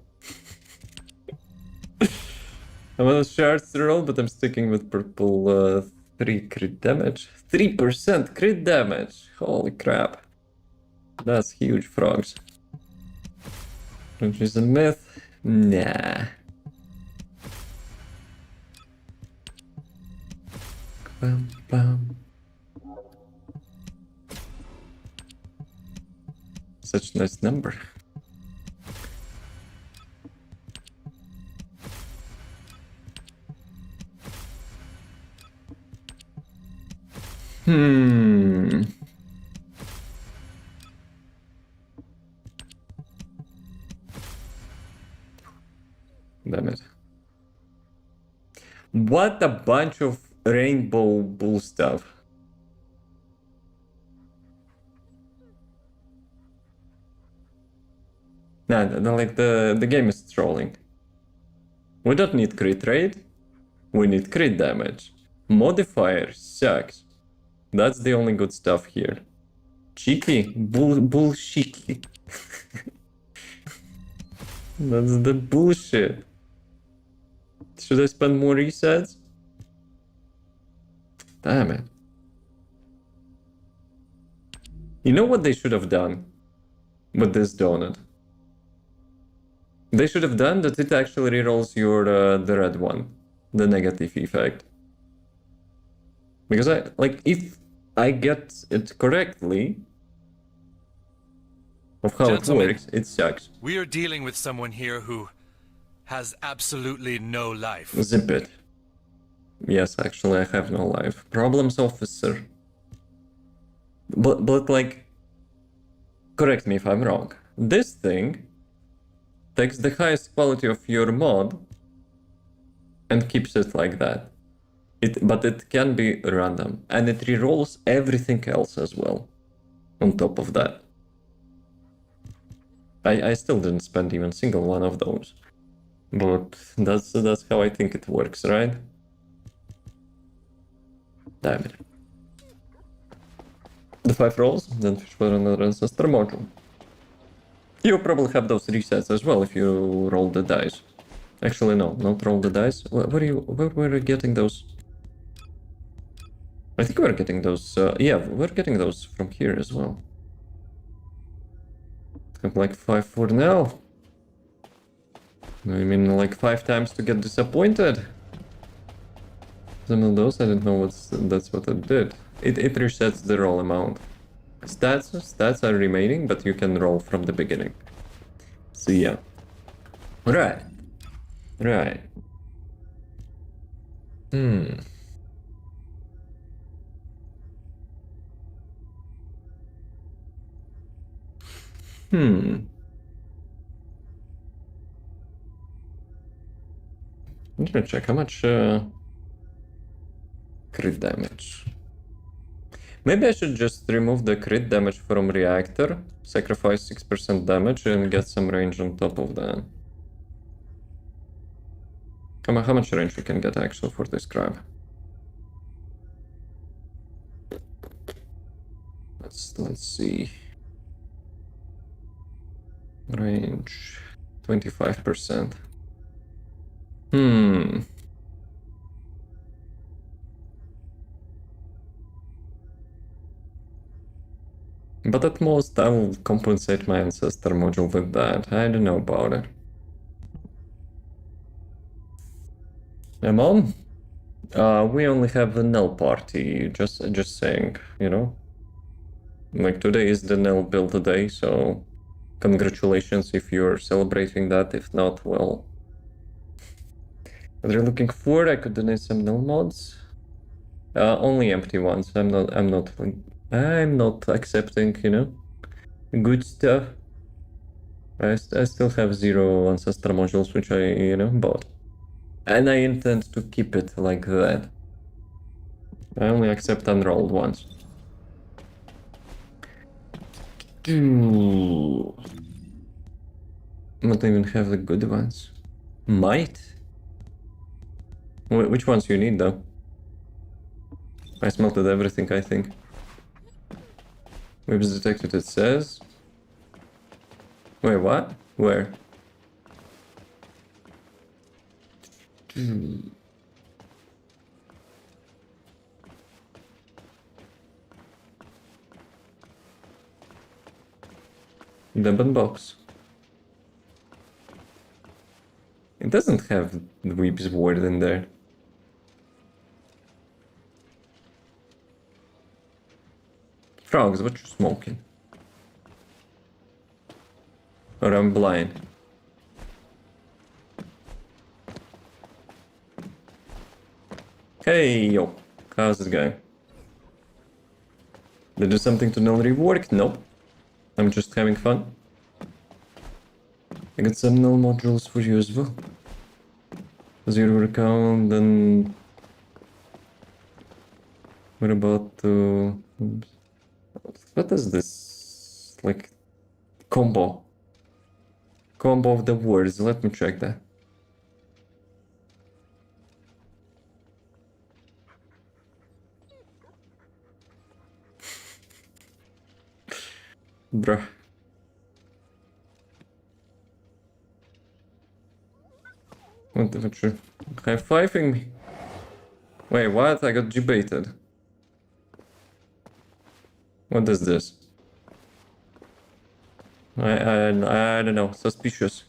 Speaker 1: I'm on a shards roll, but I'm sticking with purple 3 crit damage. 3% crit damage! Holy crap. That's huge, frogs. Which is a myth? Nah. Bum, bum. Such a nice number. Damn it. What a bunch of rainbow bull stuff. Nah, no, like the game is trolling. We don't need crit rate. We need crit damage. Modifier sucks. That's the only good stuff here. Cheeky? Bullshit. That's the bullshit. Should I spend more resets? Damn it. You know what they should have done with this donut? They should have done that it actually rerolls your the red one, the negative effect. Because if I get it correctly of how
Speaker 7: Gentlemen,
Speaker 1: it works, it sucks.
Speaker 7: We are dealing with someone here who has absolutely no life.
Speaker 1: Zip it. Yes, actually, I have no life. Problems, officer. But like, correct me if I'm wrong. This thing takes the highest quality of your mod and keeps it like that. But it can be random, and it rerolls everything else as well. On top of that, I still didn't spend even a single one of those, but that's how I think it works, right? Damn it. The 5 rolls, then fish for another ancestor module. You probably have those resets as well if you roll the dice. Actually, no, not roll the dice. Where were you getting those? I think we're getting those. Yeah, we're getting those from here as well. Have like 5 for now. I mean, like 5 times to get disappointed. Some of those, I don't know that's what it did. It resets the roll amount. Stats are remaining, but you can roll from the beginning. So yeah. Right. I'm gonna check how much crit damage. Maybe I should just remove the crit damage from reactor, sacrifice 6% damage, and get some range on top of that. How much range we can get actually for this crab? Let's see. Range 25%. But at most I will compensate my ancestor module with that. I don't know about it. I'm on. We only have a NELL party, just saying, you know? Like today is the NELL build day, so congratulations if you're celebrating that. If not, well... What they're looking for, I could donate some NELL mods. Only empty ones. I'm not accepting, you know, good stuff. I still have 0 ancestor modules, which I, you know, bought. And I intend to keep it like that. I only accept unrolled ones. Not even have the good ones. Might? Which ones you need though? I smelted everything, I think. We've detected, it says. Wait, what? Where? Weapon box. It doesn't have the Weep's word in there. Frogs, what you smoking? Or I'm blind. Hey, yo. How's it going? Did you do something to null rework? Nope. I'm just having fun. I got some null modules for you as well. 0 account, then... What about what is this? Like... Combo. Combo of the words. Let me check that. Bruh. What the fuck? High-fiving me? Wait, what? I got debated. What is this? I don't know. Suspicious.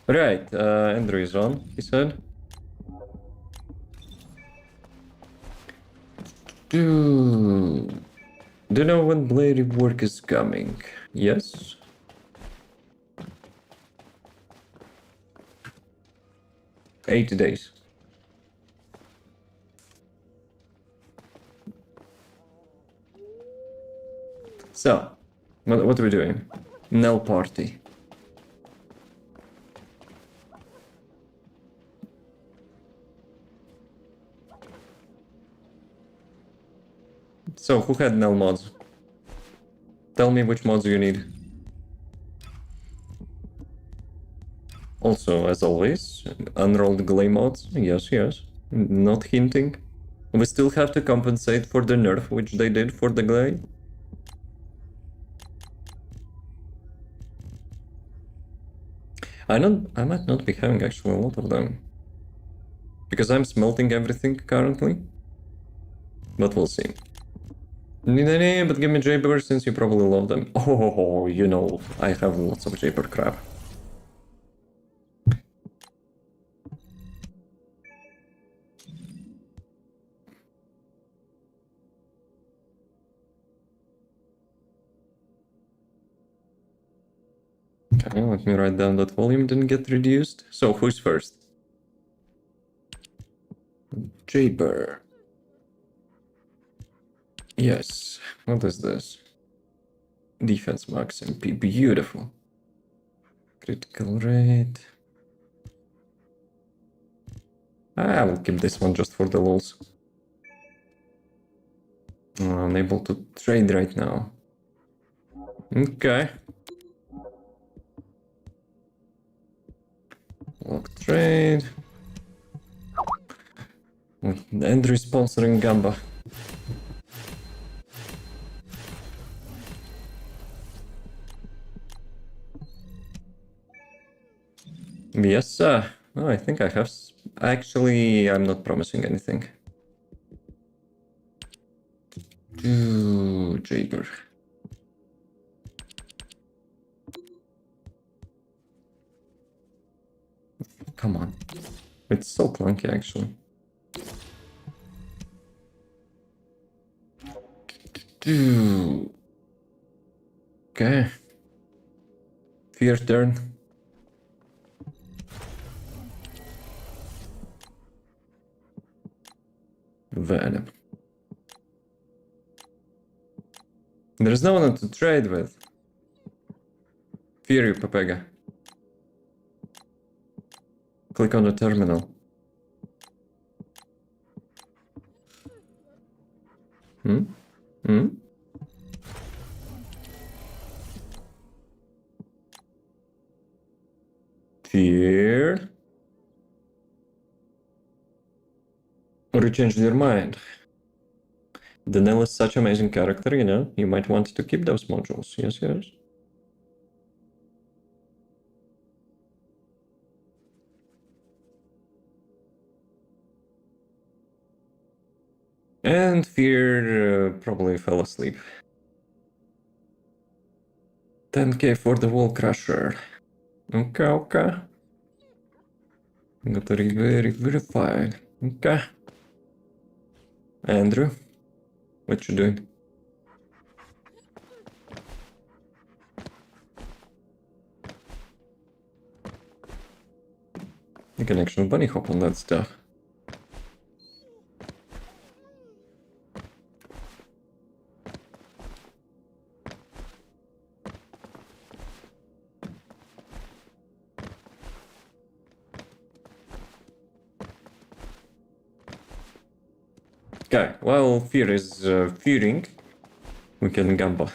Speaker 1: Right, Andrew is on, he said. Do you know when Blade rework is coming? Yes? Eight days. So, what are we doing? NELL party. So, who had NELL mods? Tell me which mods you need. Also, as always, unrolled Glay mods. Yes, yes. Not hinting. We still have to compensate for the nerf which they did for the Glay. I might not be having actually a lot of them. Because I'm smelting everything currently. But we'll see. But give me Jaybird since you probably love them. Oh, you know, I have lots of Jaybird crap. Okay, let me write down that volume didn't get reduced. So, who's first? Jaybird. Yes. What is this? Defense max MP. Beautiful. Critical rate. I will keep this one just for the lulz. Unable to trade right now. Okay. Lock trade. Andrew sponsoring Gamba. Yes, sir. Oh, I think I have. Actually, I'm not promising anything. Ooh, Jaeger. Come on. It's so clunky, actually. Ooh. Okay. Fear turn. Venom. There's no one to trade with. Fear you, Papega. Click on the terminal. Hmm? Hmm? Fear? Or you changed your mind? The NELL is such amazing character, you know? You might want to keep those modules. Yes, yes. And Fear probably fell asleep. 10k for the Wall Crusher. Okay, okay. Got to verify. Okay. Andrew, what you doing? You can actually bunny hop on that stuff. Okay, while Fear is fearing, we can Gamba.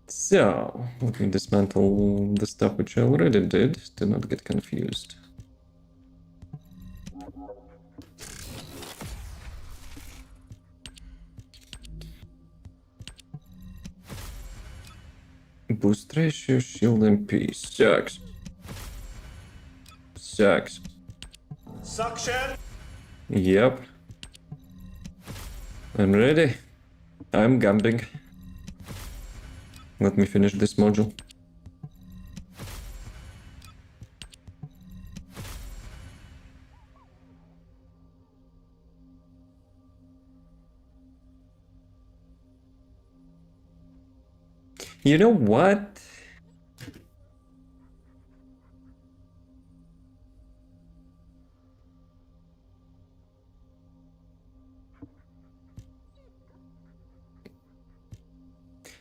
Speaker 1: So, let me dismantle the stuff which I already did, to not get confused. Boost ratio, shield MP, sucks. Sucks.
Speaker 2: Suction.
Speaker 1: Yep. I'm ready. I'm gambling. Let me finish this module. You know what?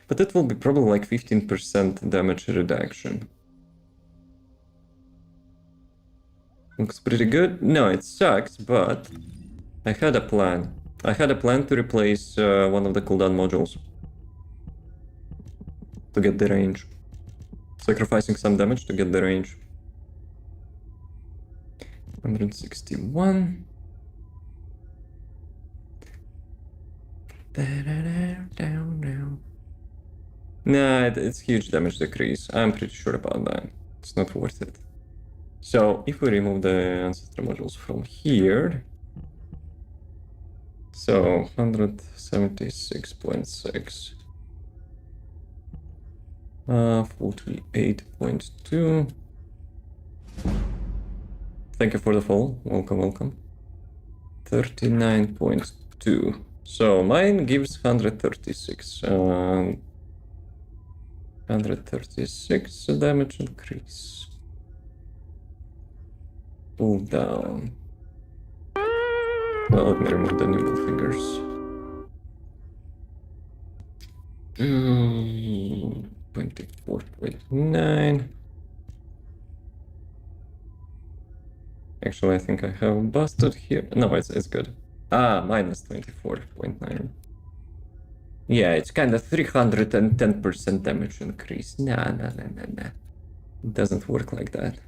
Speaker 1: But it will be probably like 15% damage reduction. Looks pretty good. No, it sucks, but I had a plan. I had a plan to replace one of the cooldown modules. To get the range. Sacrificing some damage to get the range. 161. Nah, it's huge damage decrease. I'm pretty sure about that. It's not worth it. So, if we remove the ancestral modules from here... So, 176.6. 48.2. Thank you for the follow. Welcome, welcome. 39.2. So, mine gives 136. 136 damage increase. Pull down. Well, let me remove the nimble fingers. 24.9. Actually, I think I have busted here. No, it's good. Ah, minus 24.9. Yeah, it's kind of 310% damage increase. Nah. It doesn't work like that.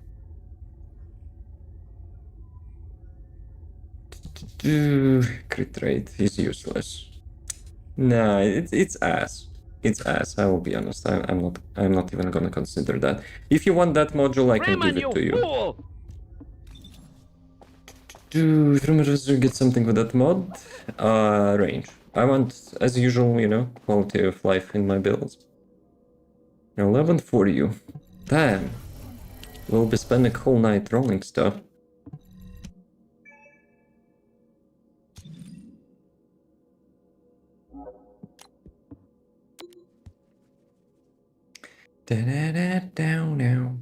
Speaker 1: Crit rate is useless. Nah, it's ass. It's ass. I will be honest. I'm not even gonna consider that. If you want that module, I can give it to you. Do you get something with that mod? Range. I want, as usual, you know, quality of life in my builds. 11 for you. Damn. We'll be spending whole night rolling stuff. Down now.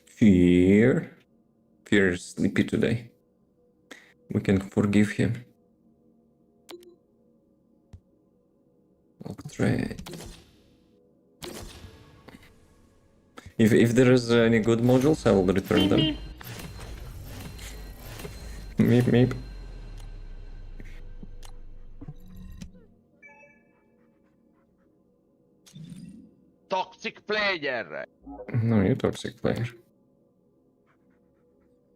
Speaker 1: Fear. Fear is sleepy today. We can forgive him. Trade. If there is any good modules, I will return them. Meep.
Speaker 8: Toxic player.
Speaker 1: No, you toxic player.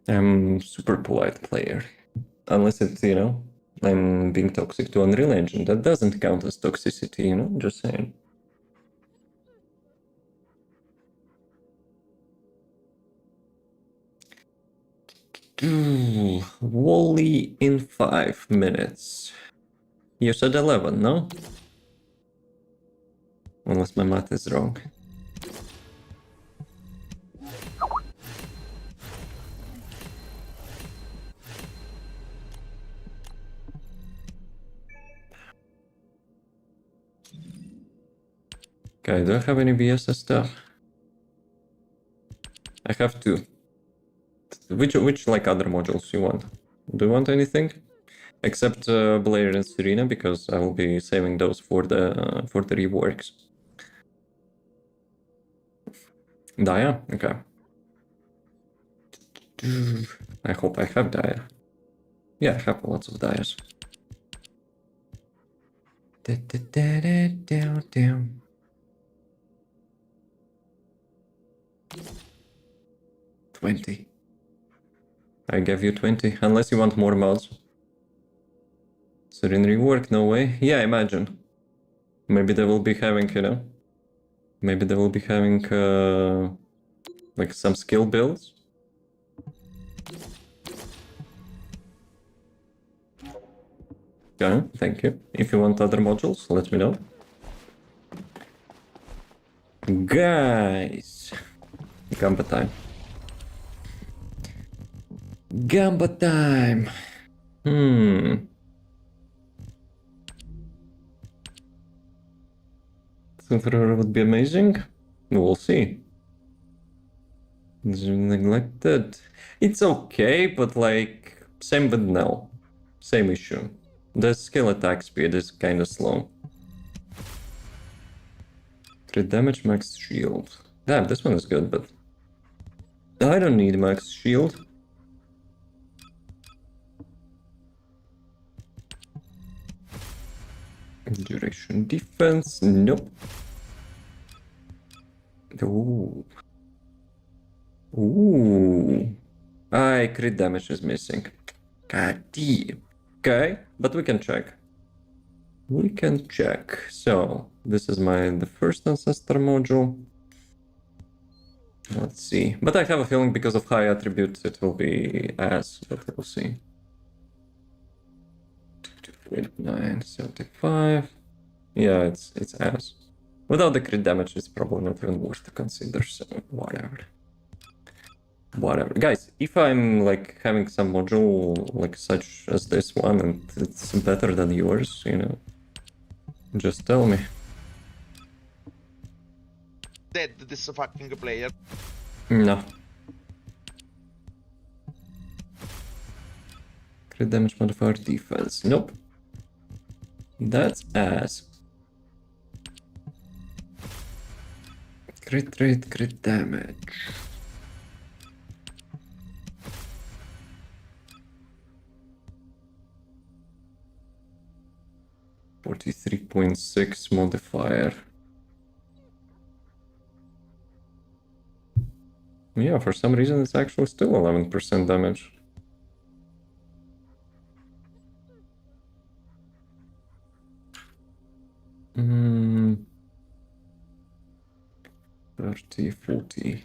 Speaker 1: I'm super polite player. Unless it's, you know, I'm being toxic to Unreal Engine. That doesn't count as toxicity, you know? Just saying. Wally in 5 minutes. You said 11, no? Unless my math is wrong. Okay, do I have any BSS stuff? I have 2. Which like other modules you want? Do you want anything? Except Blair and Serena, because I will be saving those for the reworks. Daya? Okay. I hope I have Daya. Yeah, I have lots of Dayas. Down. 20. I gave you 20, unless you want more mods. Serene rework, no way. Yeah, imagine. Maybe they will be having, you know, maybe they will be having like some skill builds. Okay, thank you. If you want other modules, let me know. Guys, Gamba time. Gamba time. Silver would be amazing. We'll see. Neglected. It's okay, but like same with NELL. Same issue. The skill attack speed is kinda slow. Crit damage, max shield. Damn, this one is good, but I don't need max shield. Duration defense, nope. Ooh. Crit damage is missing. God damn. Okay, but we can check. We can check. So, this is the first ancestor module. Let's see. But I have a feeling because of high attributes it will be ass, but we'll see. 975. Yeah, it's ass. Without the crit damage, it's probably not even worth to consider, so whatever. Whatever. Guys, if I'm like having some module like such as this one and it's better than yours, you know, just tell me.
Speaker 8: Dead this fucking player.
Speaker 1: No. Crit damage modifier defense. Nope. That's ass. Crit rate, crit damage. .6 modifier. Yeah, for some reason it's actually still 11% damage. Hmm. 30, 40.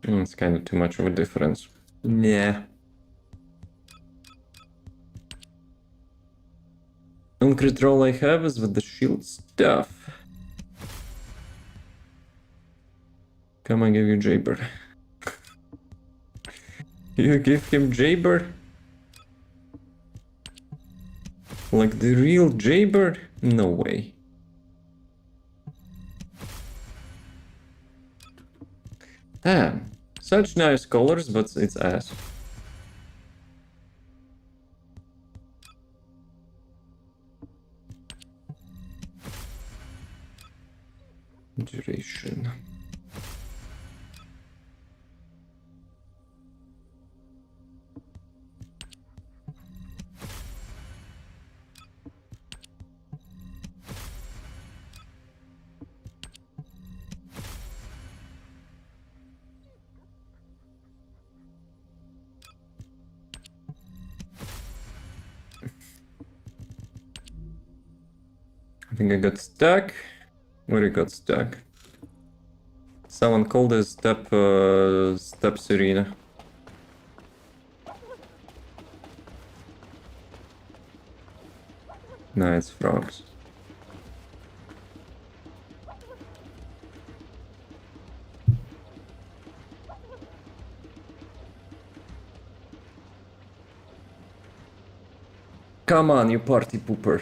Speaker 1: It's kind of too much of a difference. Yeah. Only crit roll I have is with the shield stuff. Come on, give you Jaber. You give him Jaber? Like the real Jaber? No way. Damn. Such nice colors, but it's ass. Duration. I think I got stuck. Where I got stuck? Someone called a step Serena. No, it's frogs. Come on, you party pooper.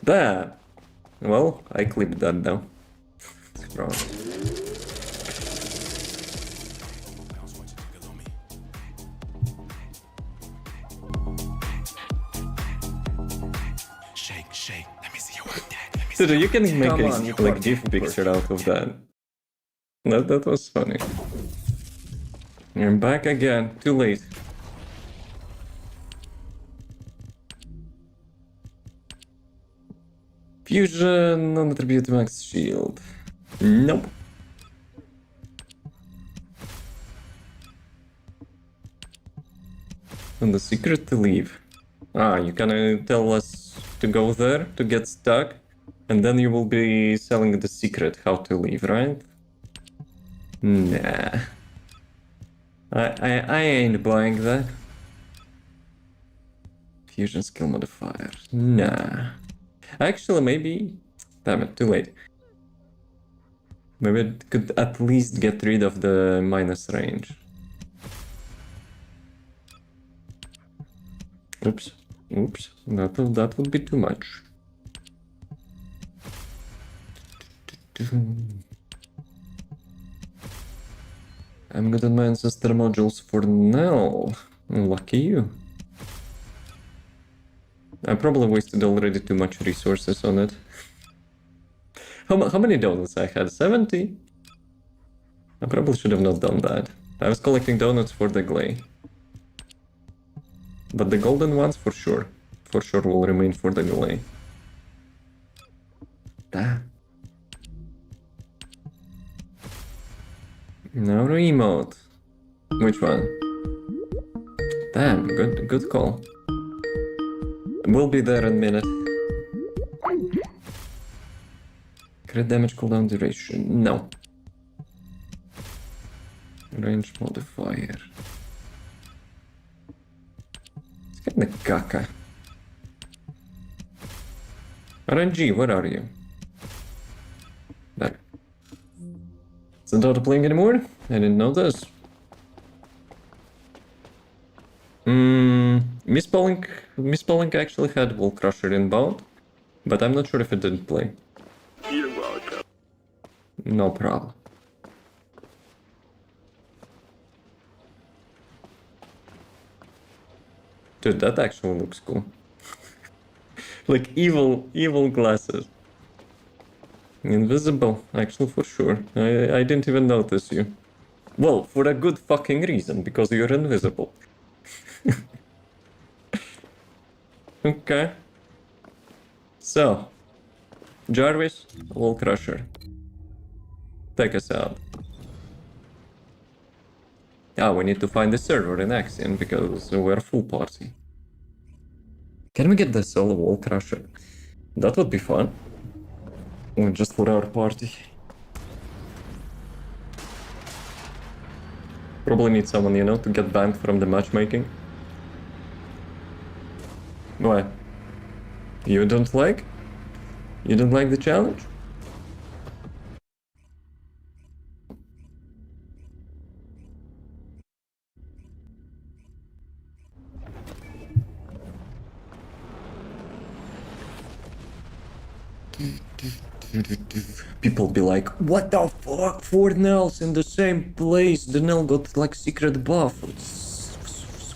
Speaker 1: Damn. Well, I clipped that now. It's wrong.
Speaker 7: Shake, shake. Let me see you work that. Let me
Speaker 1: So you can make
Speaker 4: Come
Speaker 1: a
Speaker 4: on, you
Speaker 1: like
Speaker 4: party
Speaker 1: GIF
Speaker 4: pooper.
Speaker 1: picture out of that. That was funny. You're back again. Too late. Fusion, non-attribute max shield. Nope. And the secret to leave. Ah, you can tell us to go there to get stuck, and then you will be selling the secret how to leave, right? Nah. I ain't buying that. Fusion skill modifier. Nah. Actually, maybe... Damn it, too late. Maybe it could at least get rid of the minus range. Oops. Oops. That would be too much. I'm good at my ancestor modules for NELL. Lucky you. I probably wasted already too much resources on it. How many donuts I had? 70? I probably should have not done that. I was collecting donuts for the glay. But the golden ones for sure will remain for the glay. Damn. Now remote. Which one? Damn, good call. We'll be there in a minute. Crit damage cooldown duration. No. Range modifier. Let's get the caca. RNG, where are you? There. Isn't auto playing anymore? I didn't know this. Miss Polink actually had Wall Crusher inbound. But I'm not sure if it didn't play.
Speaker 3: You're welcome.
Speaker 1: No problem. Dude, that actually looks cool. Like evil glasses. Invisible, actually, for sure. I didn't even notice you. Well, for a good fucking reason, because you're invisible. Okay. So, Jarvis, Wall Crusher. Take us out. Ah, we need to find the server in Axion, because we're full party. Can we get the solo Wall Crusher? That would be fun. Just for our party. Probably need someone, you know, to get banned from the matchmaking. Why? You don't like? You don't like the challenge? People be like, what the fuck? 4 Nells in the same place. The Nell got like secret buff.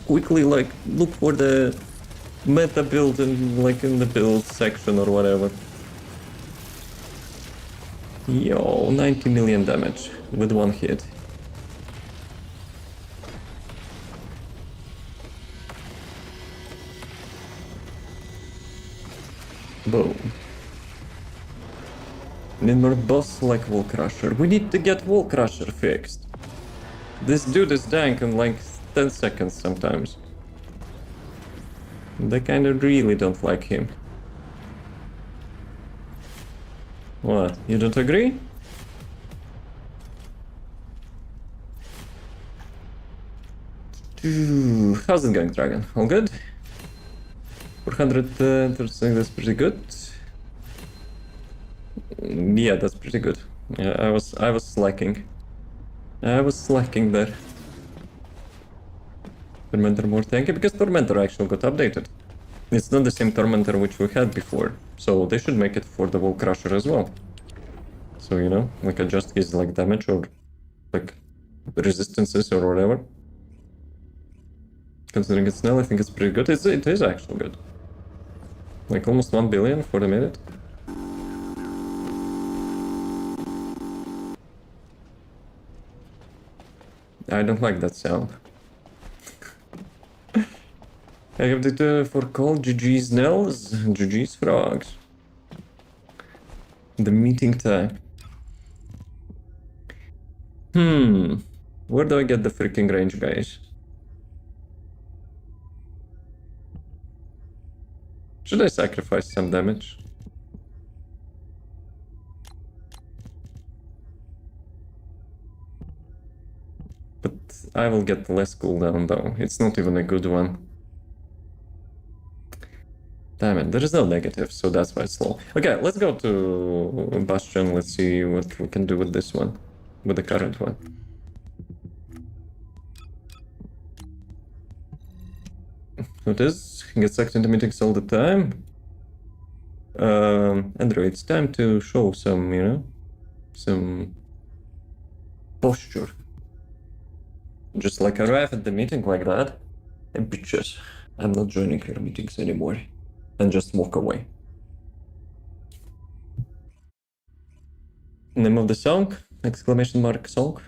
Speaker 1: Quickly like look for the meta build and like in the build section or whatever. Yo, 90 million damage with one hit. Boom. Need more boss like Wall Crusher. We need to get Wall Crusher fixed. This dude is dying in like 10 seconds sometimes. They kinda really don't like him. What? You don't agree? How's it going, Dragon? All good? 400, that's pretty good. Yeah, that's pretty good. Yeah, I was slacking. I was slacking there. Tormentor more tanky because Tormentor actually got updated. It's not the same Tormentor which we had before, so they should make it for the Wall Crusher as well. So you know, we can adjust his like damage or like resistances or whatever. Considering it's NELL, I think it's pretty good. It is actually good. Like almost 1 billion for the minute. I don't like that sound. I have the for call GG's Nells, GG's frogs. The meeting time. Where do I get the freaking range, guys? Should I sacrifice some damage? But I will get less cooldown though. It's not even a good one. Damn it, there is no negative, so that's why it's slow. Okay, let's go to Bastion. Let's see what we can do with this one. With the current one. What is? Get sucked into meetings all the time. Andrew, it's time to show some, you know, some posture. Just like arrive at the meeting like that, and bitches, I'm not joining your meetings anymore, and just walk away. Name of the song? Exclamation mark song?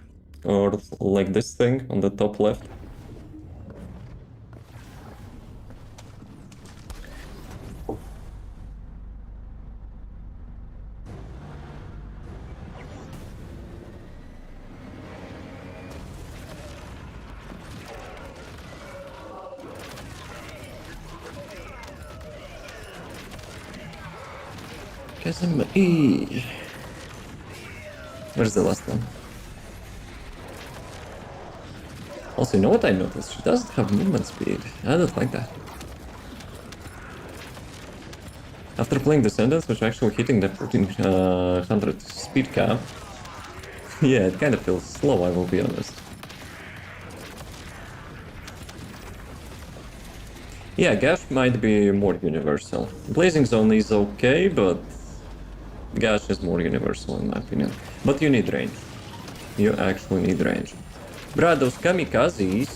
Speaker 1: Or like this thing on the top left? Where's the last one? Also, you know what I noticed? She doesn't have movement speed. I don't like that. After playing Descendant, which actually hitting the 1400 speed cap, yeah, it kind of feels slow, I will be honest. Yeah, Gash might be more universal. Blazing Zone is okay, but Gash is more universal in my opinion. But you need range. You actually need range. Bruh, those kamikazes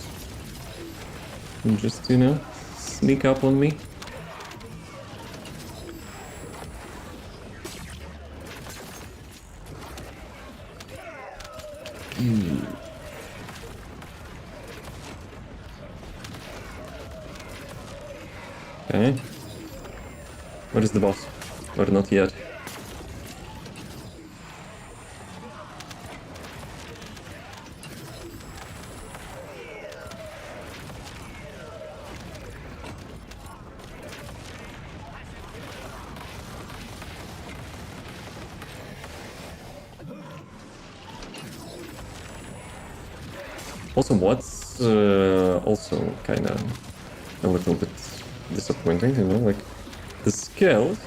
Speaker 1: just, you know, sneak up on me. Okay. Where is the boss? Or not yet? Also, what's also kind of a little bit disappointing, you know, like the skills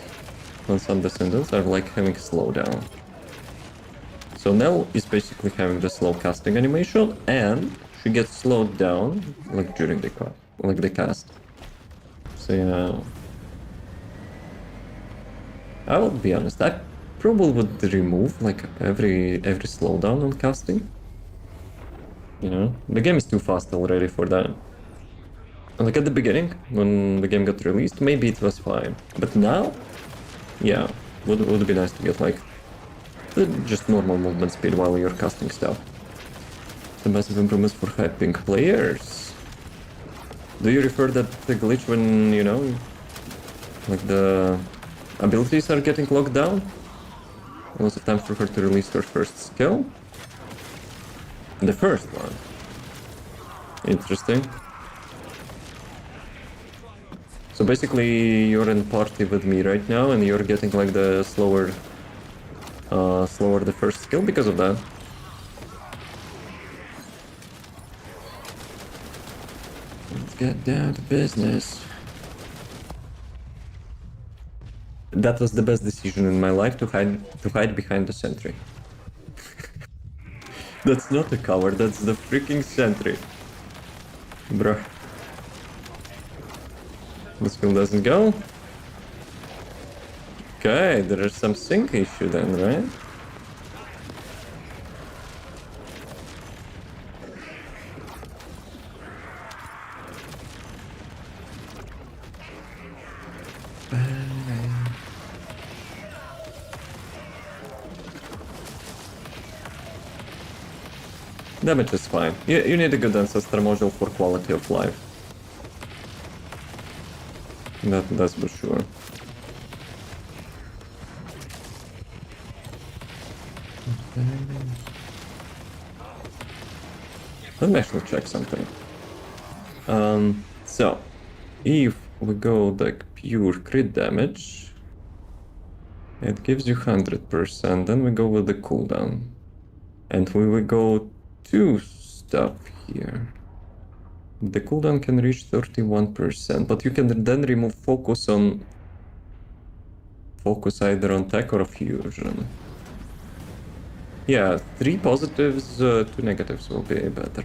Speaker 1: on some Descendants are like having slowdown. So Nell is basically having the slow casting animation, and she gets slowed down like during the cast. So yeah, I will be honest, I probably would remove like every slowdown on casting. You know, the game is too fast already for that. Like at the beginning, when the game got released, maybe it was fine. But now, yeah, would be nice to get like just normal movement speed while you're casting stuff. The massive improvements for hyping players. Do you refer that the glitch when, you know, like the abilities are getting locked down? Lots of time for her to release her first skill? The first one. Interesting. So basically, you're in party with me right now, and you're getting like the slower the first skill because of that. Let's get down to business. That was the best decision in my life to hide behind the sentry. That's not a cover, that's the freaking sentry. Bruh. The skill doesn't go. Okay, there is some sync issue then, right? Damage is fine. You need a good ancestor module for quality of life. That's for sure. Let me actually check something. So, if we go like pure crit damage, it gives you 100%, then we go with the cooldown. And we will go to stuff here. The cooldown can reach 31%, but you can then remove focus either on tech or fusion. Yeah, 3 positives, 2 negatives will be better.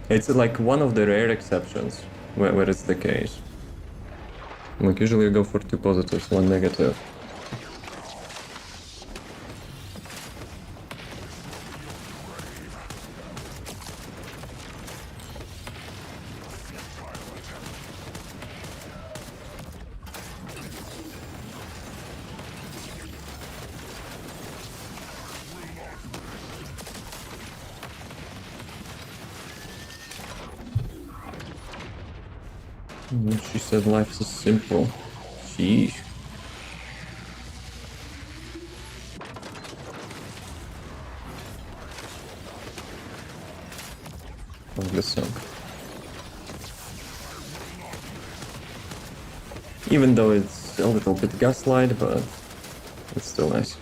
Speaker 1: It's like one of the rare exceptions where it's the case. Like usually you go for 2 positives, 1 negative. She said life is simple. Sheesh. Oh, this song. Even though it's a little bit gaslight, but it's still nice.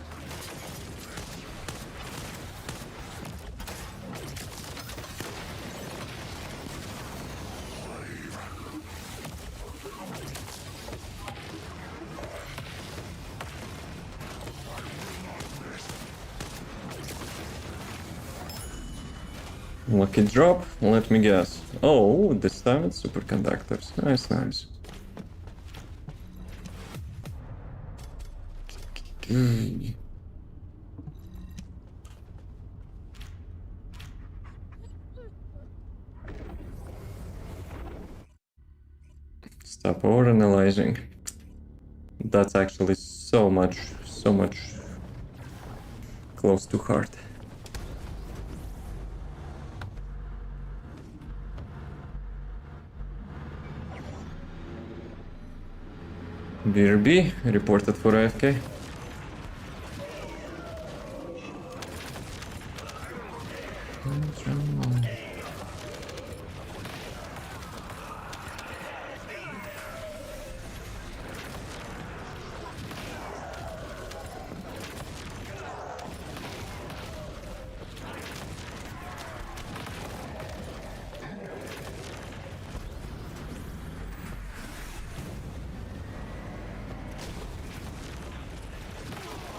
Speaker 1: Lucky drop, let me guess. Oh, this time it's superconductors. Nice, nice. Stop overanalyzing. That's actually so much close to heart. BRB reported for AFK.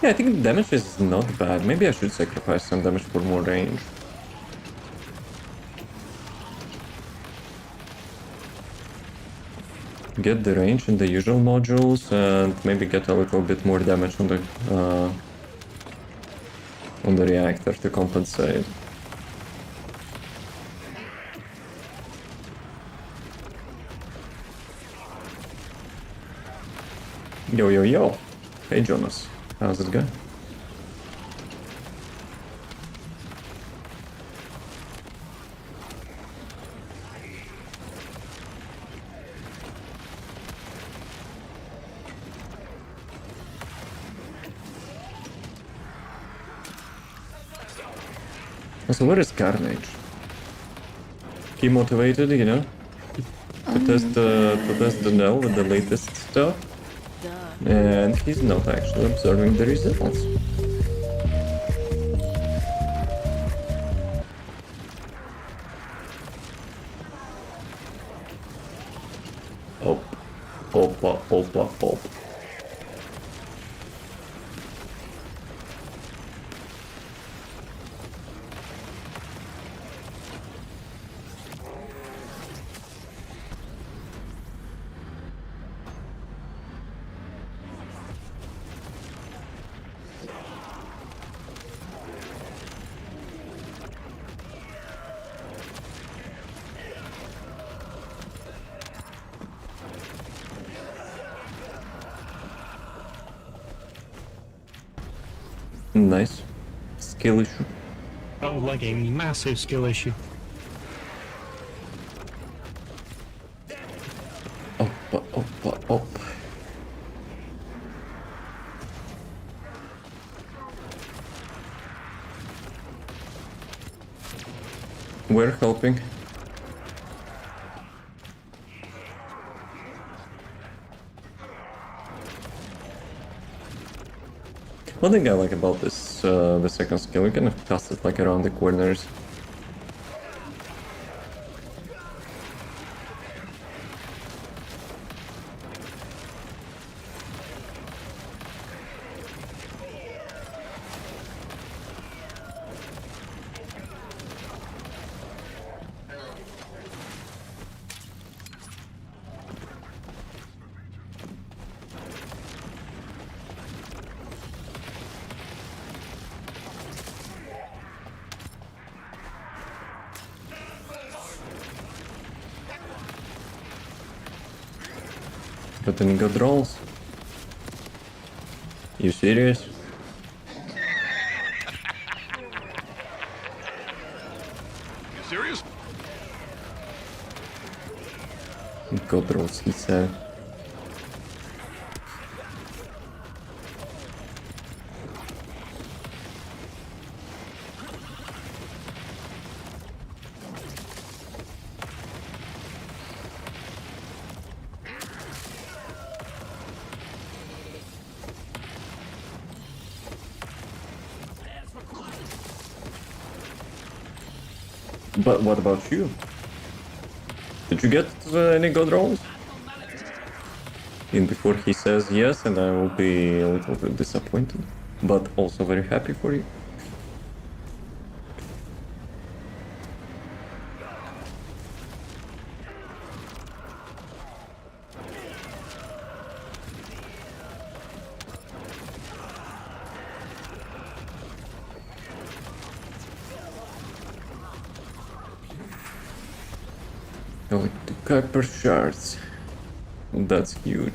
Speaker 1: Yeah, I think the damage is not bad. Maybe I should sacrifice some damage for more range. Get the range in the usual modules and maybe get a little bit more damage on the reactor to compensate. Yo, yo, yo. Hey, Jonas. How's it going? So where is Carnage? He motivated, you know, to test the NELL with the latest stuff, and he's not actually observing the results. Op. Nice. Skill issue.
Speaker 9: Oh, like a massive skill issue.
Speaker 1: Op. We're helping. One thing I like about this, the second skill, you can cast it like around the corners. But then he got rolls. You serious?
Speaker 3: You serious?
Speaker 1: God rolls, he said. But what about you? Did you get any god rolls? And before he says yes, and I will be a little bit disappointed, but also very happy for you. Going to Kuiper shards. That's huge.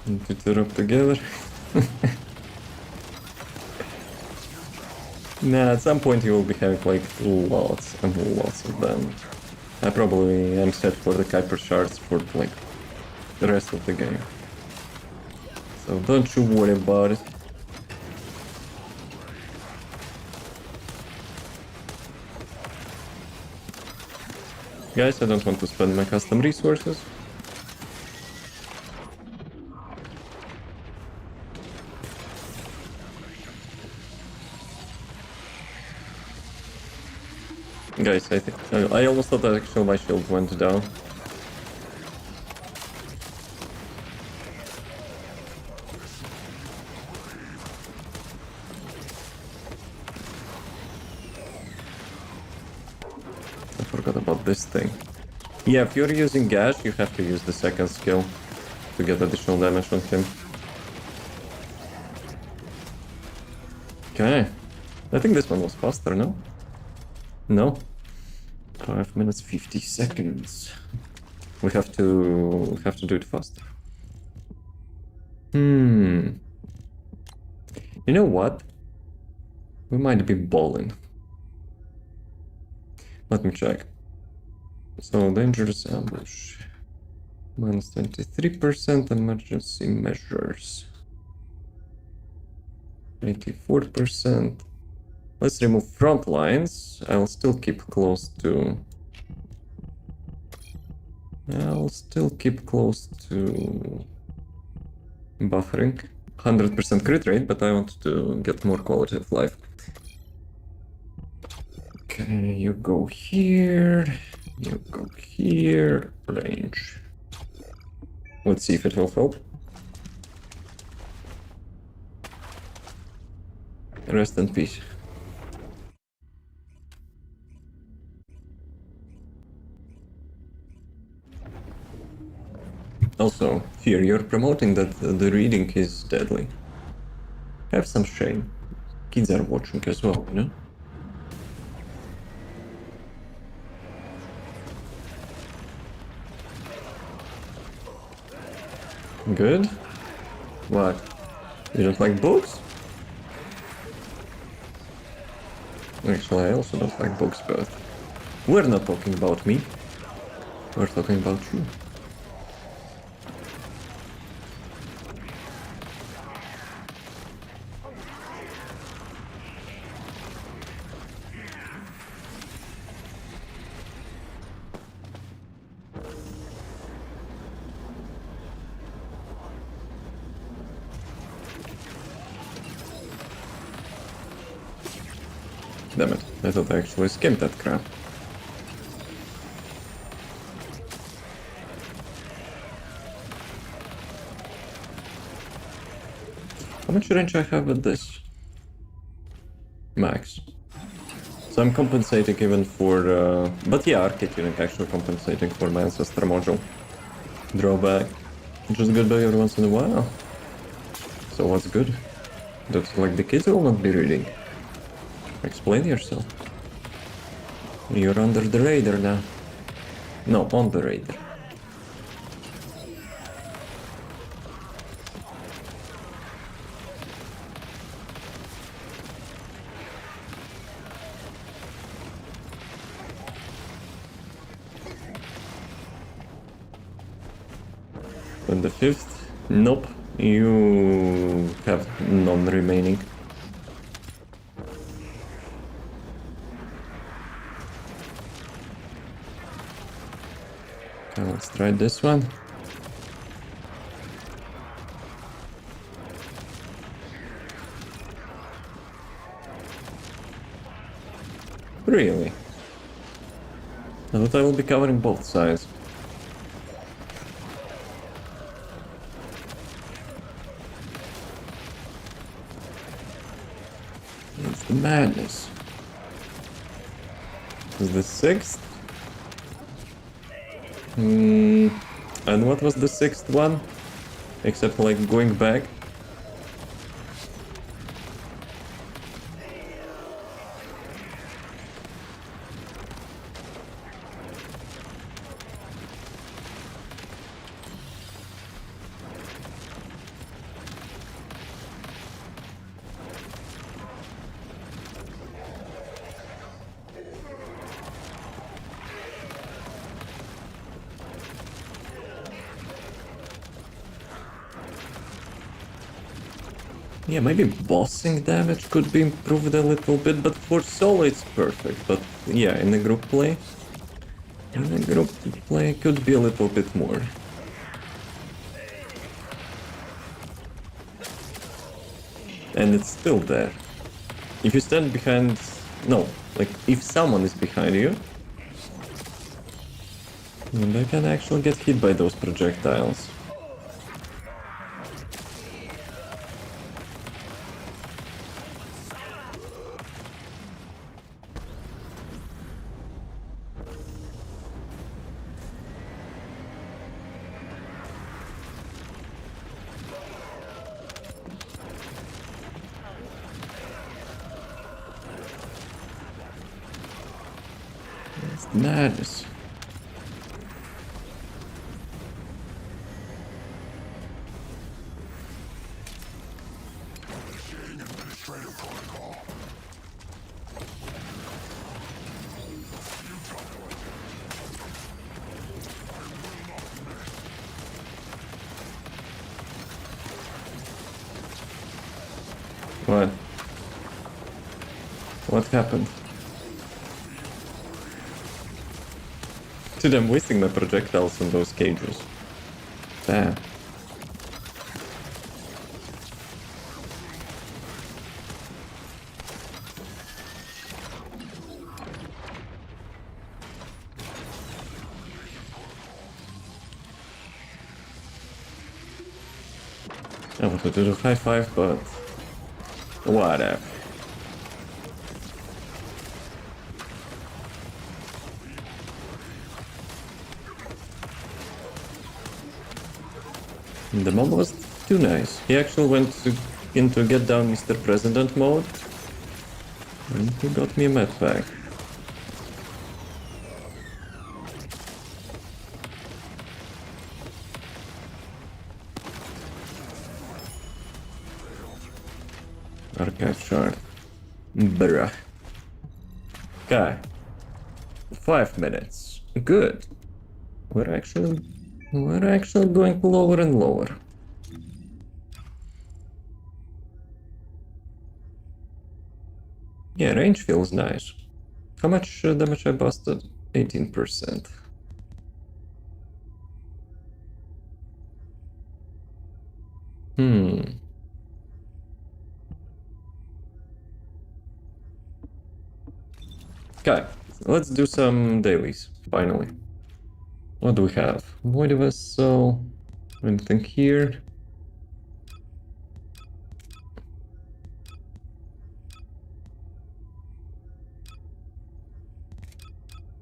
Speaker 1: Need to tear up together. Nah, at some point you will be having like lots and lots of them. I probably am set for the Kuiper shards for like the rest of the game. So don't you worry about it. Guys, I don't want to spend my custom resources. Guys, I think I almost thought that actually my shield went down. I forgot about this thing. Yeah, if you're using Gash, you have to use the second skill to get additional damage on him. Okay. I think this one was faster, no? No? 5 minutes 50 seconds. We have to do it faster. You know what? We might be balling. Let me check. So dangerous ambush. Minus 23% emergency measures. 84%. Let's remove front lines. I'll still keep close to buffering. 100% crit rate, but I want to get more quality of life. Okay, you go here. You go here. Range. Let's see if it will help. Rest in peace. Also, here you're promoting that the reading is deadly. Have some shame. Kids are watching as well, you know? Good? What? You don't like books? Actually, I also don't like books, but we're not talking about me. We're talking about you. Damn it, I thought I actually skimmed that crap. How much range I have with this? Max. So I'm compensating even for... but yeah, arcade tuning actually compensating for my ancestor module. Drawback. Just good by every once in a while. So what's good? That's like the kids will not be reading. Explain yourself. You're under the radar now. No, on the radar. And the fifth? Nope. You have none remaining. Okay, let's try this one. Really? I thought I will be covering both sides. It's the madness. Is the sixth? And what was the sixth one? Except like going back? Yeah, maybe bossing damage could be improved a little bit, but for solo it's perfect. But yeah, in the group play, could be a little bit more. And it's still there. If you stand behind... No, like, if someone is behind you, they can actually get hit by those projectiles. It's madness. What? What happened? Dude, I'm wasting my projectiles on those cages. Damn. I wanted to do high five, but whatever. The mob was too nice. He actually went into get down Mr. President mode, and he got me a med pack. Archive shard. Bruh. Okay. 5 minutes. Good. We're actually going lower and lower. Yeah, range feels nice. How much damage I busted? 18%. Okay, let's do some dailies, finally. What do we have? Void Vessel. Anything here?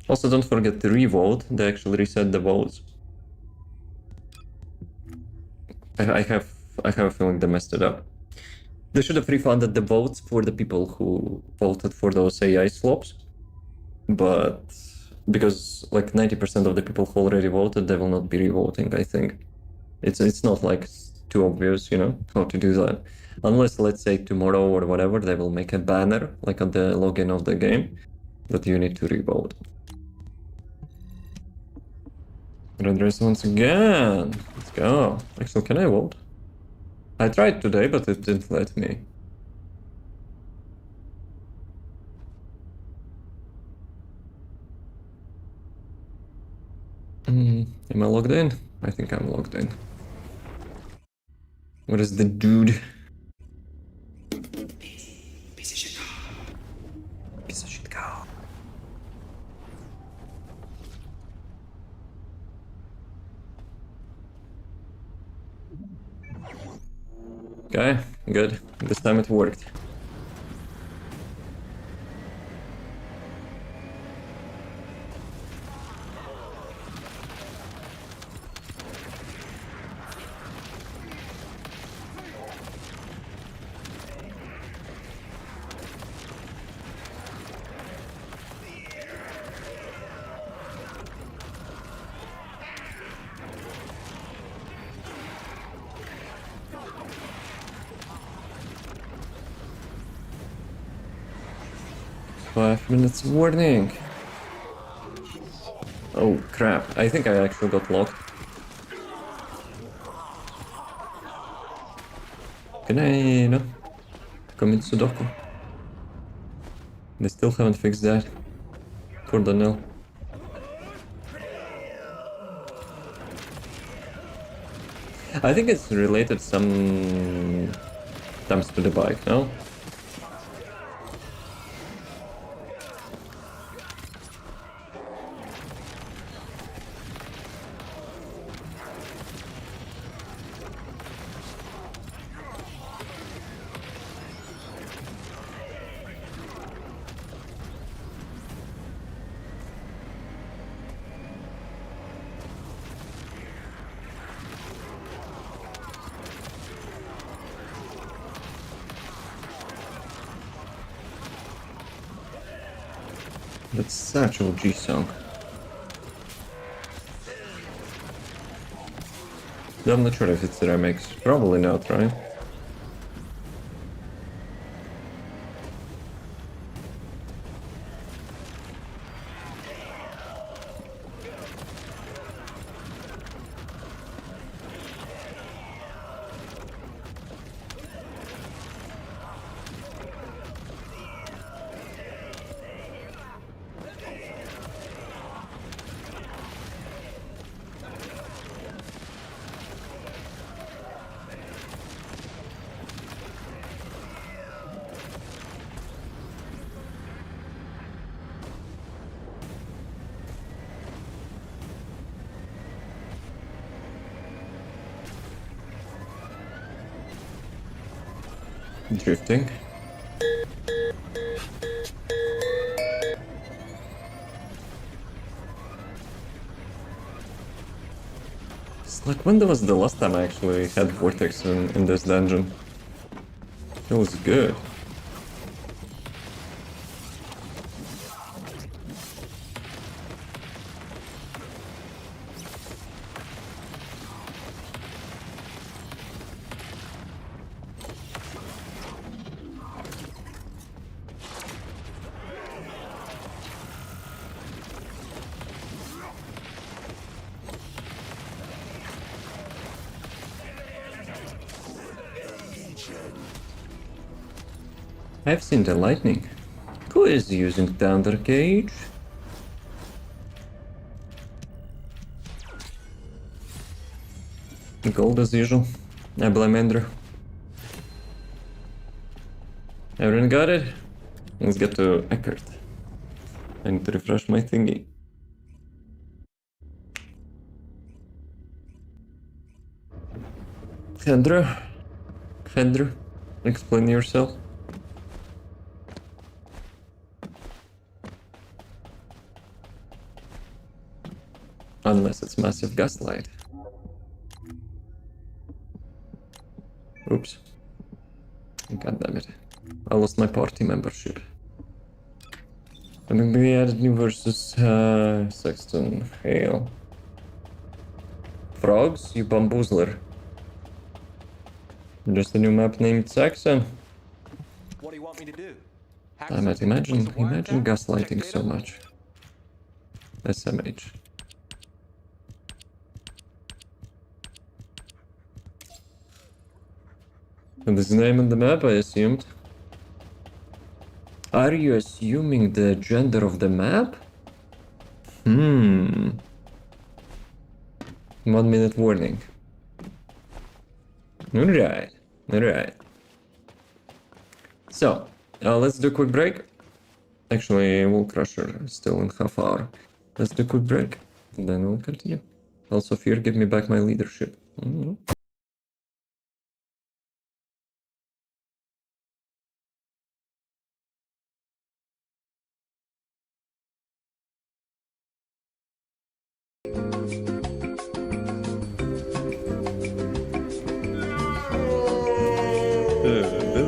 Speaker 1: Also, don't forget to revote. They actually reset the votes. I have a feeling they messed it up. They should have refunded the votes for the people who voted for those AI swaps. But because like 90% of the people who already voted, they will not be revoting, I think. It's not like too obvious, you know, how to do that. Unless, let's say, tomorrow or whatever, they will make a banner, like on the login of the game, that you need to revote. Red race once again. Let's go. Actually, can I vote? I tried today, but it didn't let me. Am I logged in? I think I'm logged in. What is the dude? Piece of shit go. Piece of shit go. Okay, good. This time it worked. Five minutes warning. Oh crap, I think I actually got locked. Can I, commit Sudoku? They still haven't fixed that for the NELL. I think it's related sometimes to the bike, no? That's such a OG song. I'm not sure if it's the remix. Probably not, right? Drifting. It's like, when was the last time I actually had Vortex in this dungeon? It was good. I've seen the lightning. Who is using Thunder Cage? Gold as usual. I blame Andrew. Everyone got it? Let's get to Eckert. I need to refresh my thingy. Andrew, explain yourself. Unless it's massive gaslight. Oops. God damn it. I lost my party membership. And then we added new versus Sexton. Hail. Frogs, you bamboozler. Just a new map named Saxon.
Speaker 5: What do you want me to do?
Speaker 1: I might imagine gaslighting so much. SMH. And this name on the map, I assumed. Are you assuming the gender of the map? 1 minute warning. Alright. So, let's do a quick break. Actually, Wool Crusher is still in half hour. Let's do a quick break, and then we'll continue. Also, Fear, give me back my leadership.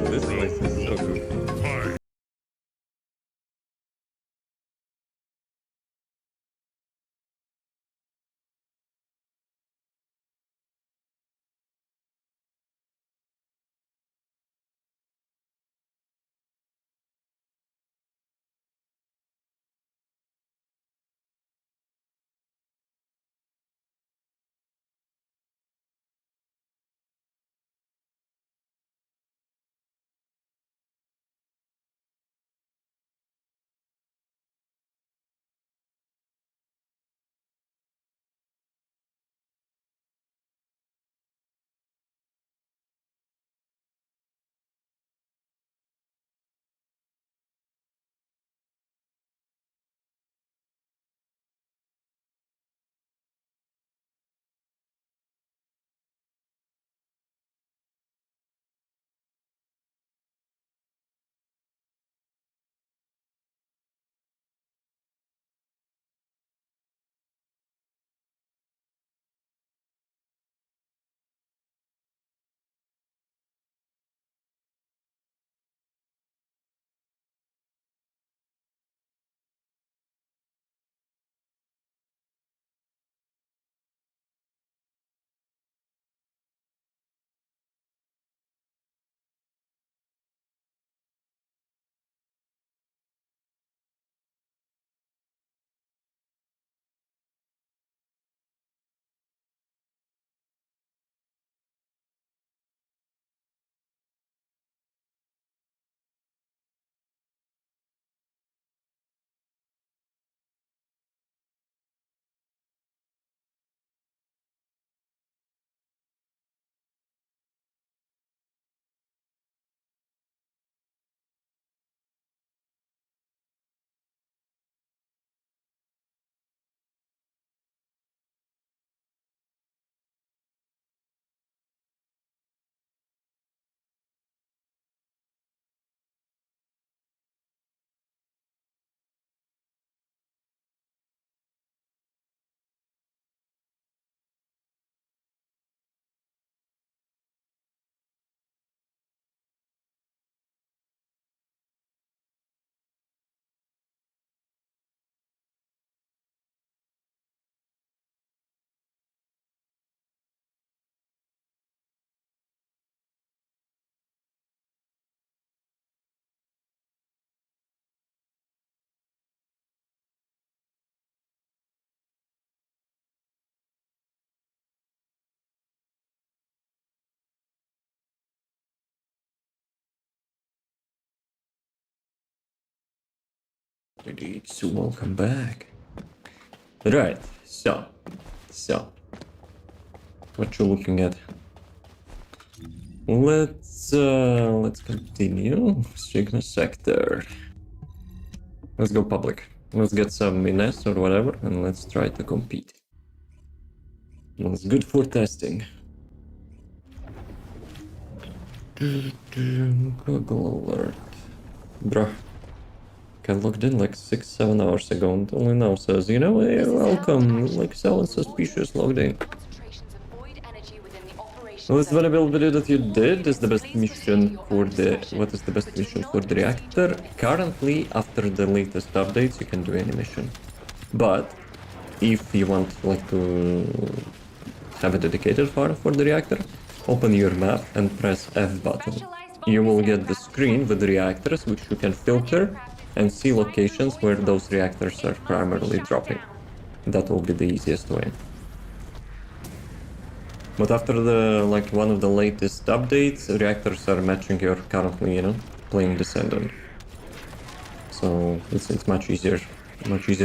Speaker 1: This place is so goofy. Indeed, so welcome back. Right, so, what you looking at? Let's continue. Sigma sector. Let's go public. Let's get some Mines or whatever, and let's try to compete. It's good for testing. Google alert. Bruh. I logged in like 6-7 hours ago and only now says, you know, hey, welcome, like someone suspicious logged in. Well, this vulnerability that you did is the best mission for the... What is the best mission for the reactor? Currently, after the latest updates, you can do any mission. But, if you want like to have a dedicated farm for the reactor, open your map and press F button. You will get the screen with the reactors, which you can filter and see locations where those reactors are primarily dropping. That will be the easiest way. But after the, like, one of the latest updates, reactors are matching your currently, you know, playing Descendant. So it's much easier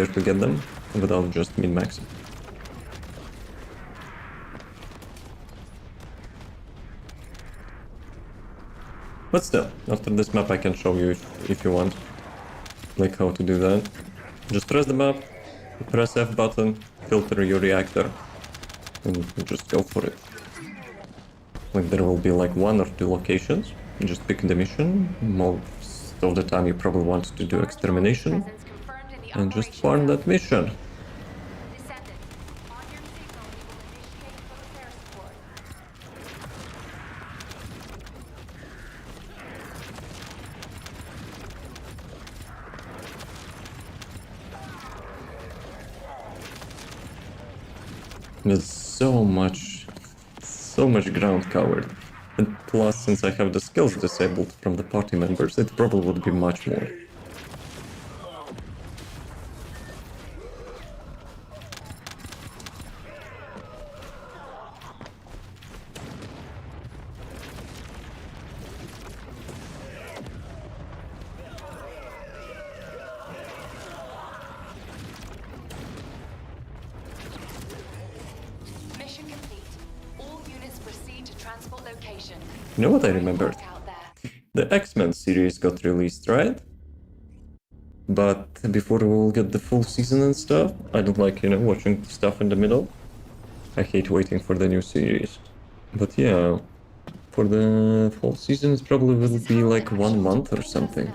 Speaker 1: to get them without just min-maxing. But still, after this map I can show you if you want, like how to do that. Just press the map, press F button, filter your reactor, and just go for it. Like there will be like 1 or 2 locations, just pick the mission. Most of the time you probably want to do extermination, and just farm that mission. There's so much ground covered, and plus since I have the skills disabled from the party members, it probably would be much more. You know what I remembered? The X-Men series got released, right? But before we'll get the full season and stuff, I don't like, you know, watching stuff in the middle. I hate waiting for the new series. But yeah, for the full season it probably will be like 1 month or something.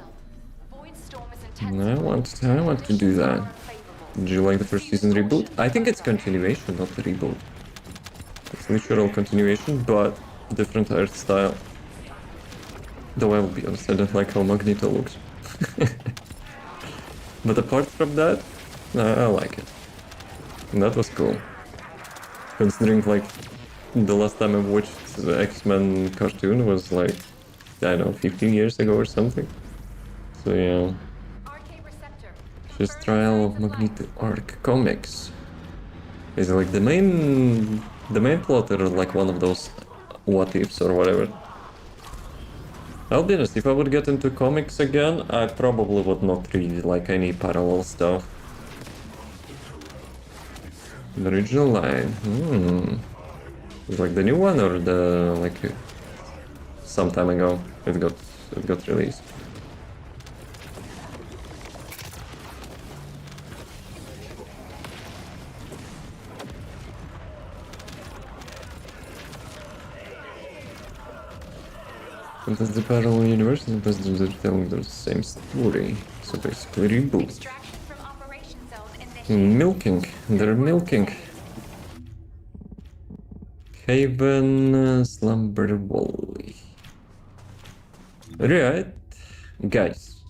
Speaker 1: And I want to do that. Did you like the first season reboot? I think it's continuation, not a reboot. It's literal continuation, but different art style. Though I will be honest, I don't like how Magneto looks. But apart from that, I like it. And that was cool. Considering like the last time I watched the X-Men cartoon was like, I don't know, 15 years ago or something. So yeah. Just Trial of Magneto Arc comics. Is it like the main plot or like one of those what ifs or whatever? I'll be honest, if I would get into comics again, I probably would not read like any parallel stuff. The original line. It's like the new one or the like some time ago it got released. And that's the parallel universe, and they're telling the same story. So basically reboot. Milking. They're milking. Haven Slumber Valley. Right, guys.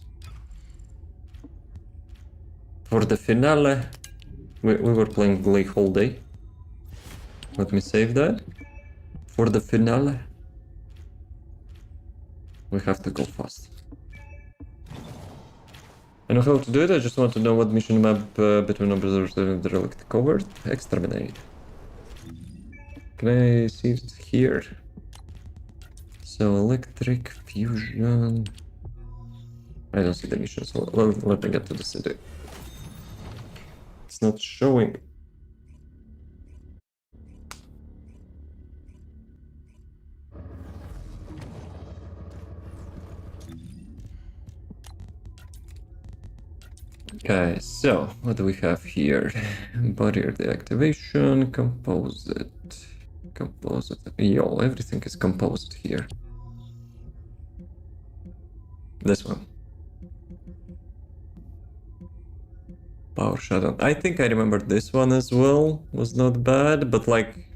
Speaker 1: For the finale, we were playing Lake whole day. Let me save that. For the finale, we have to go fast. I know how to do it, I just want to know what mission map between observers and the relic covered. Exterminate. Can I see it here? So electric fusion. I don't see the missions. Let me get to the city. It's not showing. Okay, so what do we have here? Barrier deactivation, composite. Yo, everything is composite here. This one. Power shutdown. I think I remember this one as well. Was not bad, but like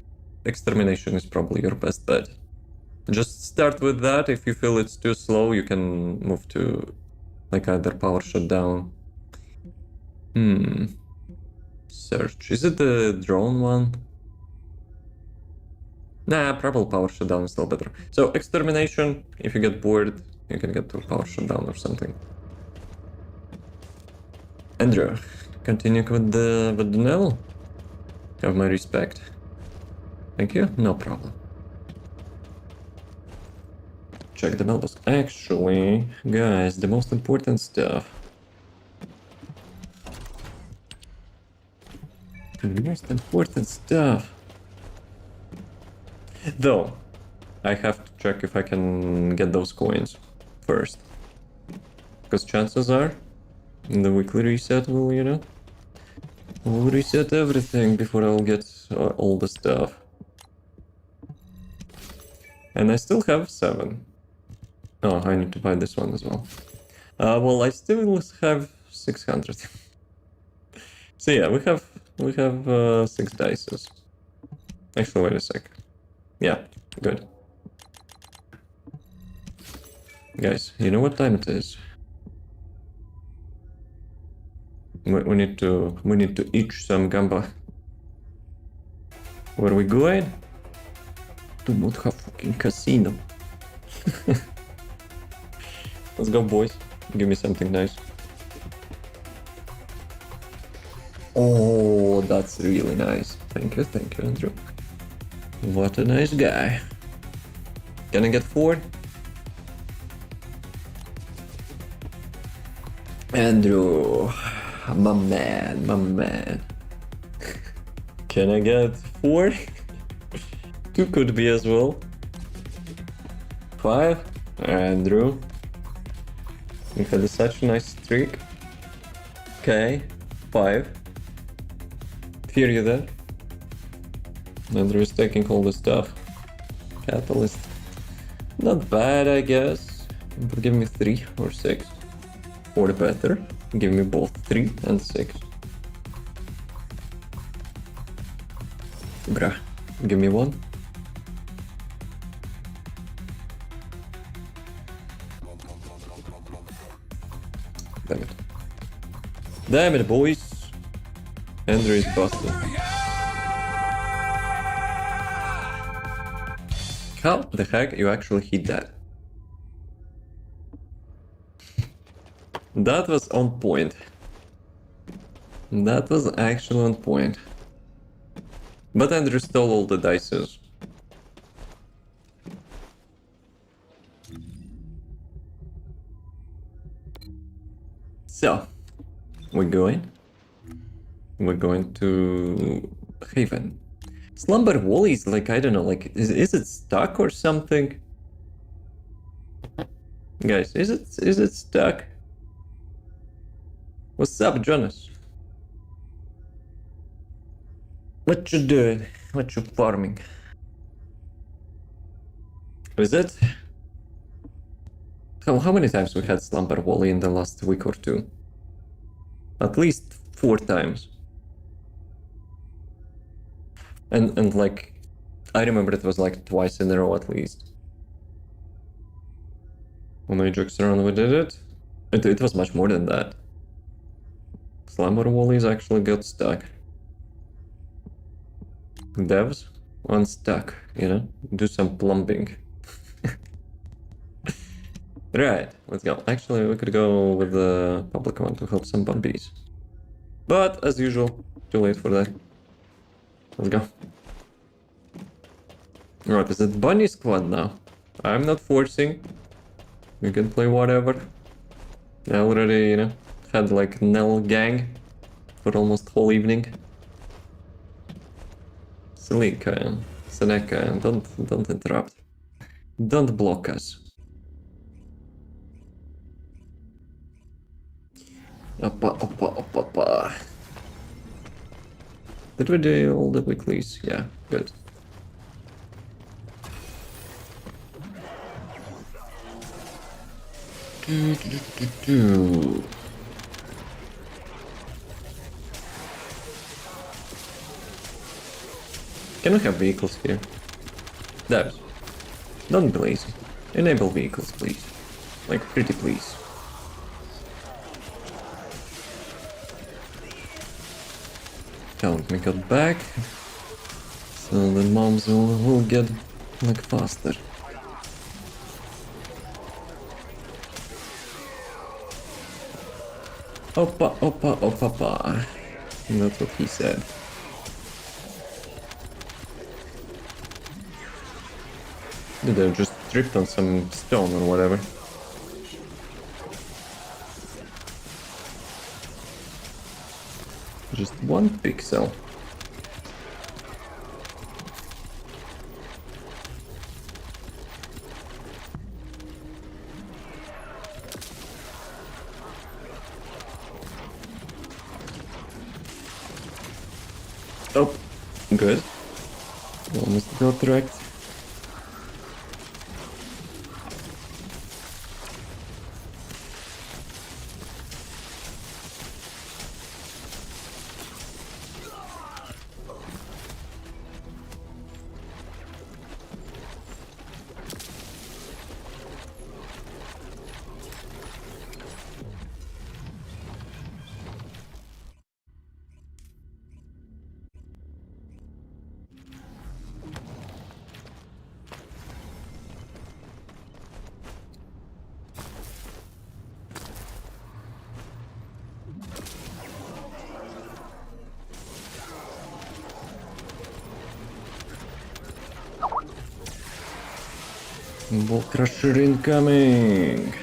Speaker 1: extermination is probably your best bet. Just start with that. If you feel it's too slow, you can move to like either power shutdown. Search. Is it the drone one? Nah, probably power shutdown is still better. So extermination, if you get bored, you can get to power shutdown or something. Andrew, continue with the NELL. Have my respect. Thank you. No problem. Check the mailbox. Actually, guys, the most important stuff. The most important stuff. Though, I have to check if I can get those coins first. Because chances are, the weekly reset will, you know, will reset everything before I'll get all the stuff. And I still have 7. Oh, I need to buy this one as well. Well, I still have 600. So yeah, we have 6 dices. Actually, wait a sec. Yeah, good. Guys, you know what time it is? We need to eat some gamba. Where are we going? To Mutha fucking casino. Let's go, boys. Give me something nice. Oh, that's really nice. Thank you, Andrew. What a nice guy. Can I get 4? Andrew, my man. Can I get 4? 2 could be as well. 5? Andrew. You had such a nice streak. Okay, 5. Fear you there. Andrew is taking all the stuff. Catalyst. Not bad, I guess. But give me 3 or 6. Or better, give me both 3 and 6. Bruh, give me 1. Damn it. Damn it, boys. Andrew is busted. How the heck you actually hit that? That was on point. That was actually on point. But Andrew stole all the dices. So, we're going to Haven. Slumber Wally is like, I don't know, like, is it stuck or something? Guys, is it stuck? What's up, Jonas? What you doing? What you farming? Is it? How many times we had Slumber Wally in the last week or 2? At least 4 times. And like, I remember it was like twice in a row at least. When I jokes around we did it. It was much more than that. Slumber Wallies actually got stuck. Devs, unstuck, you know? Do some plumbing. Right, let's go. Actually, we could go with the public one to help some bumbies. But, as usual, too late for that. Let's go. Right, is it Bunny Squad now? I'm not forcing. You can play whatever. I already, you know, had like NELL gang for almost whole evening. Silly Kyle. Seneca, don't interrupt. Don't block us. Oppa, oppa, oppa, oppa. Did we do all the weeklies? Yeah, good. Can we have vehicles here? Devs, don't be lazy. Enable vehicles, please. Like, pretty please. Count me got back. So the moms will get, like, faster. Oppa, oppa, oppa, oppa. That's what he said. Did they just tripped on some stone or whatever? Just 1 pixel. Oh, good. Almost got wrecked. Ball Crusher incoming!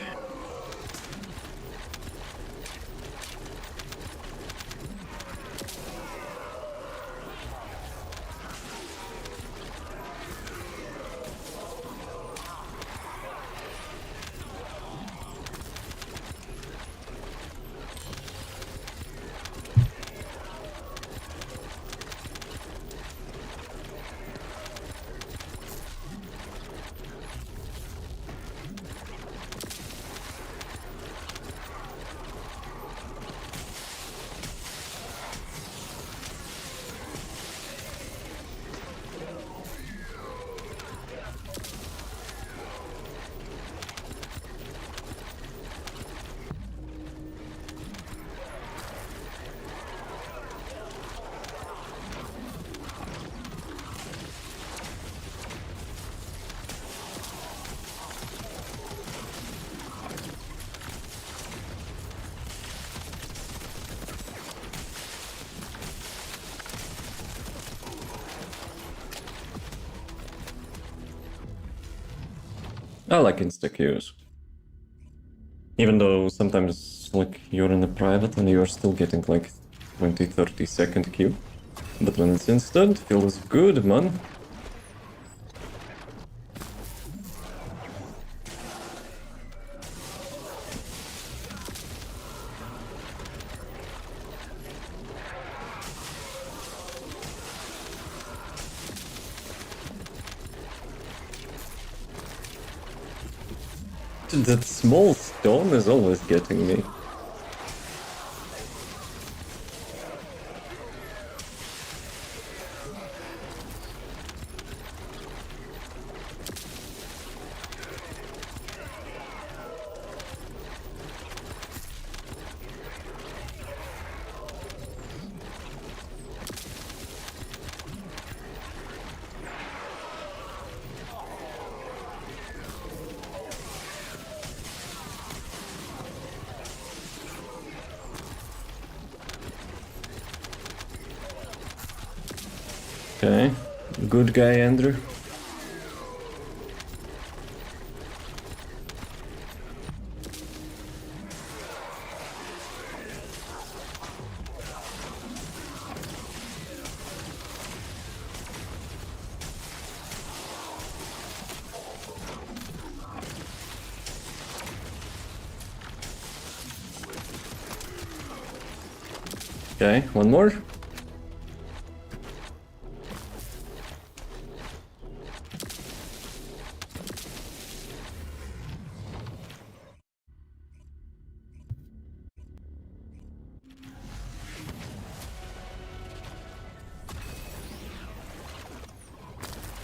Speaker 1: I like insta-queues. Even though sometimes, like, you're in a private and you're still getting, like, 20-30 second queue. But when it's instant, feels good, man. That small stone is always getting me. Okay, good guy, Andrew. Okay, one more.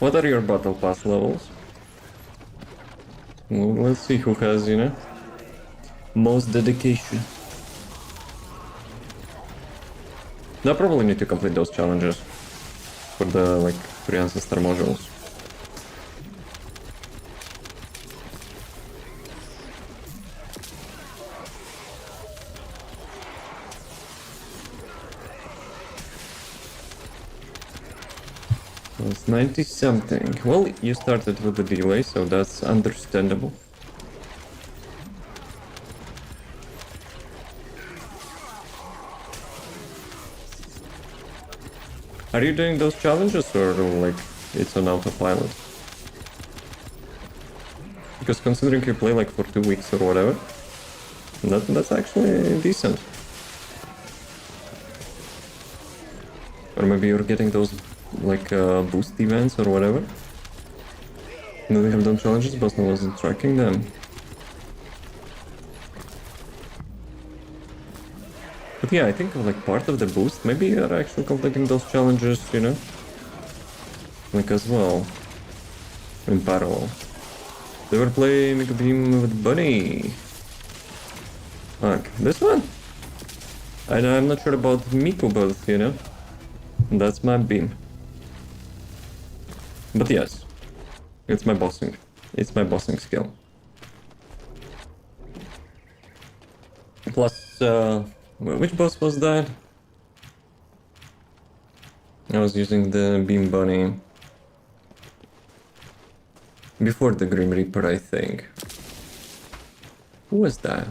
Speaker 1: What are your battle pass levels? Well, let's see who has, you know, most dedication. I probably need to complete those challenges for the, like, pre-ancestor modules. It's 90 something. Well, you started with the delay, so that's understandable. Are you doing those challenges or like it's on autopilot? Because considering you play like for 2 weeks or whatever, that's actually decent. Or maybe you're getting those like boost events or whatever. And then they have done challenges, but no one's tracking them. But yeah, I think like part of the boost, maybe you're actually completing those challenges, you know? Like as well. In parallel. They were playing Make a Beam with Bunny. Fuck, this one? I'm not sure about Miku, but you know, that's my beam. But yes, it's my bossing. It's my bossing skill. Plus, which boss was that? I was using the Beam Bunny before the Grim Reaper, I think. Who was that?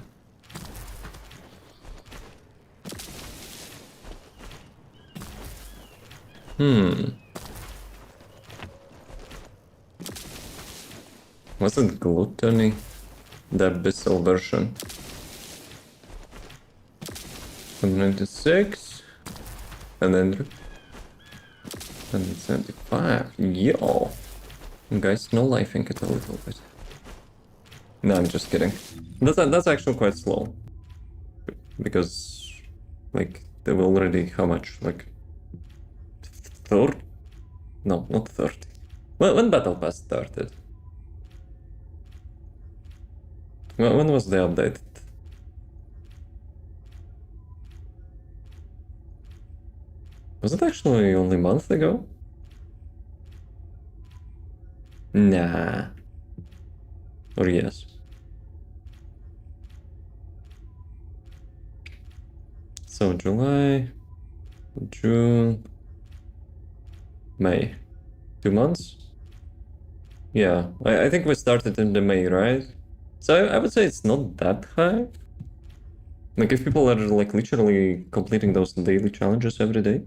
Speaker 1: Wasn't Gluttony the Abyssal version? 196 and then 175. Yo, guys, no lifing it a little bit. No, I'm just kidding. That's actually quite slow because like they were already how much, like 30? No, not 30. When Battle Pass started? When was they updated? Was it actually only a month ago? Nah. Or yes. So July, June, May. 2 months? Yeah, I think we started in the May, right? So I would say it's not that high. Like if people are like literally completing those daily challenges every day,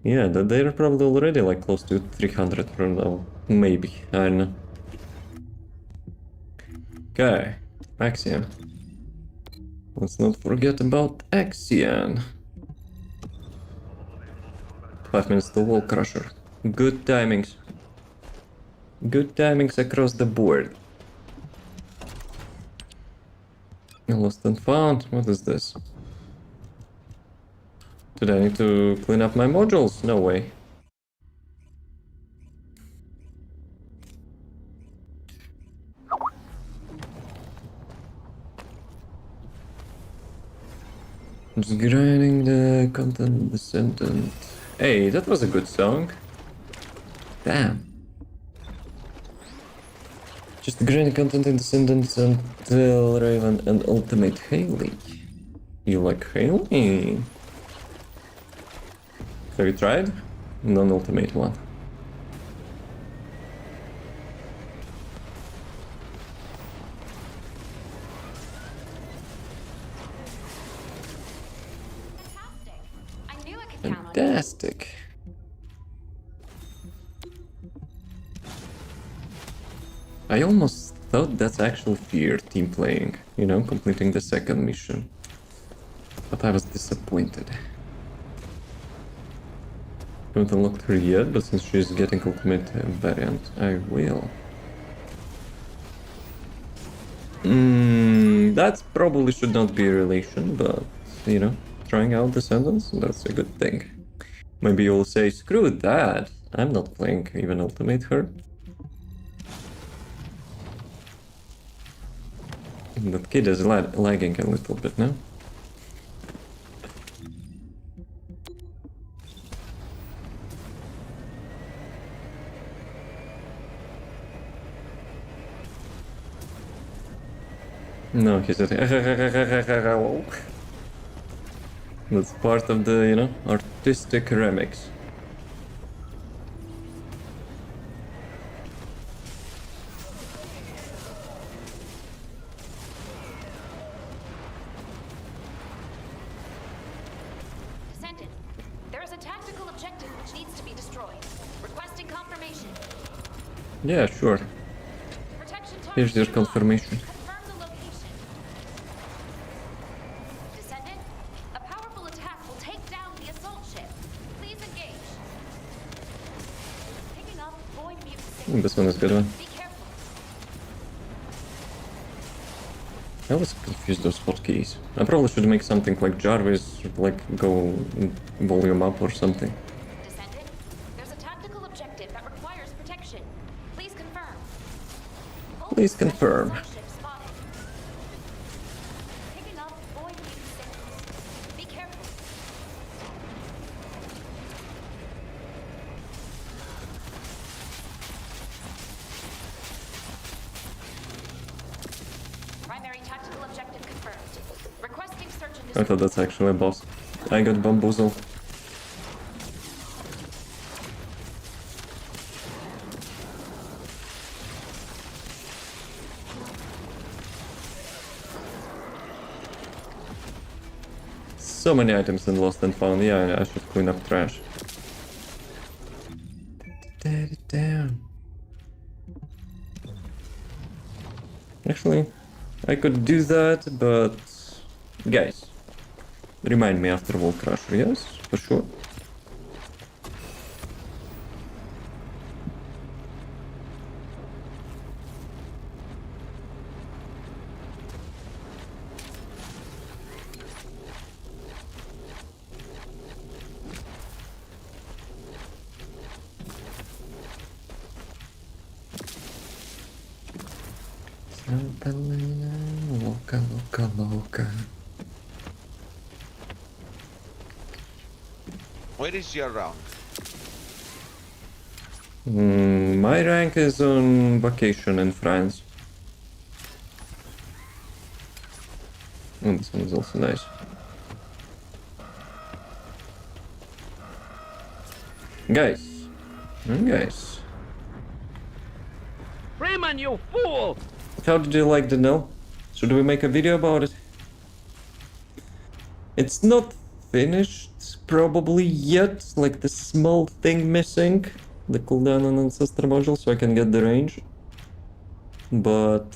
Speaker 1: yeah, they're probably already like close to 300 from now. Maybe, I don't know. Okay, Axion. Let's not forget about Axion. 5 minutes to Wall Crusher. Good timings. Good timings across the board. Lost and found. What is this? Did I need to clean up my modules? No way. Just grinding the content Descendant. Hey, that was a good song. Damn. Just grinding content in Descendants until Raven and Ultimate Haley. You like Haley? Have you tried? Non-ultimate one. Fantastic. I almost thought that's actual fear team playing, you know, completing the second mission. But I was disappointed. Haven't unlocked her yet, but since she's getting ultimate variant, I will. That probably should not be a relation, but, you know, trying out Descendants, that's a good thing. Maybe you'll say, screw that, I'm not playing even ultimate her. That kid is lagging a little bit now. No, he said. That's part of the, you know, artistic remix.
Speaker 10: Descendant, there is a tactical objective which needs to be destroyed. Requesting confirmation.
Speaker 1: Yeah, sure.
Speaker 10: Protection
Speaker 1: Here's your
Speaker 10: target
Speaker 1: confirmation.
Speaker 10: Confirm the location. Descendant, a powerful attack will take down the assault ship. Please engage. Picking up void mutant signal.
Speaker 1: This one is a good one.
Speaker 10: Be careful.
Speaker 1: I was confused those hotkeys. I probably should make something like Jarvis, like go volume up or something.
Speaker 10: Descendant, there's a tactical objective that requires protection. Please confirm.
Speaker 1: Please confirm.
Speaker 10: Assault ship spotted. Picking up void mutant signals. Be careful. Primary tactical objective confirmed. Requesting search and
Speaker 1: I
Speaker 10: destroy.
Speaker 1: thought that's actually a boss. I got bamboozled. So many items in Lost and Found. Yeah, I should clean up trash. Damn. Actually, I could do that, but guys, remind me after Wall Crusher, yes, for sure. Santa Elena, loca, loca, loca.
Speaker 8: Where is your round?
Speaker 1: My rank is on vacation in France. And this one is also nice. Guys. Guys.
Speaker 8: Freeman, you fool!
Speaker 1: How did you like the NELL? Should we make a video about it? It's not finished probably yet, like the small thing missing, the cooldown and ancestor module, so I can get the range. But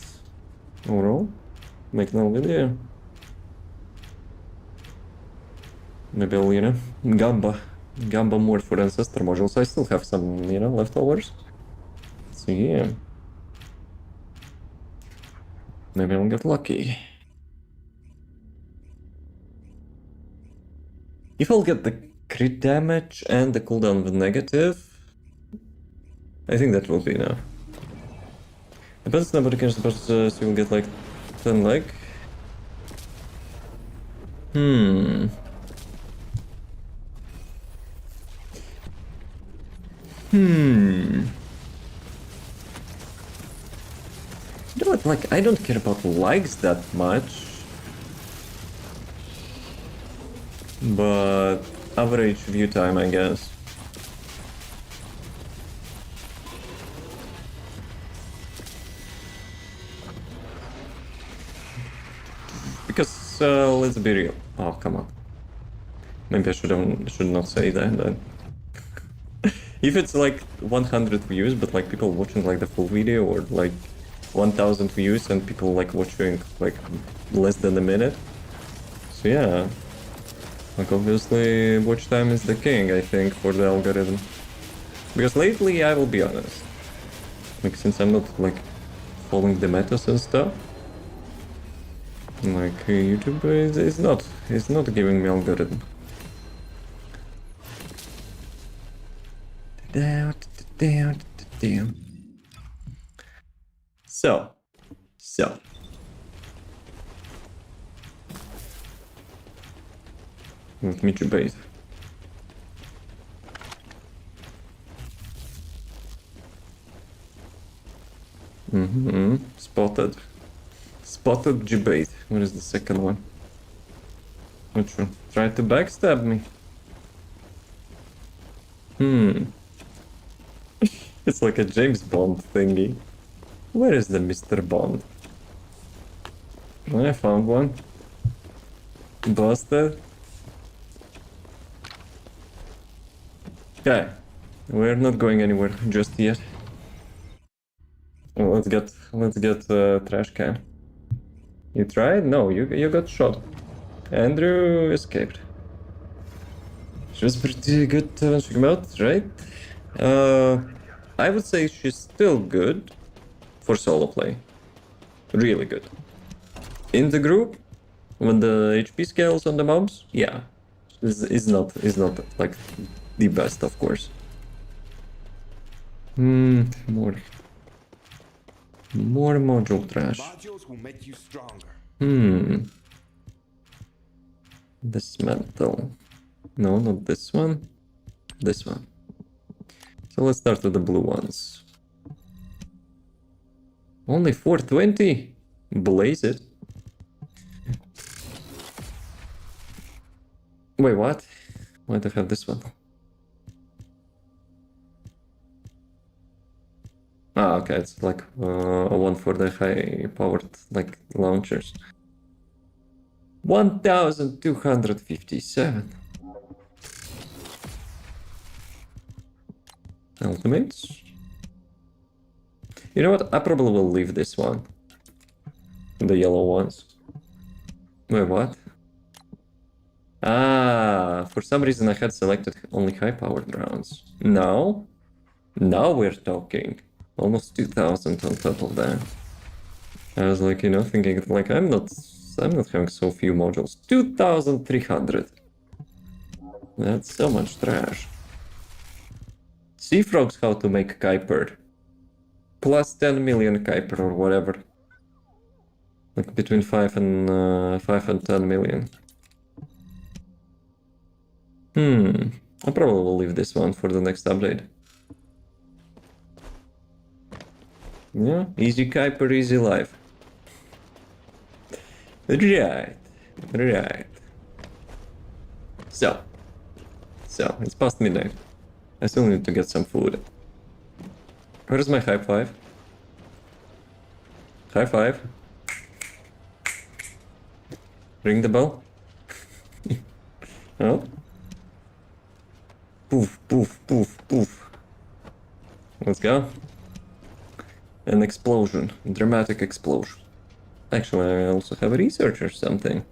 Speaker 1: overall, make no video. Maybe I'll, you know, Gamba more for ancestor modules. I still have some, you know, leftovers. So yeah. Maybe I'll get lucky. If I'll get the crit damage and the cooldown with negative, I think that will be enough. Depends, nobody cares about so you'll get like 10 leg. You know what, like, I don't care about likes that much. But average view time, I guess. Because, let's be real. Oh, come on. Maybe I should not say that then. If it's like 100 views, but like people watching like the full video, or like 1000 views and people like watching like less than a minute. So yeah. Like, obviously, watch time is the king, I think, for the algorithm. Because lately, I will be honest, like, since I'm not, like, following the metas and stuff, like, YouTube is not giving me algorithm. So. Let me debate. Spotted. Spotted debate. What is the second one? Which one? Try to backstab me. It's like a James Bond thingy. Where is the Mr. Bond? I found one. Busted. Okay. We're not going anywhere just yet. Well, let's get trash can. You tried? No, you got shot. Andrew escaped. She was pretty good when she came out, right? I would say she's still good for solo play. Really good. In the group, when the HP scales on the mobs, yeah, is not like the best, of course. More module trash.
Speaker 5: Modules will make you stronger.
Speaker 1: Dismantle. No, not this one. This one. So let's start with the blue ones. Only 420? Blaze it. Wait, what? Why do I have this one? Ah, okay, it's like a one for the high-powered like launchers. 1257. Ultimates. You know what? I probably will leave this one. The yellow ones. Wait, what? Ah, for some reason I had selected only high-powered rounds. Now we're talking. Almost 2000 on top of that. I was like, you know, thinking like I'm not having so few modules. 2300. That's so much trash. Sea frogs how to make Kuiper. Plus 10 million Kuiper or whatever. Like between 5 and 10 million. I probably will leave this one for the next update. Yeah, easy Kuiper, easy life. Right. So, it's past midnight. I still need to get some food. Where's my high five? High five. Ring the bell. Oh. Poof, poof, poof, poof. Let's go. An explosion. A dramatic explosion. Actually, I also have a research or something.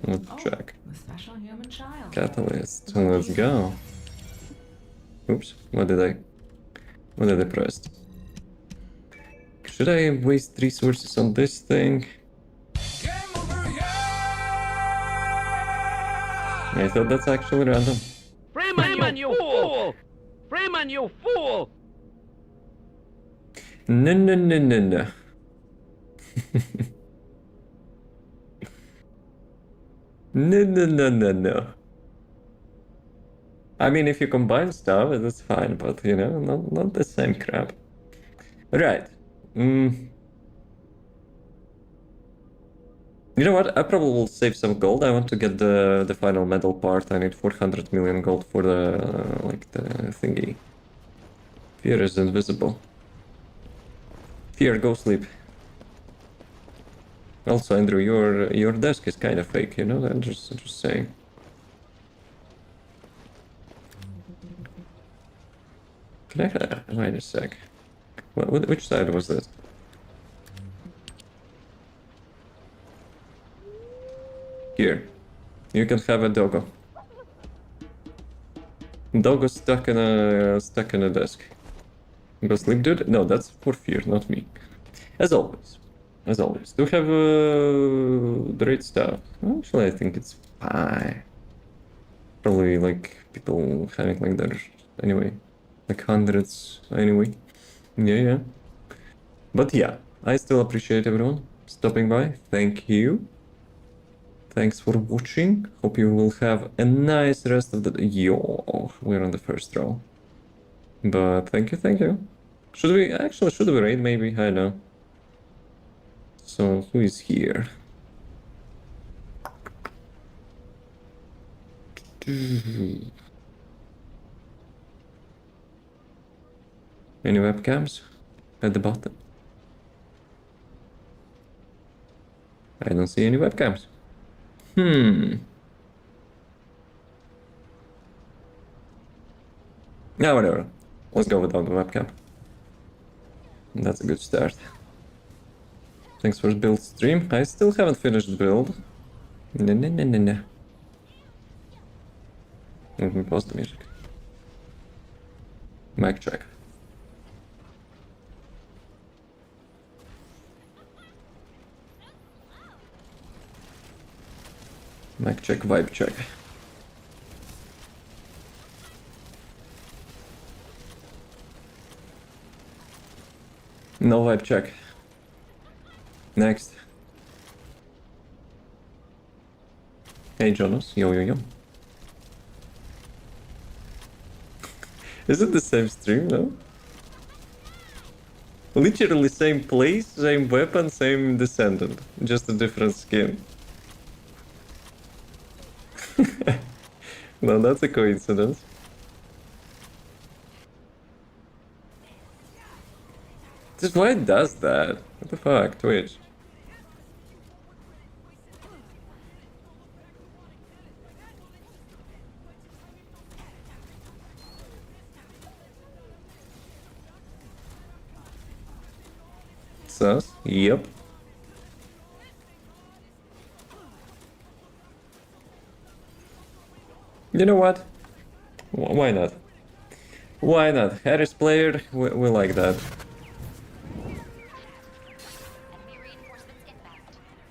Speaker 1: Let's check.
Speaker 10: The special human child.
Speaker 1: Catalyst. Let's go. Oops. What did I press? Should I waste resources on this thing? I thought that's actually random.
Speaker 8: Freeman, you fool! Freeman, you fool!
Speaker 1: No. No. No. I mean, if you combine stuff, that's fine, but, you know, not the same crap. Right. You know what? I probably will save some gold. I want to get the final medal part. I need 400 million gold for the, the thingy. Fear is invisible. Fear, go sleep. Also, Andrew, your desk is kind of fake, you know? I'm just saying. Can I... wait a sec. Which side was this? Here. You can have a doggo. Doggo stuck in a desk. Go sleep, dude? No, that's for fear, not me. As always. As always. Do have great stuff. Actually, I think it's fine. Probably like people having like that anyway. Like hundreds anyway. Yeah. But yeah, I still appreciate everyone stopping by. Thank you. Thanks for watching. Hope you will have a nice rest of the day. Yo, we're on the first row. But thank you. Should we raid maybe? I don't know. So who is here? Any webcams at the bottom? I don't see any webcams. Yeah, whatever. Let's go without the webcam. That's a good start. Thanks for build stream. I still haven't finished build. No. Let me pause the music. Mic check. Mic check, vibe check. No vibe check. Next. Hey Jonas, yo. Is it the same stream, no? Literally same place, same weapon, same Descendant. Just a different skin. No, that's a coincidence. Just why it does that? What the fuck, Twitch? Sus? Yep. You know what? Why not? Why not? Harris player, we like that.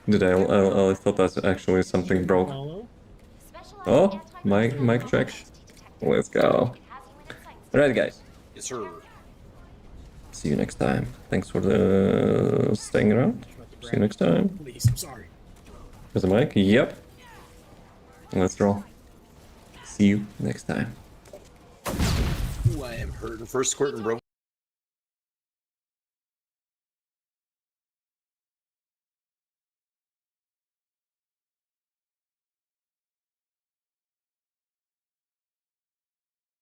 Speaker 1: Did I thought that's actually something broke. Oh, mic check. Let's go. Alright, guys.
Speaker 3: Yes, sir.
Speaker 1: See you next time. Thanks for the staying around. See you next time.
Speaker 9: Please, I'm sorry.
Speaker 1: There's a mic? Yep. Let's roll. See you next time.
Speaker 3: Ooh, I am hurting. First squirting, bro.